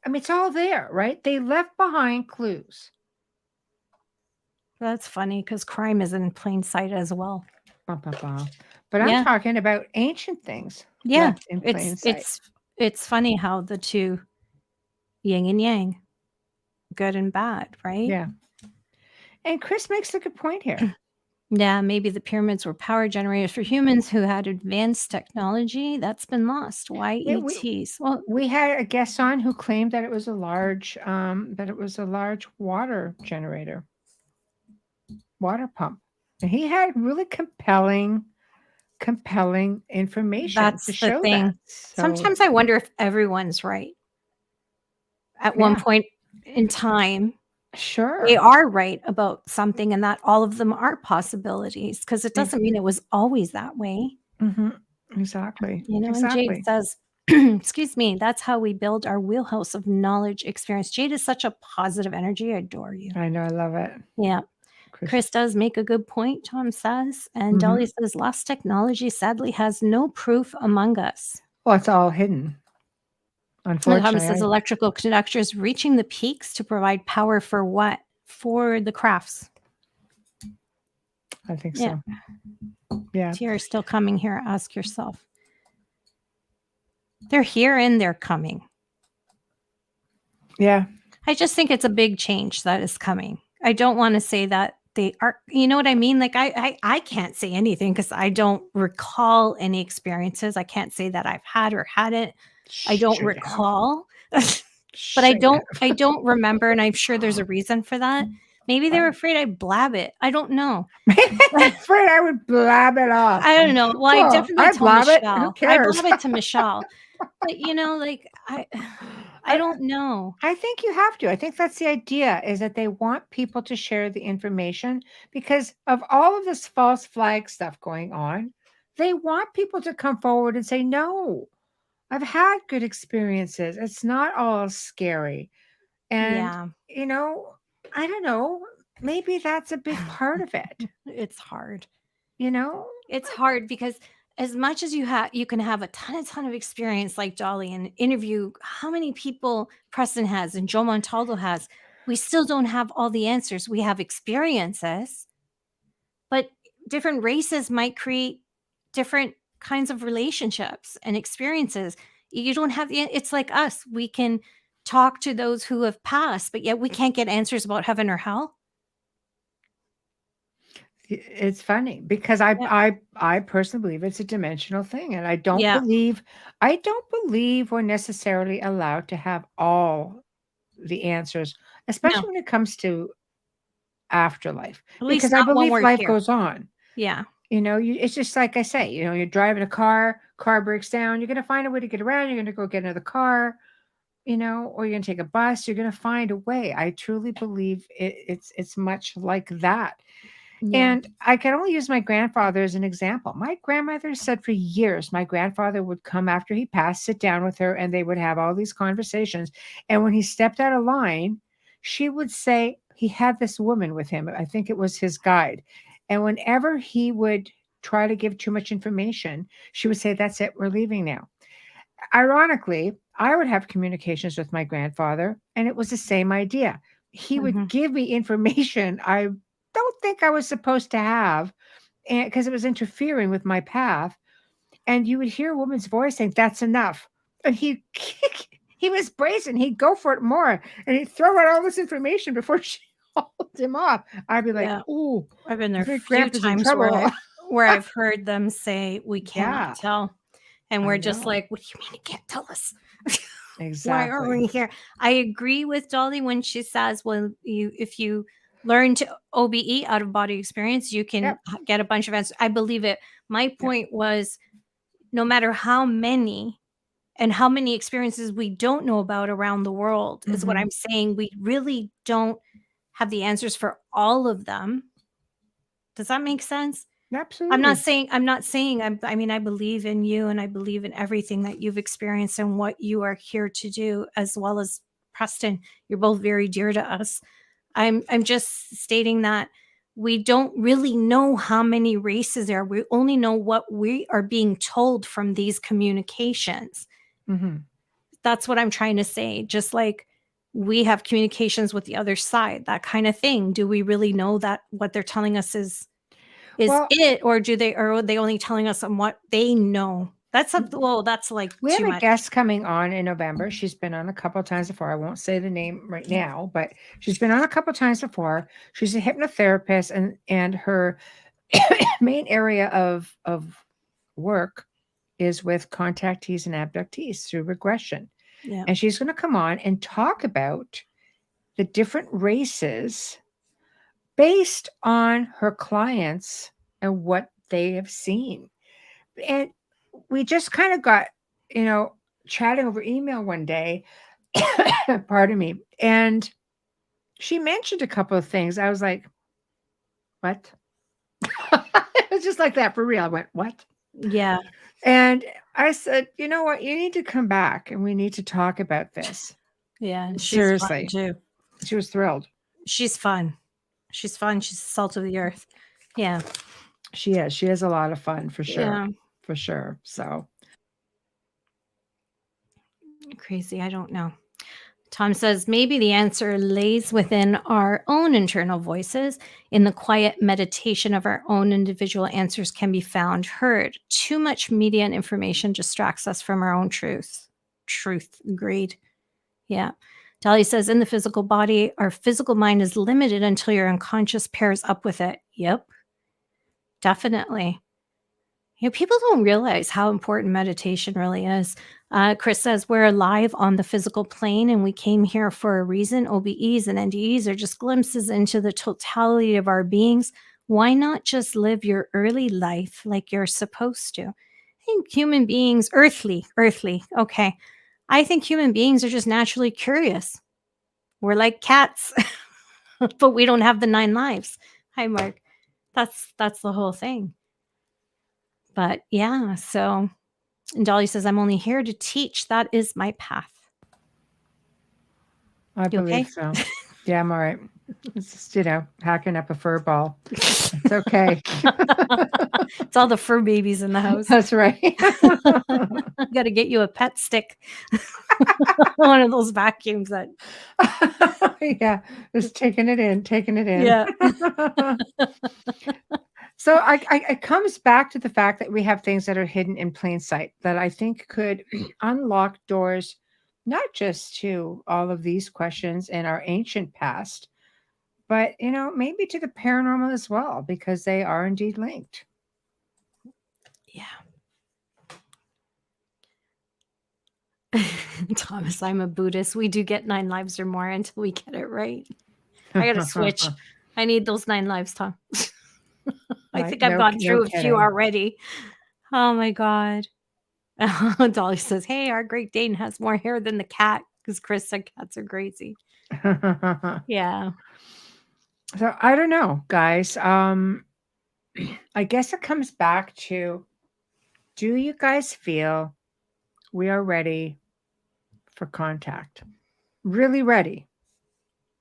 [SPEAKER 2] I mean, it's all there, right? They left behind clues.
[SPEAKER 3] That's funny because crime is in plain sight as well.
[SPEAKER 2] But I'm talking about ancient things.
[SPEAKER 3] Yeah,
[SPEAKER 2] left in plain sight.
[SPEAKER 3] it's funny how the two yin and yang, good and bad, right?
[SPEAKER 2] Yeah. And Chris makes a good point here.
[SPEAKER 3] Yeah, maybe the pyramids were power generators for humans who had advanced technology that's been lost. Why ETs? Well,
[SPEAKER 2] we had a guest on who claimed that it was a large water generator, water pump, and he had really compelling information
[SPEAKER 3] that's
[SPEAKER 2] to
[SPEAKER 3] the
[SPEAKER 2] show
[SPEAKER 3] thing.
[SPEAKER 2] that. So,
[SPEAKER 3] sometimes I wonder if everyone's right. At one point in time,
[SPEAKER 2] sure,
[SPEAKER 3] they are right about something, and that all of them are possibilities, because it doesn't mean it was always that way.
[SPEAKER 2] Mm-hmm. Exactly.
[SPEAKER 3] And Jade says, excuse me, that's how we build our wheelhouse of knowledge experience. Jade is such a positive energy. I adore you.
[SPEAKER 2] I know. I love it.
[SPEAKER 3] Yeah. Chris does make a good point, Tom says. And Dolly says, lost technology sadly has no proof among us.
[SPEAKER 2] Well, it's all hidden. Unfortunately.
[SPEAKER 3] Tom says electrical conductors reaching the peaks to provide power for what? For the crafts.
[SPEAKER 2] I think so. Yeah.
[SPEAKER 3] Tears still coming here. Ask yourself. They're here and they're coming.
[SPEAKER 2] Yeah.
[SPEAKER 3] I just think it's a big change that is coming. I don't want to say that they are, you know what I mean? Like I can't say anything because I don't recall any experiences. I can't say that I've had or hadn't. I don't recall. But I don't remember, and I'm sure there's a reason for that. Maybe they were afraid I'd blab it. I don't know.
[SPEAKER 2] Afraid I would blab it off.
[SPEAKER 3] I don't know. Well, I definitely told
[SPEAKER 2] blab
[SPEAKER 3] Michelle.
[SPEAKER 2] it. Who cares?
[SPEAKER 3] I blab it to Michelle. But I don't know.
[SPEAKER 2] I think you have to. I think that's the idea, is that they want people to share the information because of all of this false flag stuff going on. They want people to come forward and say, no, I've had good experiences. It's not all scary. And, I don't know, maybe that's a big part of it.
[SPEAKER 3] It's hard.
[SPEAKER 2] It's
[SPEAKER 3] hard because as much as you can have a ton of experience like Dolly and interview how many people Preston has and Joe Montaldo has, we still don't have all the answers. We have experiences, but different races might create different kinds of relationships and experiences. You don't have it's like us. We can talk to those who have passed, but yet we can't get answers about heaven or hell.
[SPEAKER 2] It's funny because I personally believe it's a dimensional thing, and I don't believe we're necessarily allowed to have all the answers, especially when it comes to afterlife. Because I believe life goes on.
[SPEAKER 3] Yeah.
[SPEAKER 2] It's just like I say, you're driving a car breaks down, you're going to find a way to get around, you're going to go get another car, or you're going to take a bus, you're going to find a way. I truly believe it's much like that. And I can only use my grandfather as an example. My grandmother said for years, my grandfather would come after he passed, sit down with her, and they would have all these conversations. And when he stepped out of line, she would say he had this woman with him. I think it was his guide. And whenever he would try to give too much information, she would say, "That's it, we're leaving now." Ironically, I would have communications with my grandfather, and it was the same idea. He would give me information I don't think I was supposed to have, and because it was interfering with my path. And you would hear a woman's voice saying, "That's enough." And he was brazen. He'd go for it more, and he'd throw out all this information before she hauled him off. I'd be like, "Ooh,
[SPEAKER 3] I've been there
[SPEAKER 2] I
[SPEAKER 3] a
[SPEAKER 2] think
[SPEAKER 3] few
[SPEAKER 2] Grandpa's in
[SPEAKER 3] times
[SPEAKER 2] trouble."
[SPEAKER 3] where I've heard them say, "We cannot
[SPEAKER 2] Yeah,
[SPEAKER 3] tell." And
[SPEAKER 2] I
[SPEAKER 3] we're just
[SPEAKER 2] know.
[SPEAKER 3] like, "What do you mean you can't tell us? Why aren't
[SPEAKER 2] Exactly.
[SPEAKER 3] we here?" I agree with Dolly when she says, "Well, if you learn to OBE, out of body experience, you can
[SPEAKER 2] Yep.
[SPEAKER 3] get a bunch of answers." I believe it. My
[SPEAKER 2] Yep.
[SPEAKER 3] point was, no matter how many and how many experiences we don't know about around the world, is what I'm saying. We really don't have the answers for all of them. Does that make sense?
[SPEAKER 2] Absolutely.
[SPEAKER 3] I'm not saying I mean, I believe in you and I believe in everything that you've experienced and what you are here to do, as well as Preston. You're both very dear to us. I'm just stating that we don't really know how many races there are. We only know what we are being told from these communications. That's what I'm trying to say. Just like we have communications with the other side, that kind of thing. Do we really know that what they're telling us is
[SPEAKER 2] Well,
[SPEAKER 3] it, or are they only telling us on what they know? That's like
[SPEAKER 2] we have
[SPEAKER 3] too
[SPEAKER 2] a
[SPEAKER 3] much.
[SPEAKER 2] guest coming on in November. She's been on a couple of times before. I won't say the name right now, but she's been on a couple of times before. She's a hypnotherapist, and her main area of work is with contactees and abductees through regression.
[SPEAKER 3] Yeah.
[SPEAKER 2] And she's going to come on and talk about the different races based on her clients and what they have seen. And we just kind of got, chatting over email one day, pardon me, and she mentioned a couple of things. I was like, "What?" It was just like that for real. I went, "What?"
[SPEAKER 3] Yeah.
[SPEAKER 2] And I said, "You know what? You need to come back and we need to talk about this."
[SPEAKER 3] Yeah. She's fun
[SPEAKER 2] Seriously.
[SPEAKER 3] too.
[SPEAKER 2] She was thrilled.
[SPEAKER 3] She's fun. She's fun. She's the salt of the earth. Yeah.
[SPEAKER 2] She is. She has a lot of fun for sure.
[SPEAKER 3] Yeah.
[SPEAKER 2] For sure. So
[SPEAKER 3] Crazy. I don't know. Tom says maybe the answer lays within our own internal voices. In the quiet meditation of our own individual answers can be found, heard. Too much media and information distracts us from our own truth. Truth. Agreed. Yeah. Dolly says in the physical body, our physical mind is limited until your unconscious pairs up with it. Yep. Definitely. People don't realize how important meditation really is. Chris says we're alive on the physical plane and we came here for a reason. OBEs and NDEs are just glimpses into the totality of our beings. Why not just live your early life like you're supposed to? I think human beings, earthly, okay. I think human beings are just naturally curious. We're like cats, but we don't have the 9 lives. Hi, Mark. That's the whole thing. But yeah, so, and Dolly says, I'm only here to teach. That is my path.
[SPEAKER 2] I believe so. Yeah, I'm all right. It's just, hacking up a fur ball. It's okay.
[SPEAKER 3] It's all the fur babies in the house.
[SPEAKER 2] That's right.
[SPEAKER 3] Got to get you a pet stick. One of those vacuums that.
[SPEAKER 2] Yeah, just taking it in.
[SPEAKER 3] Yeah.
[SPEAKER 2] So it comes back to the fact that we have things that are hidden in plain sight that I think could unlock doors, not just to all of these questions in our ancient past, but, maybe to the paranormal as well, because they are indeed linked.
[SPEAKER 3] Yeah. Thomas, I'm a Buddhist. We do get 9 lives or more until we get it right. I got to switch. I need those 9 lives, Tom. I think I've gone through a few already. Oh my God. Dolly says, hey, our Great Dane has more hair than the cat, because Chris said cats are crazy. Yeah.
[SPEAKER 2] So I don't know, guys. I guess it comes back to, do you guys feel we are ready for contact? Really ready?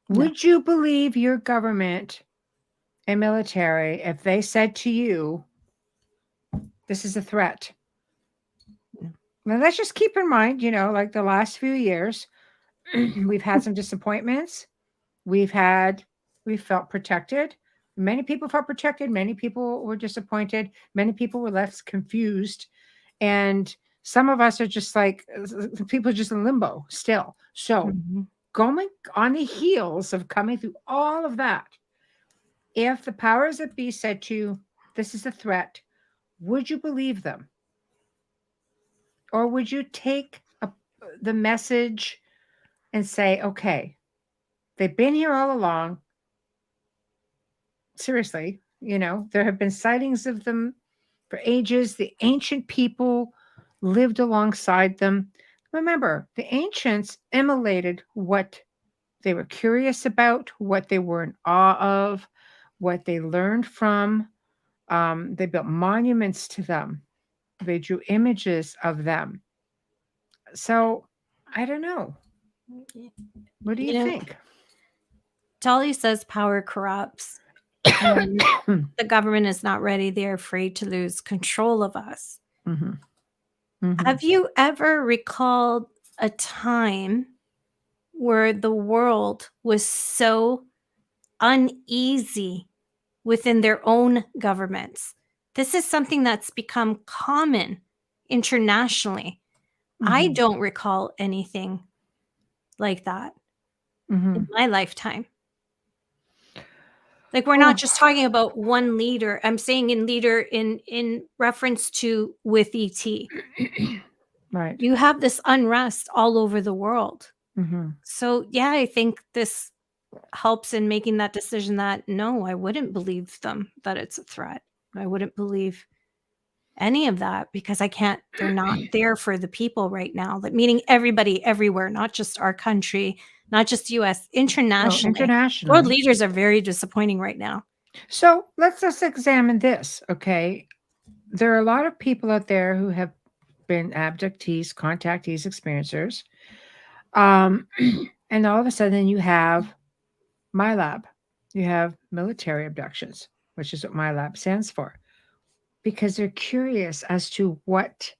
[SPEAKER 3] No.
[SPEAKER 2] Would you believe your government and military if they said to you, this is a threat? Now, let's just keep in mind, like the last few years, we've had some disappointments. We felt protected. Many people felt protected. Many people were disappointed. Many people were left confused. And some of us are just like, people are just in limbo still. So, going on the heels of coming through all of that, if the powers that be said to you, this is a threat, would you believe them? Or would you take the message and say, okay, they've been here all along. Seriously, there have been sightings of them for ages. The ancient people lived alongside them. Remember, the ancients emulated what they were curious about, what they were in awe of, what they learned from. They built monuments to them. They drew images of them. So I don't know. What do you think?
[SPEAKER 3] Dolly says power corrupts. And the government is not ready. They're afraid to lose control of us. Have you ever recalled a time where the world was so uneasy within their own governments? This is something that's become common internationally. I don't recall anything like that in my lifetime. Like, we're not just talking about one leader. I'm saying leader in reference to with ET.
[SPEAKER 2] Right.
[SPEAKER 3] You have this unrest all over the world. So, yeah, I think this helps in making that decision that, no, I wouldn't believe them, that it's a threat. I wouldn't believe any of that because they're not there for the people right now. Like, meaning everybody everywhere, not just our country, not just US, internationally.
[SPEAKER 2] Internationally.
[SPEAKER 3] World leaders are very disappointing right now.
[SPEAKER 2] So let's just examine this, okay? There are a lot of people out there who have been abductees, contactees, experiencers. And all of a sudden you have MyLab. You have military abductions, which is what MyLab stands for, because they're curious as to what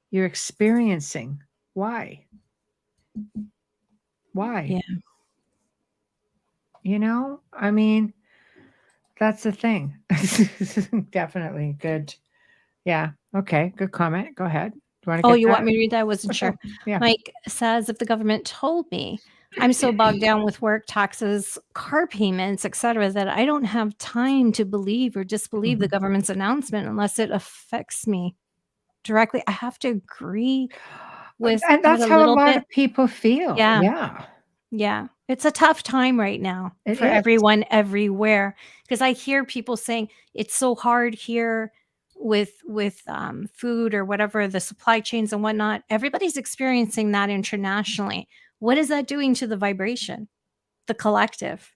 [SPEAKER 2] you're experiencing. Why?
[SPEAKER 3] Yeah.
[SPEAKER 2] I mean, that's the thing. Definitely good. Yeah. Okay. Good comment. Go ahead.
[SPEAKER 3] You want me to read that? I wasn't sure.
[SPEAKER 2] Yeah.
[SPEAKER 3] Mike says, if the government told me I'm so bogged down with work, taxes, car payments, etc., that I don't have time to believe or disbelieve the government's announcement unless it affects me directly. I have to agree with
[SPEAKER 2] And that's
[SPEAKER 3] that
[SPEAKER 2] how a
[SPEAKER 3] little
[SPEAKER 2] lot
[SPEAKER 3] bit.
[SPEAKER 2] of people feel.
[SPEAKER 3] Yeah.
[SPEAKER 2] Yeah.
[SPEAKER 3] Yeah. It's a tough time right now for everyone everywhere, because I hear people saying it's so hard here with food or whatever, the supply chains and whatnot. Everybody's experiencing that internationally. What is that doing to the vibration, the collective?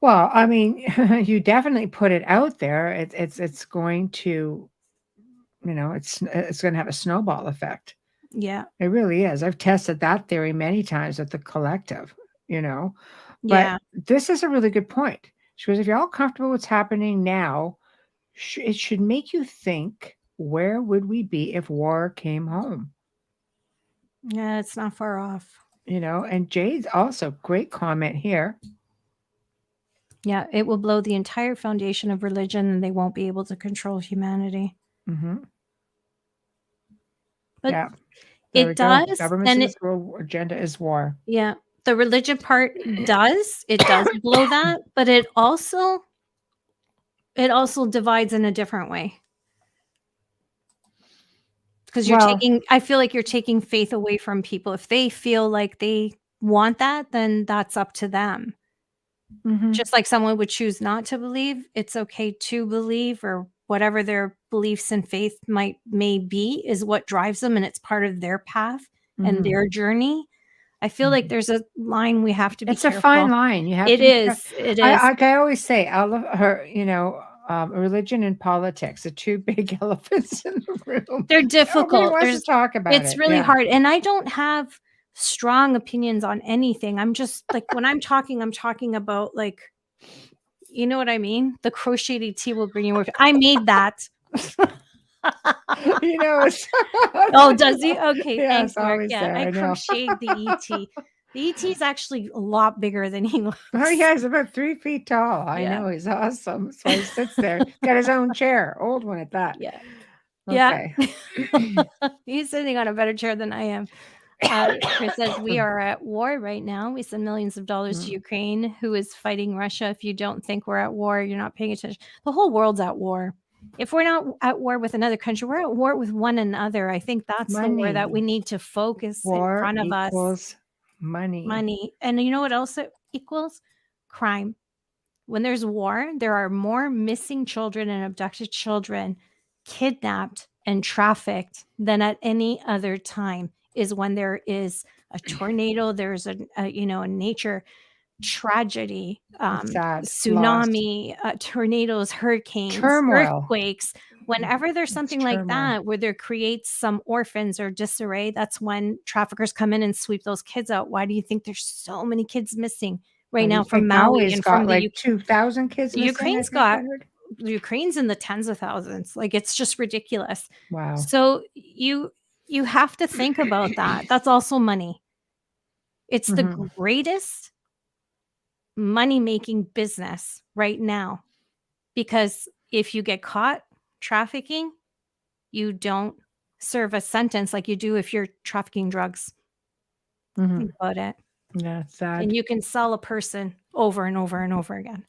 [SPEAKER 2] Well, I mean, you definitely put it out there. It's going to, it's going to have a snowball effect.
[SPEAKER 3] Yeah.
[SPEAKER 2] It really is. I've tested that theory many times at the collective, but
[SPEAKER 3] Yeah.
[SPEAKER 2] this is a really good point. She goes, if you're all comfortable with what's happening now, it should make you think, where would we be if war came home?
[SPEAKER 3] Yeah, it's not far off.
[SPEAKER 2] And Jade's also great comment here.
[SPEAKER 3] Yeah, it will blow the entire foundation of religion and they won't be able to control humanity. But
[SPEAKER 2] yeah.
[SPEAKER 3] It does.
[SPEAKER 2] Government's agenda is war.
[SPEAKER 3] Yeah. The religion part does. It does blow that, but it also divides in a different way. Because I feel like you're taking faith away from people. If they feel like they want that, then that's up to them. Just like someone would choose not to believe, it's okay to believe, or whatever their beliefs and faith may be is what drives them, and it's part of their path and their journey. I feel like there's a line we have to be
[SPEAKER 2] It's
[SPEAKER 3] careful.
[SPEAKER 2] a fine line. You have
[SPEAKER 3] It
[SPEAKER 2] to be
[SPEAKER 3] is. It is.
[SPEAKER 2] I always say, I love her, religion and politics, the two big elephants in the room.
[SPEAKER 3] They're
[SPEAKER 2] Nobody
[SPEAKER 3] difficult.
[SPEAKER 2] wants to talk about it.
[SPEAKER 3] It's really hard. And I don't have strong opinions on anything. I'm just like, when I'm talking about, like, you know what I mean? The crocheted tea will bring you more. I made that.
[SPEAKER 2] He knows.
[SPEAKER 3] Oh, does he? Okay,
[SPEAKER 2] Yeah,
[SPEAKER 3] thanks,
[SPEAKER 2] it's
[SPEAKER 3] Mark.
[SPEAKER 2] always
[SPEAKER 3] Yeah,
[SPEAKER 2] there,
[SPEAKER 3] I
[SPEAKER 2] I know.
[SPEAKER 3] crocheted the ET. The ET is actually a lot bigger than he looks.
[SPEAKER 2] Oh, yeah, he's about 3 feet tall. I
[SPEAKER 3] Yeah.
[SPEAKER 2] know, he's awesome. So he sits there. He's got his own chair, old one at that.
[SPEAKER 3] Yeah.
[SPEAKER 2] Okay.
[SPEAKER 3] Yeah. He's sitting on a better chair than I am. Chris says, we are at war right now. We send millions of dollars to Ukraine, who is fighting Russia. If you don't think we're at war, you're not paying attention. The whole world's at war. If we're not at war with another country, we're at war with one another. I think that's the war that we need to focus
[SPEAKER 2] War
[SPEAKER 3] in front of us.
[SPEAKER 2] equals money.
[SPEAKER 3] Money. And you know what else it equals? Crime. When there's war, there are more missing children and abducted children, kidnapped and trafficked than at any other time. Is when there is a tornado, there's a nature tragedy,
[SPEAKER 2] Sad,
[SPEAKER 3] tsunami, tornadoes, hurricanes,
[SPEAKER 2] turmoil.
[SPEAKER 3] earthquakes. Whenever there's something like that where there creates some orphans or disarray, that's when traffickers come in and sweep those kids out. Why do you think there's so many kids missing right now from Maui and from the
[SPEAKER 2] 2,000 kids missing?
[SPEAKER 3] Ukraine's in the tens of thousands. Like, it's just ridiculous.
[SPEAKER 2] Wow.
[SPEAKER 3] So you have to think about that. That's also money. It's the greatest money-making business right now, because if you get caught trafficking, you don't serve a sentence like you do if you're trafficking drugs. Think about it.
[SPEAKER 2] Yeah, sad.
[SPEAKER 3] And you can sell a person over and over and over again.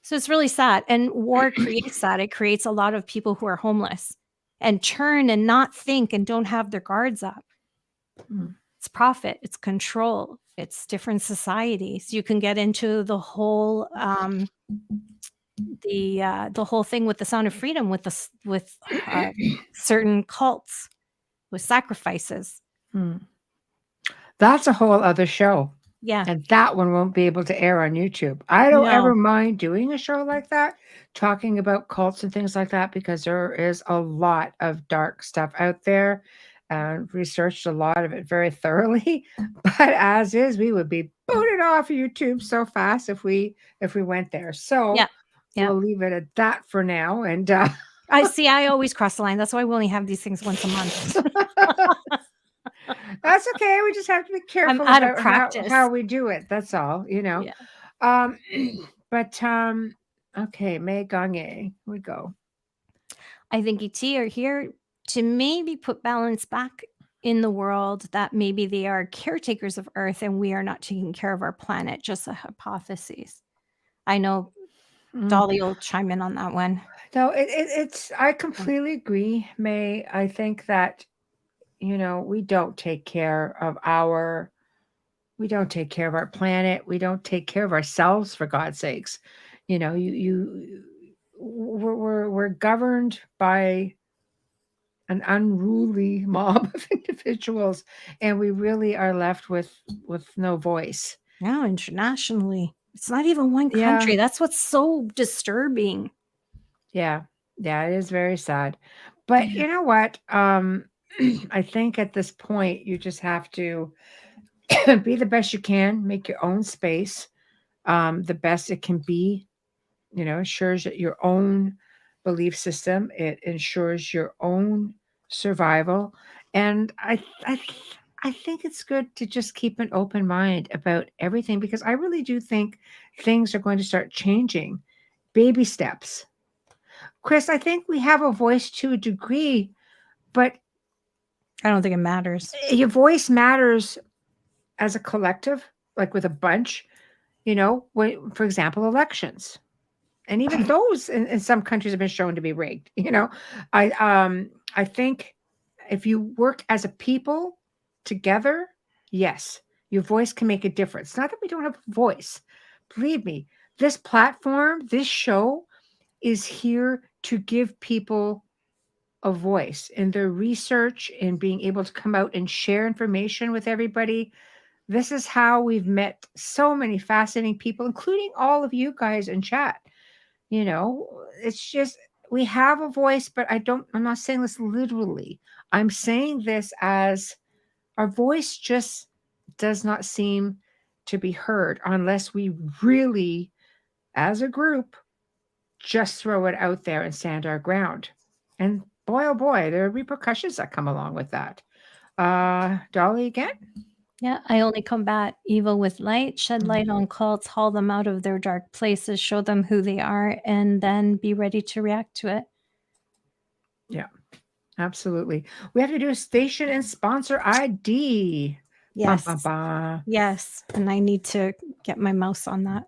[SPEAKER 3] So it's really sad. And war creates that. It creates a lot of people who are homeless and turn and not think and don't have their guards up. It's profit, it's control, it's different societies. You can get into the whole the whole thing with the Sound of Freedom with certain cults with sacrifices.
[SPEAKER 2] That's a whole other show.
[SPEAKER 3] Yeah.
[SPEAKER 2] And that one won't be able to air on YouTube. I don't ever mind doing a show like that, talking about cults and things like that, because there is a lot of dark stuff out there. And researched a lot of it very thoroughly. But as is, we would be booted off YouTube so fast if we went there. So we'll leave it at that for now. And
[SPEAKER 3] I always cross the line. That's why we only have these things once a month.
[SPEAKER 2] That's okay. We just have to be careful about how we do it. That's all, Yeah. Okay, May Gagne, we go.
[SPEAKER 3] I think ET are here to maybe put balance back in the world, that maybe they are caretakers of Earth and we are not taking care of our planet. Just a hypothesis. I know Dolly will chime in on that one.
[SPEAKER 2] No, I completely agree, May. I think that, we don't take care of our planet. We don't take care of ourselves, for God's sakes. We're governed by an unruly mob of individuals, and we really are left with no voice.
[SPEAKER 3] Yeah, internationally. It's not even one country. That's what's so disturbing.
[SPEAKER 2] Yeah, it is very sad. But you know what? I think at this point, you just have to be the best you can, make your own space, the best it can be, ensures that your own belief system, it ensures your own survival. And I think it's good to just keep an open mind about everything, because I really do think things are going to start changing. Baby steps. Chris, I think we have a voice to a degree, but
[SPEAKER 3] I don't think it matters.
[SPEAKER 2] Your voice matters as a collective, like with a bunch, for example, elections. And even those in some countries have been shown to be rigged. I think if you work as a people together, yes, your voice can make a difference. Not that we don't have a voice. Believe me, this platform, this show is here to give people a voice in their research and being able to come out and share information with everybody. This is how we've met so many fascinating people, including all of you guys in chat. It's just we have a voice, but I'm not saying this literally. I'm saying this as our voice just does not seem to be heard unless we really, as a group, just throw it out there and stand our ground. And boy, oh boy, there are repercussions that come along with that. Dolly again?
[SPEAKER 3] Yeah, I only combat evil with light, shed light on cults, haul them out of their dark places, show them who they are, and then be ready to react to it.
[SPEAKER 2] Yeah, absolutely. We have to do a station and sponsor ID.
[SPEAKER 3] Yes.
[SPEAKER 2] Bah, bah, bah.
[SPEAKER 3] Yes. And I need to get my mouse on that.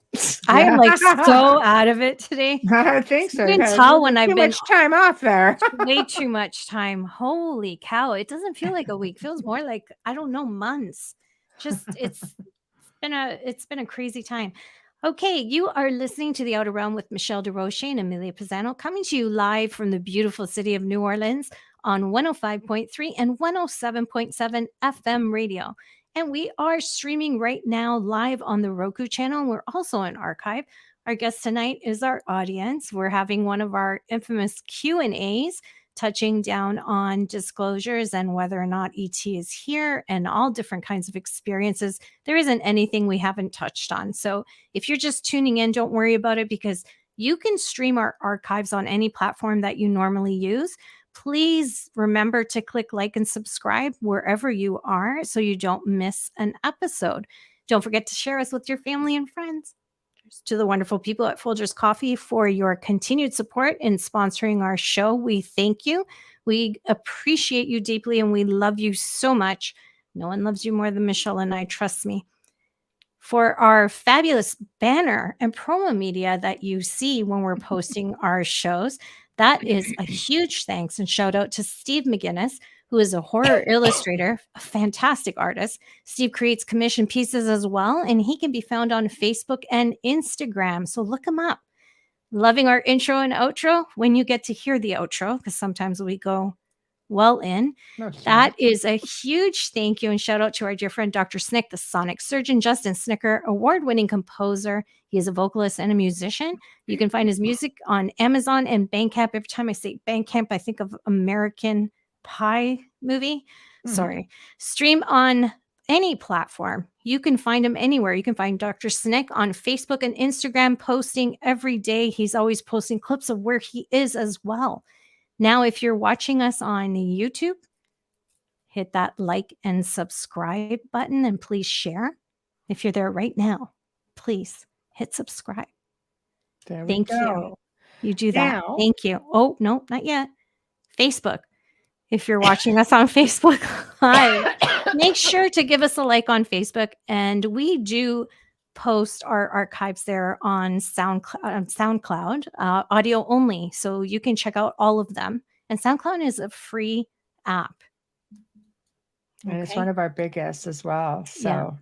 [SPEAKER 3] I am like so out of it today.
[SPEAKER 2] I think so.
[SPEAKER 3] You can tell when I've
[SPEAKER 2] too
[SPEAKER 3] been
[SPEAKER 2] much time off there.
[SPEAKER 3] way too much time. Holy cow. It doesn't feel like a week. It feels more like, I don't know, months. Just it's been a crazy time. Okay, you are listening to The Outer Realm with Michelle Desrochers and Amelia Pisano, coming to you live from the beautiful city of New Orleans on 105.3 and 107.7 FM radio. And we are streaming right now live on the Roku channel. We're also on archive. Our guest tonight is our audience. We're having one of our infamous Q&As touching down on disclosures and whether or not ET is here and all different kinds of experiences. There isn't anything we haven't touched on. So if you're just tuning in, don't worry about it because you can stream our archives on any platform that you normally use. Please remember to click like and subscribe wherever you are so you don't miss an episode. Don't forget to share us with your family and friends. To the wonderful people at Folgers Coffee for your continued support in sponsoring our show. We thank you. We appreciate you deeply and we love you so much. No one loves you more than Michelle and I, trust me. For our fabulous banner and promo media that you see when we're posting our shows, that is a huge thanks and shout out to Steve McGinnis, who is a horror illustrator, a fantastic artist. Steve creates commission pieces as well, and he can be found on Facebook and Instagram. So look him up. Loving our intro and outro when you get to hear the outro, because sometimes we go well in. That is a huge thank you and shout out to our dear friend Dr. Snick, the sonic surgeon, Justin Snicker, award-winning composer. He is a vocalist and a musician. You can find his music on Amazon and Bandcamp. Every time I say Bandcamp, I think of American Pie movie. Sorry. Stream on any platform. You can find him anywhere. You can find Dr. Snick on Facebook and Instagram, posting every day. He's always posting clips of where he is as well. Now, if you're watching us on YouTube, hit that like and subscribe button and please share. If you're there right now, please hit subscribe.
[SPEAKER 2] Thank you.
[SPEAKER 3] You do that. Thank you. Oh, no, not yet. Facebook. If you're watching us on Facebook Live, make sure to give us a like on Facebook. And we do post our archives there on SoundCloud, audio only. So you can check out all of them. And SoundCloud is a free app.
[SPEAKER 2] And it's one of our biggest as well. So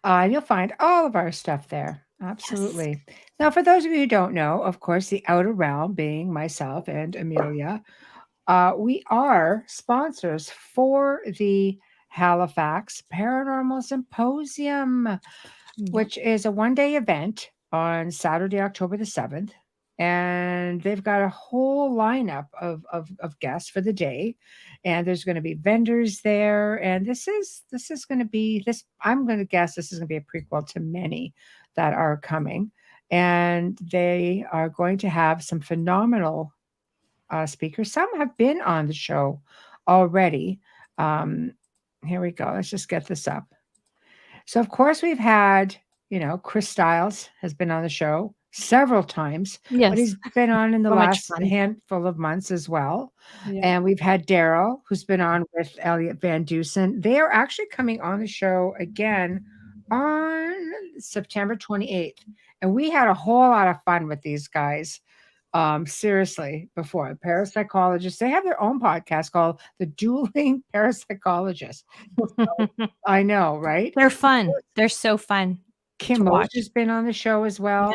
[SPEAKER 2] you'll find all of our stuff there. Absolutely. Yes. Now, for those of you who don't know, of course, the Outer Realm being myself and Amelia, we are sponsors for the Halifax Paranormal Symposium, which is a one-day event on Saturday, October the 7th. And they've got a whole lineup of guests for the day. And there's going to be vendors there. And this is going to be this. I'm going to guess this is going to be a prequel to many that are coming. And they are going to have some phenomenal speakers. Some have been on the show already. Here we go. Let's just get this up. So, of course, we've had, Chris Stiles has been on the show several times.
[SPEAKER 3] Yes.
[SPEAKER 2] But he's been on in the last handful of months as well. Yeah. And we've had Daryl, who's been on with Elliot Van Dusen. They are actually coming on the show again on September 28th. And we had a whole lot of fun with these guys. Seriously, before parapsychologists, they have their own podcast called The Dueling Parapsychologists. So, I know, right?
[SPEAKER 3] They're fun. They're so fun.
[SPEAKER 2] Kim Loach has been on the show as well.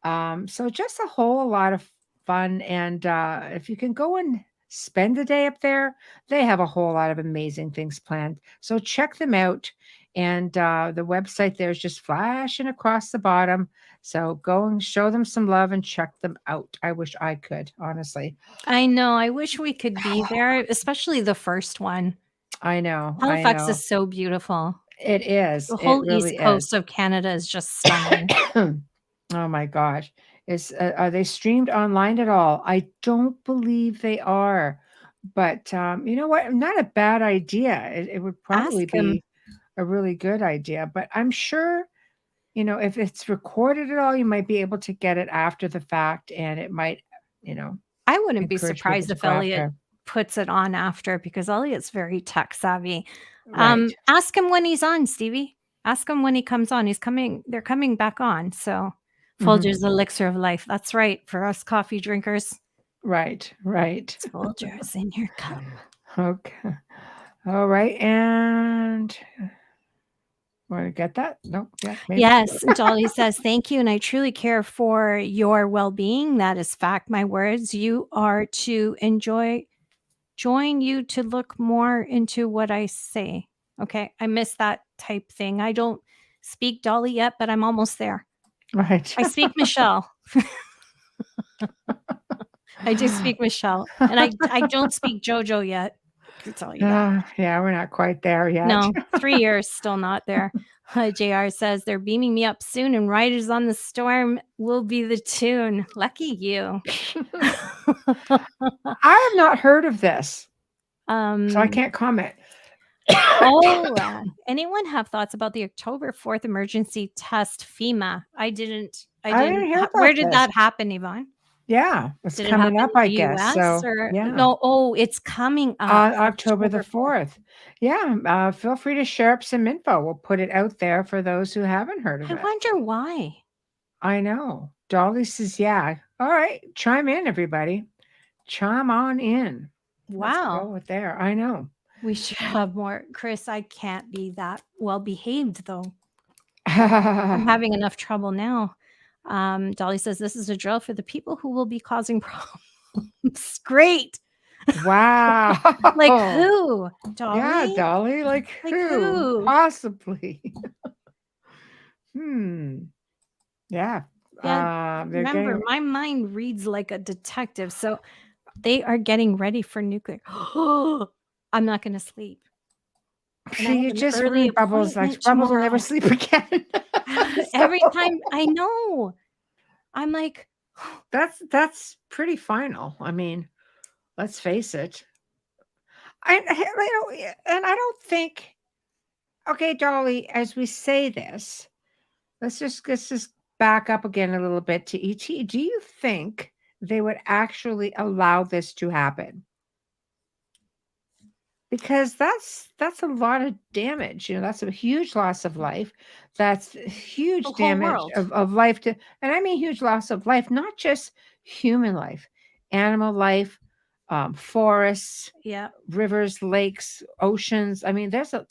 [SPEAKER 2] Yeah. So just a whole lot of fun. And if you can go and spend the day up there, they have a whole lot of amazing things planned. So check them out. And the website there is just flashing across the bottom. So go and show them some love and check them out. I wish I could, honestly.
[SPEAKER 3] I know. I wish we could be there, especially the first one.
[SPEAKER 2] I know.
[SPEAKER 3] Halifax is so beautiful.
[SPEAKER 2] It is.
[SPEAKER 3] The
[SPEAKER 2] It
[SPEAKER 3] whole
[SPEAKER 2] really
[SPEAKER 3] east coast
[SPEAKER 2] is.
[SPEAKER 3] of Canada is just stunning.
[SPEAKER 2] Oh my gosh. Are they streamed online at all? I don't believe they are. But you know what? Not a bad idea. It would probably
[SPEAKER 3] Ask him.
[SPEAKER 2] be a really good idea. But I'm sure, if it's recorded at all, you might be able to get it after the fact, and it might,
[SPEAKER 3] I wouldn't be
[SPEAKER 2] encourage people
[SPEAKER 3] surprised
[SPEAKER 2] to
[SPEAKER 3] if
[SPEAKER 2] go
[SPEAKER 3] Elliot
[SPEAKER 2] after.
[SPEAKER 3] puts it on after, because Elliot's very tech savvy.
[SPEAKER 2] Right.
[SPEAKER 3] Ask him when he's on, Stevie. Ask him when he comes on. They're coming back on. So
[SPEAKER 2] Mhm.
[SPEAKER 3] Folgers Elixir of Life. That's right. For us coffee drinkers.
[SPEAKER 2] Right.
[SPEAKER 3] It's Folgers in your cup.
[SPEAKER 2] Okay. All right. And want to get that? No. Yeah. Maybe.
[SPEAKER 3] Yes. Dolly says, thank you. And I truly care for your well-being. That is fact. My words. You are to join you to look more into what I say. Okay. I missed that type thing. I don't speak Dolly yet, but I'm almost there.
[SPEAKER 2] Right.
[SPEAKER 3] I speak Michelle. I do speak Michelle. And I don't speak JoJo yet. I can tell you that.
[SPEAKER 2] Yeah, we're not quite there yet.
[SPEAKER 3] No, 3 years, still not there. JR says they're beaming me up soon, and Riders on the Storm will be the tune. Lucky you.
[SPEAKER 2] I have not heard of this, so I can't comment.
[SPEAKER 3] Anyone have thoughts about the October 4th emergency test FEMA? I didn't
[SPEAKER 2] hear about
[SPEAKER 3] Where did
[SPEAKER 2] this.
[SPEAKER 3] that happen, Yvonne?
[SPEAKER 2] Yeah, it's
[SPEAKER 3] Did it
[SPEAKER 2] coming
[SPEAKER 3] happen
[SPEAKER 2] up,
[SPEAKER 3] in
[SPEAKER 2] I
[SPEAKER 3] the
[SPEAKER 2] guess.
[SPEAKER 3] US
[SPEAKER 2] So
[SPEAKER 3] or
[SPEAKER 2] yeah.
[SPEAKER 3] no, it's coming up.
[SPEAKER 2] October the 4th. Yeah, feel free to share up some info. We'll put it out there for those who haven't heard of
[SPEAKER 3] I
[SPEAKER 2] it.
[SPEAKER 3] wonder why.
[SPEAKER 2] I know. Dolly says, yeah. All right, chime in, everybody. Chime on in. Let's
[SPEAKER 3] Wow.
[SPEAKER 2] go with there. I know.
[SPEAKER 3] We should have more. Chris, I can't be that well behaved though. I'm having enough trouble now. Dolly says this is a drill for the people who will be causing problems. Great.
[SPEAKER 2] Wow.
[SPEAKER 3] Like who? Dolly?
[SPEAKER 2] Yeah, Dolly. Like who? Possibly. Yeah.
[SPEAKER 3] Remember, my mind reads like a detective. So they are getting ready for nuclear. I'm not going to sleep.
[SPEAKER 2] You just read Bubbles. Like Bubbles will never sleep again.
[SPEAKER 3] Every time I know, I'm like,
[SPEAKER 2] that's pretty final. I mean, let's face it. And I don't think. Okay, Dolly, as we say this, let's just back up again a little bit to ET. Do you think they would actually allow this to happen? Because that's a lot of damage. That's a huge loss of life. That's huge damage of life and I mean huge loss of life, not just human life, animal life, forests, rivers, lakes, oceans. I mean, that's mass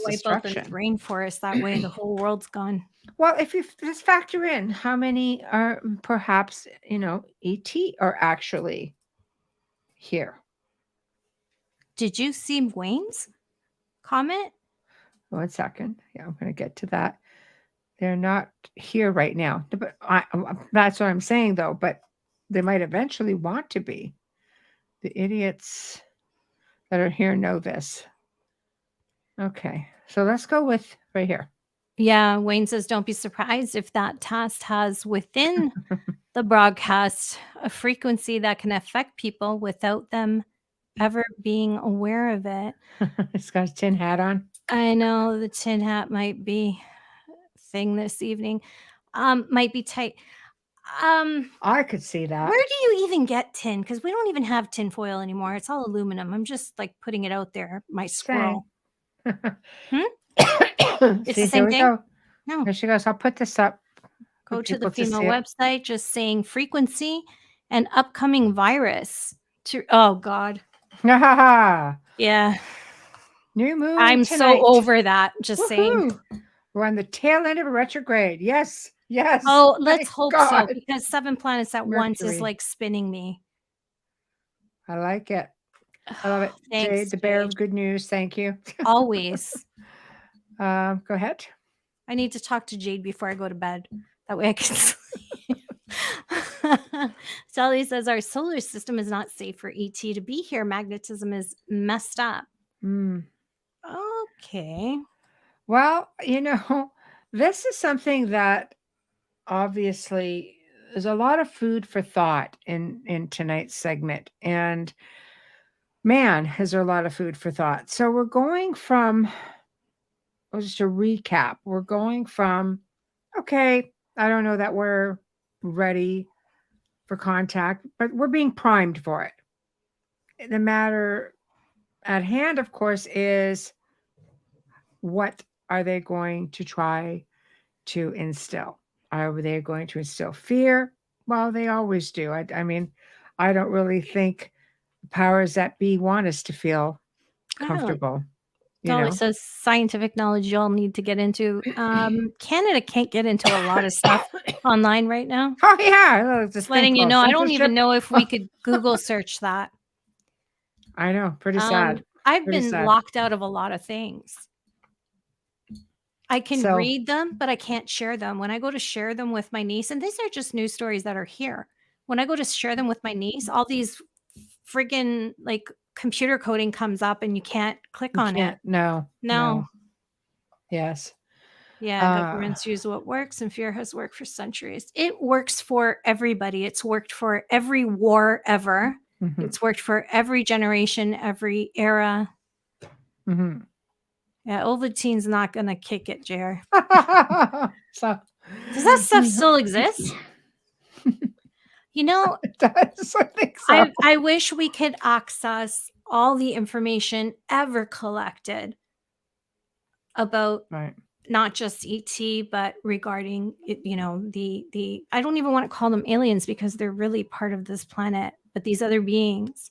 [SPEAKER 2] destruction.
[SPEAKER 3] Wipe out the rainforest that way, the whole world's gone.
[SPEAKER 2] Well, if you just factor in how many are perhaps, ET are actually here.
[SPEAKER 3] Did you see Wayne's comment?
[SPEAKER 2] 1 second. Yeah, I'm going to get to that. They're not here right now. But that's what I'm saying, though. But they might eventually want to be. The idiots that are here know this. Okay. So let's go with right here.
[SPEAKER 3] Yeah, Wayne says, don't be surprised if that test has within the broadcast a frequency that can affect people without them ever being aware of it.
[SPEAKER 2] It's got a tin hat on.
[SPEAKER 3] I know the tin hat might be a thing this evening. Might be tight.
[SPEAKER 2] I could see that.
[SPEAKER 3] Where do you even get tin? Because we don't even have tin foil anymore. It's all aluminum. I'm just like putting it out there. My squirrel. It's the same thing.
[SPEAKER 2] Go.
[SPEAKER 3] No.
[SPEAKER 2] There she goes. I'll put this up.
[SPEAKER 3] Go to the FEMA website, just saying frequency and upcoming virus. Oh God. Yeah.
[SPEAKER 2] New moon.
[SPEAKER 3] I'm
[SPEAKER 2] tonight.
[SPEAKER 3] so over that. Just saying.
[SPEAKER 2] We're on the tail end of a retrograde. Yes.
[SPEAKER 3] Oh, let's hope so, because 7 planets at once is like spinning me.
[SPEAKER 2] I like it. I love it.
[SPEAKER 3] Thanks,
[SPEAKER 2] Jade, the bearer
[SPEAKER 3] Jade.
[SPEAKER 2] of good news. Thank you.
[SPEAKER 3] Always.
[SPEAKER 2] Go ahead.
[SPEAKER 3] I need to talk to Jade before I go to bed. That way I can sleep. Sally says our solar system is not safe for ET to be here. Magnetism is messed up. Okay.
[SPEAKER 2] Well, this is something that obviously there's a lot of food for thought in tonight's segment. And man, is there a lot of food for thought. So we're going from, just a recap, we're going from, okay, I don't know that we're ready for contact, but we're being primed for it. The matter at hand, of course, is what are they going to try to instill? Are they going to instill fear? Well, they always do. I mean, I don't really think powers that be want us to feel comfortable.
[SPEAKER 3] Dolly says scientific knowledge y'all need to get into. Canada can't get into a lot of stuff online right now.
[SPEAKER 2] Oh yeah,
[SPEAKER 3] just letting you know. I don't even know if we could Google search that.
[SPEAKER 2] I know, pretty sad.
[SPEAKER 3] I've been locked out of a lot of things. I can read them, but I can't share them. When I go to share them with my niece, and these are just news stories that are here. When I go to share them with my niece, all these friggin' like computer coding comes up and you can't click on it.
[SPEAKER 2] No. Yes.
[SPEAKER 3] Yeah, governments use what works, and fear has worked for centuries. It works for everybody. It's worked for every war ever. It's worked for every generation, every era. Yeah, Ovaltine's not going to kick it, JR.
[SPEAKER 2] So,
[SPEAKER 3] does that stuff still exist?
[SPEAKER 2] It does. I think so.
[SPEAKER 3] I wish we could access all the information ever collected about not just ET, but regarding, the I don't even want to call them aliens because they're really part of this planet, but these other beings,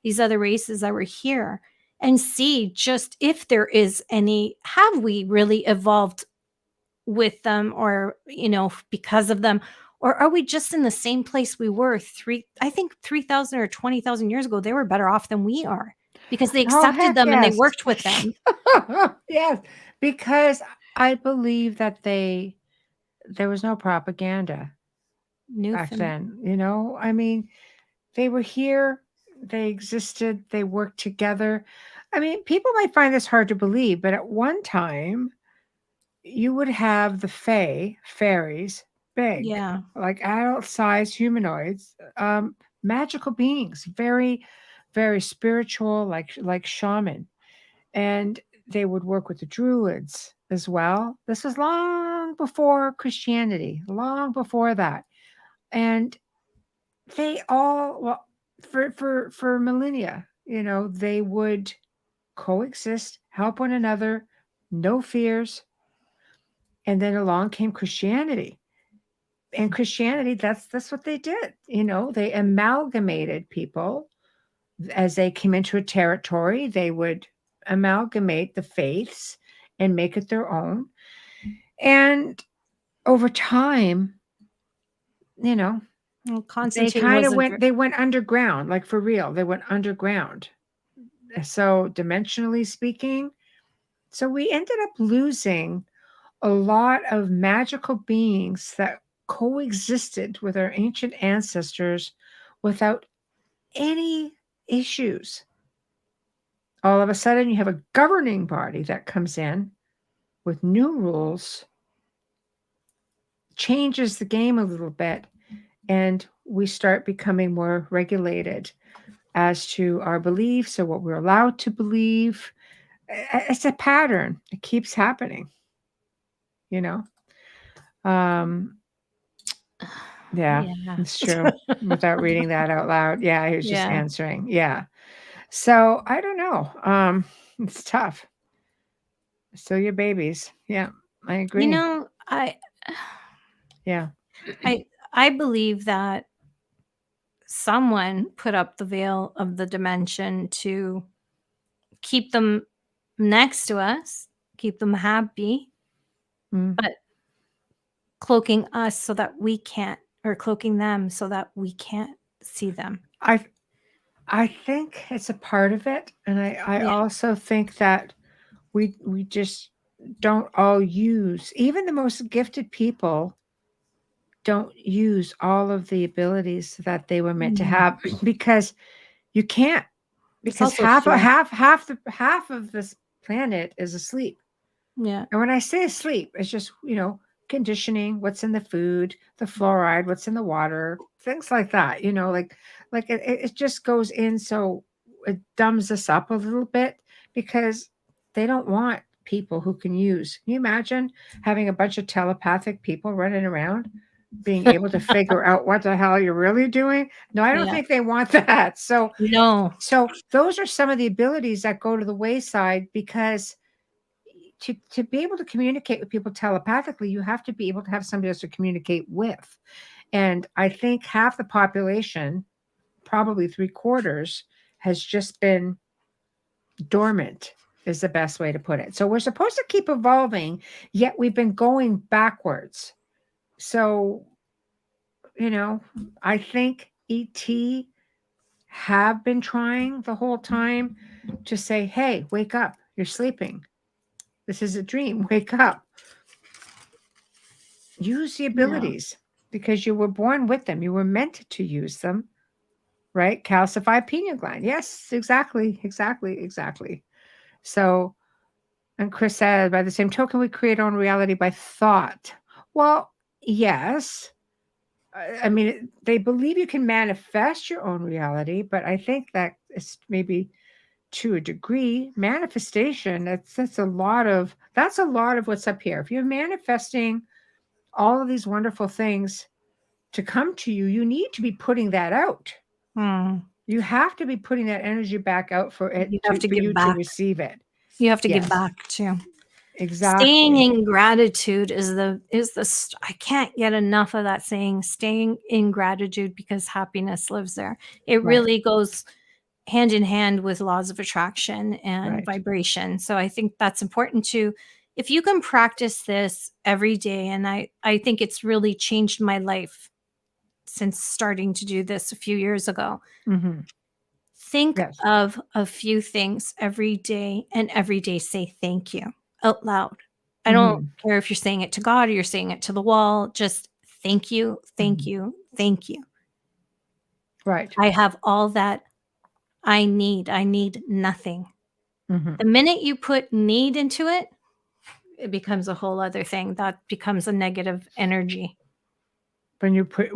[SPEAKER 3] these other races that were here, and see just if there is any, have we really evolved with them or, because of them, or are we just in the same place we were 3,000 or 20,000 years ago? They were better off than we are because they accepted them and they worked with them.
[SPEAKER 2] Yes, because I believe that there was no propaganda back then. I mean, they were here, they existed, they worked together. I mean, people might find this hard to believe, but at one time, you would have the fairies, big, like adult-sized humanoids, magical beings, very, very spiritual, like shaman, and they would work with the druids as well. This was long before Christianity, long before that, and they all, for millennia, they would coexist, help one another, no fears. And then along came Christianity. And Christianity, that's what they did. They amalgamated people as they came into a territory. They would amalgamate the faiths and make it their own. And over time, they kind of went underground, like for real. They went underground. So dimensionally speaking, so we ended up losing a lot of magical beings that coexisted with our ancient ancestors without any issues. All of a sudden, you have a governing body that comes in with new rules, changes the game a little bit, and we start becoming more regulated as to our beliefs or what we're allowed to believe. It's a pattern. It keeps happening. Yeah, it's true. Without reading that out loud. Yeah, he was just answering. Yeah. So I don't know. It's tough. Still your babies. Yeah, I agree.
[SPEAKER 3] I believe that someone put up the veil of the dimension to keep them next to us, keep them happy, but cloaking us so that we can't, or cloaking them so that we can't see them.
[SPEAKER 2] I think it's a part of it, and I also think that we just don't all use, even the most gifted people don't use all of the abilities that they were meant to have because you can't,
[SPEAKER 3] It's
[SPEAKER 2] because
[SPEAKER 3] also stress.
[SPEAKER 2] half of this planet is asleep.
[SPEAKER 3] Yeah.
[SPEAKER 2] And when I say asleep, it's just, conditioning, what's in the food, the fluoride, what's in the water, things like that, like it just goes in. So it dumbs us up a little bit because they don't want people who can use. Can you imagine having a bunch of telepathic people running around, being able to figure out what the hell you're really doing? No, I don't
[SPEAKER 3] Yeah.
[SPEAKER 2] think they want that.
[SPEAKER 3] No.
[SPEAKER 2] So those are some of the abilities that go to the wayside because to be able to communicate with people telepathically, you have to be able to have somebody else to communicate with. And I think half the population, probably three quarters, has just been dormant, is the best way to put it. So we're supposed to keep evolving, yet we've been going backwards. So, I think ET have been trying the whole time to say, hey, wake up, you're sleeping. This is a dream. Wake up. Use the abilities because you were born with them. You were meant to use them, right? Calcified pineal gland. Yes, exactly. So, and Chris said, by the same token, we create our own reality by thought. Well, yes. I mean, they believe you can manifest your own reality, but I think that it's maybe to a degree manifestation. That's a lot of what's up here. If you're manifesting all of these wonderful things to come to you, you need to be putting that out. You have to be putting that energy back out for it
[SPEAKER 3] You have to
[SPEAKER 2] for
[SPEAKER 3] give
[SPEAKER 2] you to
[SPEAKER 3] back.
[SPEAKER 2] receive it.
[SPEAKER 3] You have to give
[SPEAKER 2] Yes.
[SPEAKER 3] back too.
[SPEAKER 2] Exactly.
[SPEAKER 3] Staying in gratitude is I can't get enough of that saying, staying in gratitude, because happiness lives there. It
[SPEAKER 2] Right.
[SPEAKER 3] really goes hand in hand with laws of attraction and
[SPEAKER 2] Right.
[SPEAKER 3] vibration. So I think that's important too. If you can practice this every day, and I think it's really changed my life since starting to do this a few years ago.
[SPEAKER 2] Mm-hmm.
[SPEAKER 3] Think
[SPEAKER 2] Yes.
[SPEAKER 3] of a few things every day, and every day say thank you out loud. I don't care if you're saying it to God or you're saying it to the wall. Just thank you, thank you, thank you.
[SPEAKER 2] Right.
[SPEAKER 3] I have all that I need. I need nothing. The minute you put need into it, it becomes a whole other thing. That becomes a negative energy.
[SPEAKER 2] When you put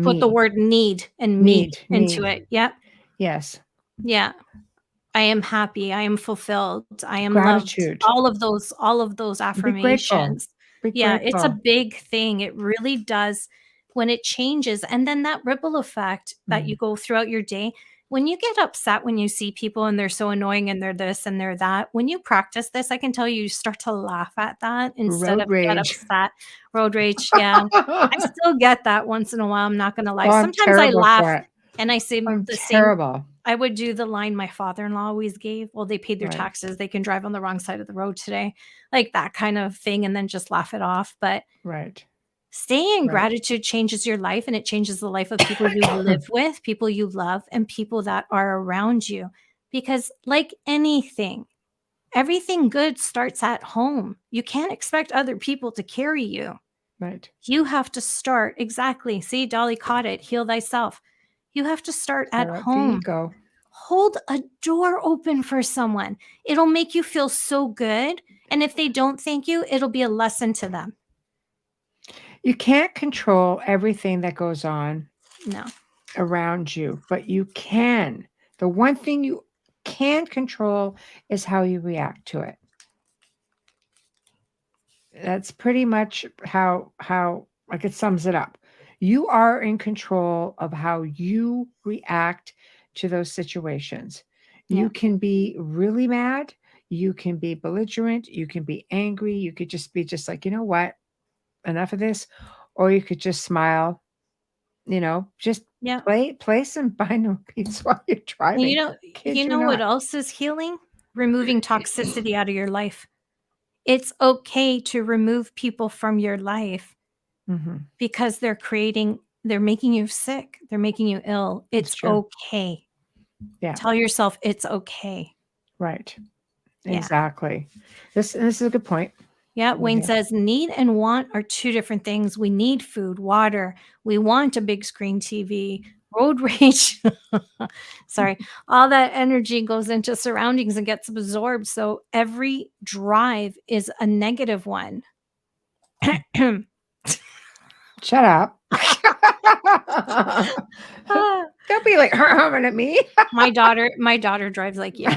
[SPEAKER 3] Put the word need and me into it. Yep.
[SPEAKER 2] Yes.
[SPEAKER 3] Yeah. I am happy. I am fulfilled. I am
[SPEAKER 2] Gratitude.
[SPEAKER 3] loved. All of those affirmations.
[SPEAKER 2] Be
[SPEAKER 3] Yeah,
[SPEAKER 2] grateful.
[SPEAKER 3] it's a big thing. It really does when it changes. And then that ripple effect that you go throughout your day. When you get upset when you see people and they're so annoying and they're this and they're that, when you practice this, I can tell you start to laugh at that instead of get upset. Road rage. Yeah. I still get that once in a while. I'm not going to lie.
[SPEAKER 2] Oh, I'm
[SPEAKER 3] Sometimes I
[SPEAKER 2] terrible
[SPEAKER 3] laugh
[SPEAKER 2] for it.
[SPEAKER 3] and I say
[SPEAKER 2] I'm
[SPEAKER 3] the
[SPEAKER 2] terrible.
[SPEAKER 3] same. I would do the line my father-in-law always gave. Well, they paid their
[SPEAKER 2] Right.
[SPEAKER 3] taxes. They can drive on the wrong side of the road today. Like that kind of thing, and then just laugh it off. But
[SPEAKER 2] Right.
[SPEAKER 3] staying in
[SPEAKER 2] Right.
[SPEAKER 3] gratitude changes your life, and it changes the life of people you live with, people you love, and people that are around you. Because like anything, everything good starts at home. You can't expect other people to carry you.
[SPEAKER 2] Right.
[SPEAKER 3] You have to start. Exactly. See, Dolly caught it. Heal thyself. You have to start at home.
[SPEAKER 2] Ego.
[SPEAKER 3] Hold a door open for someone. It'll make you feel so good. And if they don't thank you, it'll be a lesson to them.
[SPEAKER 2] You can't control everything that goes on around you, but you can. The one thing you can control is how you react to it. That's pretty much how like it sums it up. You are in control of how you react to those situations. You can be really mad, you can be belligerent, you can be angry, you could just be just like, you know what? Enough of this. Or you could just smile, just play some binaural beats while you're driving.
[SPEAKER 3] You know what else is healing? Removing toxicity out of your life. It's okay to remove people from your life because they're making you sick. They're making you ill. It's okay.
[SPEAKER 2] Yeah.
[SPEAKER 3] Tell yourself it's okay.
[SPEAKER 2] Right.
[SPEAKER 3] Yeah.
[SPEAKER 2] Exactly. This is a good point.
[SPEAKER 3] Yeah, Wayne says need and want are two different things. We need food, water. We want a big screen TV. Road rage. Sorry. All that energy goes into surroundings and gets absorbed. So every drive is a negative one.
[SPEAKER 2] Shut up. Don't be like humming at me.
[SPEAKER 3] My daughter drives like you.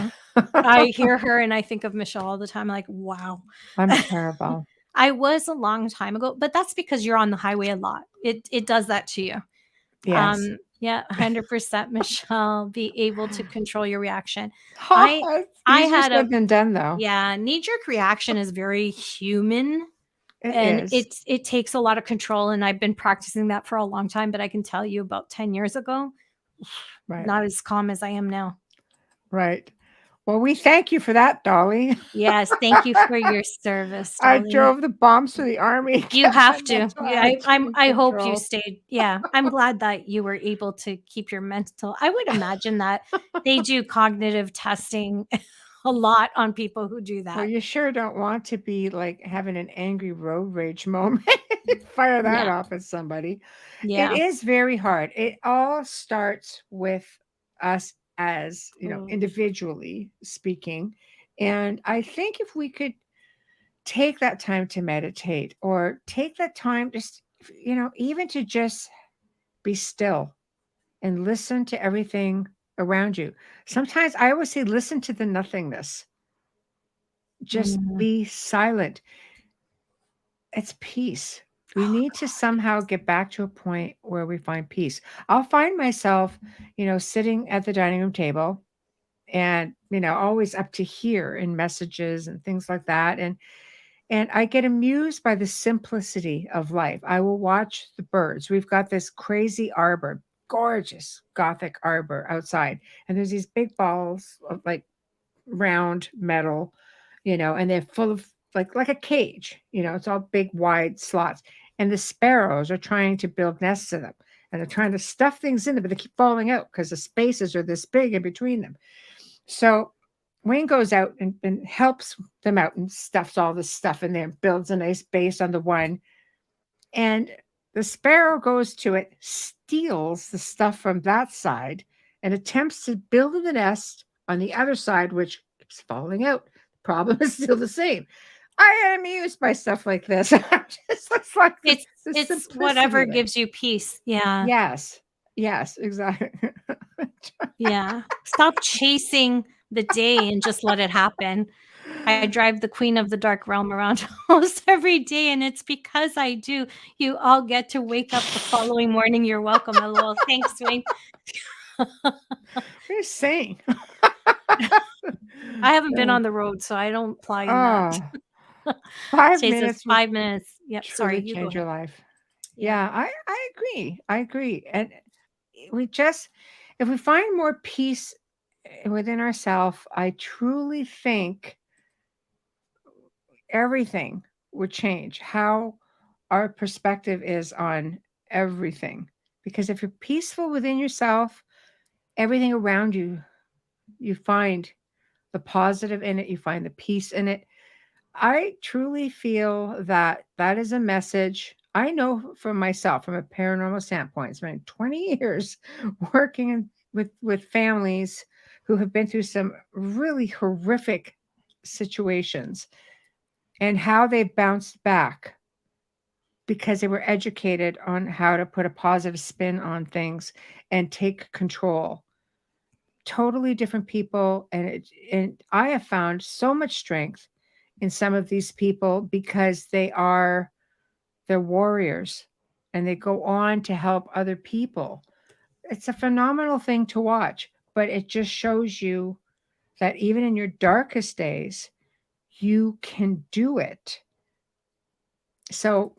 [SPEAKER 3] I hear her and I think of Michelle all the time. Like, wow.
[SPEAKER 2] I'm terrible.
[SPEAKER 3] I was a long time ago, but that's because you're on the highway a lot. It does that to you.
[SPEAKER 2] Yes.
[SPEAKER 3] Yeah, 100% Michelle, be able to control your reaction.
[SPEAKER 2] It's
[SPEAKER 3] I
[SPEAKER 2] easier
[SPEAKER 3] had a
[SPEAKER 2] said than done, though.
[SPEAKER 3] yeah, knee-jerk reaction is very human,
[SPEAKER 2] It
[SPEAKER 3] and
[SPEAKER 2] is.
[SPEAKER 3] it takes a lot of control, and I've been practicing that for a long time, but I can tell you about 10 years ago,
[SPEAKER 2] Right.
[SPEAKER 3] not as calm as I am now.
[SPEAKER 2] Right. Well, we thank you for that, Dolly.
[SPEAKER 3] Yes, thank you for your service,
[SPEAKER 2] I
[SPEAKER 3] Dolly.
[SPEAKER 2] drove the bombs to the army.
[SPEAKER 3] You have to.
[SPEAKER 2] Mental
[SPEAKER 3] Yeah,
[SPEAKER 2] attitude
[SPEAKER 3] I hope you
[SPEAKER 2] control.
[SPEAKER 3] stayed. Yeah, I'm glad that you were able to keep your mental. I would imagine that they do cognitive testing a lot on people who do
[SPEAKER 2] Well,
[SPEAKER 3] that.
[SPEAKER 2] you sure don't want to be like having an angry road rage moment. Fire that
[SPEAKER 3] Yeah.
[SPEAKER 2] off at somebody.
[SPEAKER 3] Yeah.
[SPEAKER 2] It is very hard. It all starts with us as, individually speaking. And I think if we could take that time to meditate or take that time just, even to just be still and listen to everything around you. Sometimes I always say, listen to the nothingness. Just be silent. It's peace. We need to somehow get back to a point where we find peace. I'll find myself, sitting at the dining room table and, always up to here in messages and things like that. And I get amused by the simplicity of life. I will watch the birds. We've got this crazy arbor, gorgeous Gothic arbor outside. And there's these big balls of like round metal, and they're full of like a cage, it's all big, wide slots. And the sparrows are trying to build nests in them. And they're trying to stuff things in them, but they keep falling out because the spaces are this big in between them. So Wayne goes out and helps them out and stuffs all this stuff in there, builds a nice base on the one. And the sparrow goes to it, steals the stuff from that side, and attempts to build the nest on the other side, which keeps falling out. The problem is still the same. I am amused by stuff like this. It's like
[SPEAKER 3] it's whatever gives you peace. Yeah.
[SPEAKER 2] Yes, exactly.
[SPEAKER 3] Yeah. Stop chasing the day and just let it happen. I drive the Queen of the Dark Realm around almost every day, and it's because I do. You all get to wake up the following morning. You're welcome. LOL. Thanks, Wayne.
[SPEAKER 2] What are you saying?
[SPEAKER 3] I haven't been on the road, so I don't apply in that.
[SPEAKER 2] 5
[SPEAKER 3] She says
[SPEAKER 2] minutes
[SPEAKER 3] 5 minutes. Yep. Sorry,
[SPEAKER 2] truly
[SPEAKER 3] you go
[SPEAKER 2] change your
[SPEAKER 3] ahead.
[SPEAKER 2] life. Yeah, I agree. I agree. And if we find more peace within ourselves, I truly think everything would change. How our perspective is on everything. Because if you're peaceful within yourself, everything around you, you find the positive in it, you find the peace in it. I truly feel that that is a message. I know for myself, from a paranormal standpoint, it's been 20 years working with families who have been through some really horrific situations and how they bounced back because they were educated on how to put a positive spin on things and take control. Totally different people, and I have found so much strength in some of these people because they're warriors and they go on to help other people. It's a phenomenal thing to watch, but it just shows you that even in your darkest days, you can do it. So,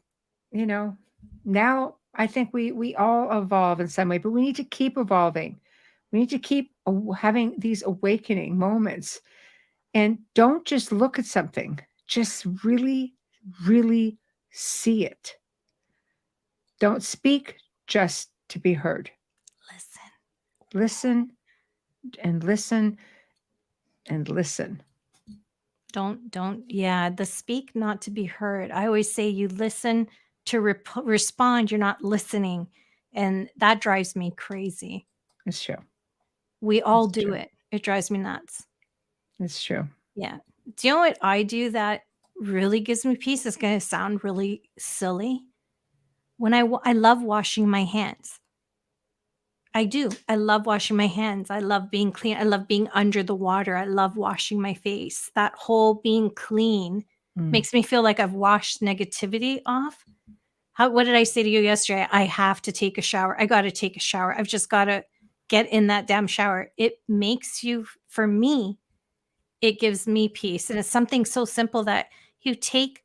[SPEAKER 2] now I think we all evolve in some way, but we need to keep evolving. We need to keep having these awakening moments and don't just look at something, just really, really see it. Don't speak just to be heard.
[SPEAKER 3] Listen.
[SPEAKER 2] Listen and listen and listen.
[SPEAKER 3] Yeah, the speak not to be heard. I always say you listen to respond, you're not listening. And that drives me crazy.
[SPEAKER 2] It's true.
[SPEAKER 3] We all
[SPEAKER 2] It's
[SPEAKER 3] do
[SPEAKER 2] true.
[SPEAKER 3] it. It drives me nuts.
[SPEAKER 2] It's true.
[SPEAKER 3] Yeah. Do you know what I do that really gives me peace? It's going to sound really silly. When I love washing my hands. I do. I love washing my hands. I love being clean. I love being under the water. I love washing my face. That whole being clean makes me feel like I've washed negativity off. What did I say to you yesterday? I have to take a shower. I got to take a shower. I've just got to get in that damn shower. It makes you, for me, it gives me peace. And it's something so simple that you take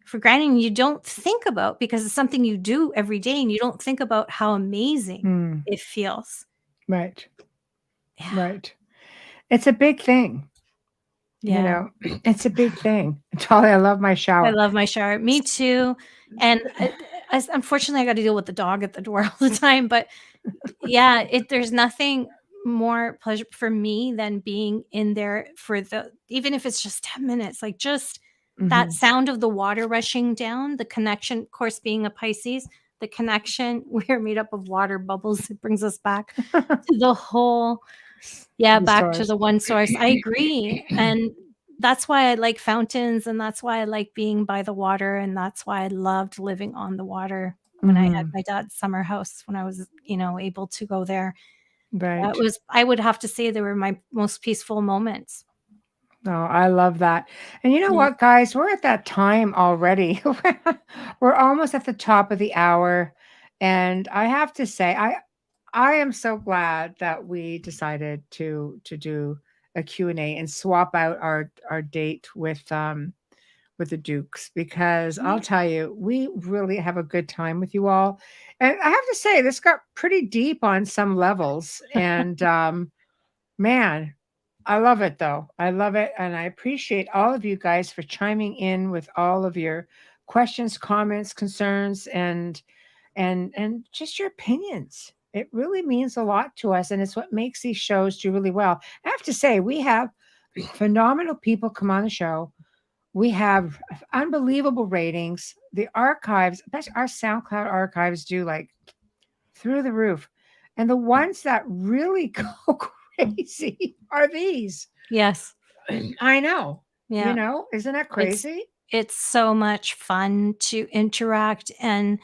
[SPEAKER 3] for granted and you don't think about because it's something you do every day and you don't think about how amazing it feels.
[SPEAKER 2] Right.
[SPEAKER 3] Yeah.
[SPEAKER 2] Right. It's a big thing. You know, it's a big thing. Totally, I love my shower.
[SPEAKER 3] I love my shower. Me too. And unfortunately, I got to deal with the dog at the door all the time. But yeah, there's nothing more pleasure for me than being in there for even if it's just 10 minutes, like just that sound of the water rushing down, the connection, of course, being a Pisces, the connection, we're made up of water bubbles. It brings us back to the whole, back to the one source. I agree. And that's why I like fountains and that's why I like being by the water. And that's why I loved living on the water when I had my dad's summer house, when I was, able to go there.
[SPEAKER 2] Right.
[SPEAKER 3] I would have to say they were my most peaceful moments.
[SPEAKER 2] Oh, I love that. And you know what, guys? We're at that time already. We're almost at the top of the hour. And I have to say, I am so glad that we decided to do a Q&A and swap out our date with the Dukes, because I'll tell you, we really have a good time with you all. And I have to say, this got pretty deep on some levels. And man, I love it though. I love it. And I appreciate all of you guys for chiming in with all of your questions, comments, concerns, and just your opinions. It really means a lot to us. And it's what makes these shows do really well. I have to say, we have phenomenal people come on the show. We have unbelievable ratings. The archives, especially our SoundCloud archives, do like through the roof. And the ones that really go crazy are these.
[SPEAKER 3] Yes.
[SPEAKER 2] I know.
[SPEAKER 3] Yeah.
[SPEAKER 2] Isn't that crazy?
[SPEAKER 3] It's so much fun to interact. And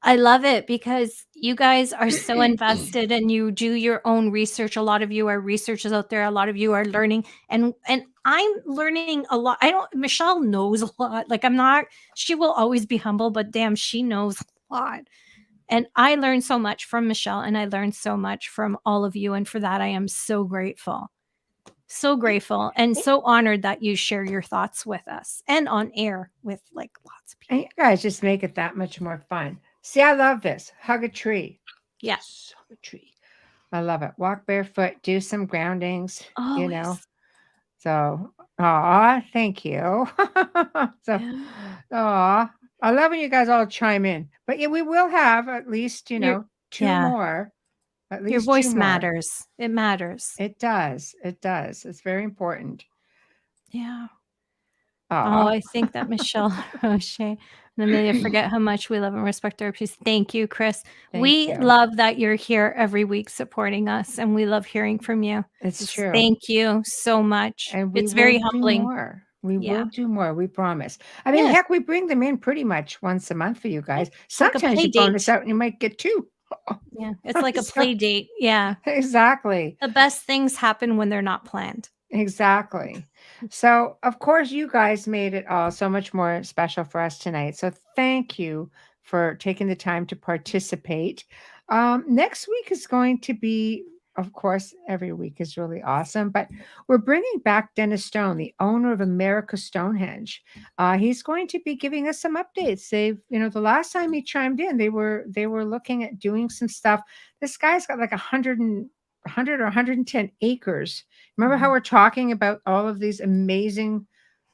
[SPEAKER 3] I love it because you guys are so invested and you do your own research. A lot of you are researchers out there. A lot of you are learning and I'm learning a lot. Michelle knows a lot. Like she will always be humble, but damn, she knows a lot. And I learned so much from Michelle and I learned so much from all of you. And for that, I am so grateful. So grateful and so honored that you share your thoughts with us and on air with like lots of people.
[SPEAKER 2] And you guys just make it that much more fun. See, I love this. Hug a tree.
[SPEAKER 3] Yes.
[SPEAKER 2] Hug a tree. I love it. Walk barefoot, do some groundings, So, thank you. I love when you guys all chime in. But yeah, we will have at least, two more. At least
[SPEAKER 3] your voice
[SPEAKER 2] two
[SPEAKER 3] matters. It matters.
[SPEAKER 2] It does. It does. It's very important.
[SPEAKER 3] Yeah. Oh, I think that Michelle Roche and Amelia forget how much we love and respect our peace. Thank you, Chris. We love that you're here every week supporting us, and we love hearing from you.
[SPEAKER 2] It's true.
[SPEAKER 3] Thank you so much.
[SPEAKER 2] And
[SPEAKER 3] it's very humbling.
[SPEAKER 2] We will do more. We promise. I mean, heck, we bring them in pretty much once a month for you guys. Sometimes like you bonus out and you might get two.
[SPEAKER 3] Yeah, it's like a play date. Yeah,
[SPEAKER 2] exactly.
[SPEAKER 3] The best things happen when they're not planned.
[SPEAKER 2] Exactly. So, of course, you guys made it all so much more special for us tonight. So, thank you for taking the time to participate. Next week is going to be, of course, every week is really awesome, but we're bringing back Dennis Stone, the owner of America Stonehenge. He's going to be giving us some updates. The last time he chimed in, they were looking at doing some stuff. This guy's got like 100 or 110 acres. Remember how we're talking about all of these amazing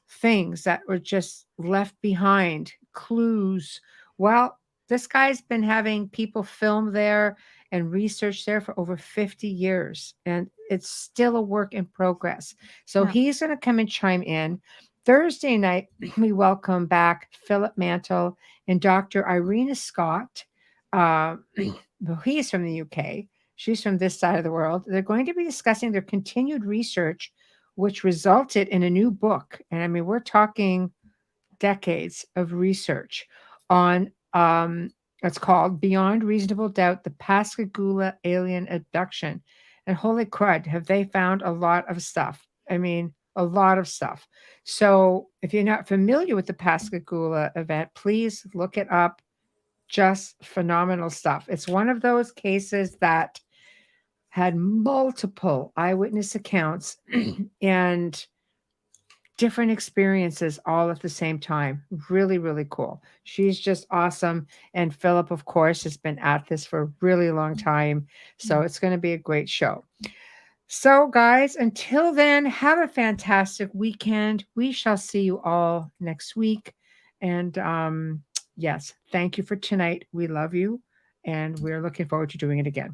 [SPEAKER 2] things that were just left behind, clues? Well, This guy's been having people film there and research there for over 50 years, and it's still a work in progress. So he's going to come and chime in. Thursday night, we welcome back Philip Mantle and Dr. Irina Scott. He's from the UK. She's from this side of the world. They're going to be discussing their continued research, which resulted in a new book. And I mean, we're talking decades of research on it's called Beyond Reasonable Doubt, the Pascagoula Alien Abduction. And holy crud, have they found a lot of stuff. I mean, a lot of stuff. So if you're not familiar with the Pascagoula event, please look it up. Just phenomenal stuff. It's one of those cases that had multiple eyewitness accounts and different experiences all at the same time. Really, really cool. She's just awesome. And Philip, of course, has been at this for a really long time. So it's going to be a great show. So, guys, until then, have a fantastic weekend. We shall see you all next week. And yes, thank you for tonight. We love you. And we're looking forward to doing it again.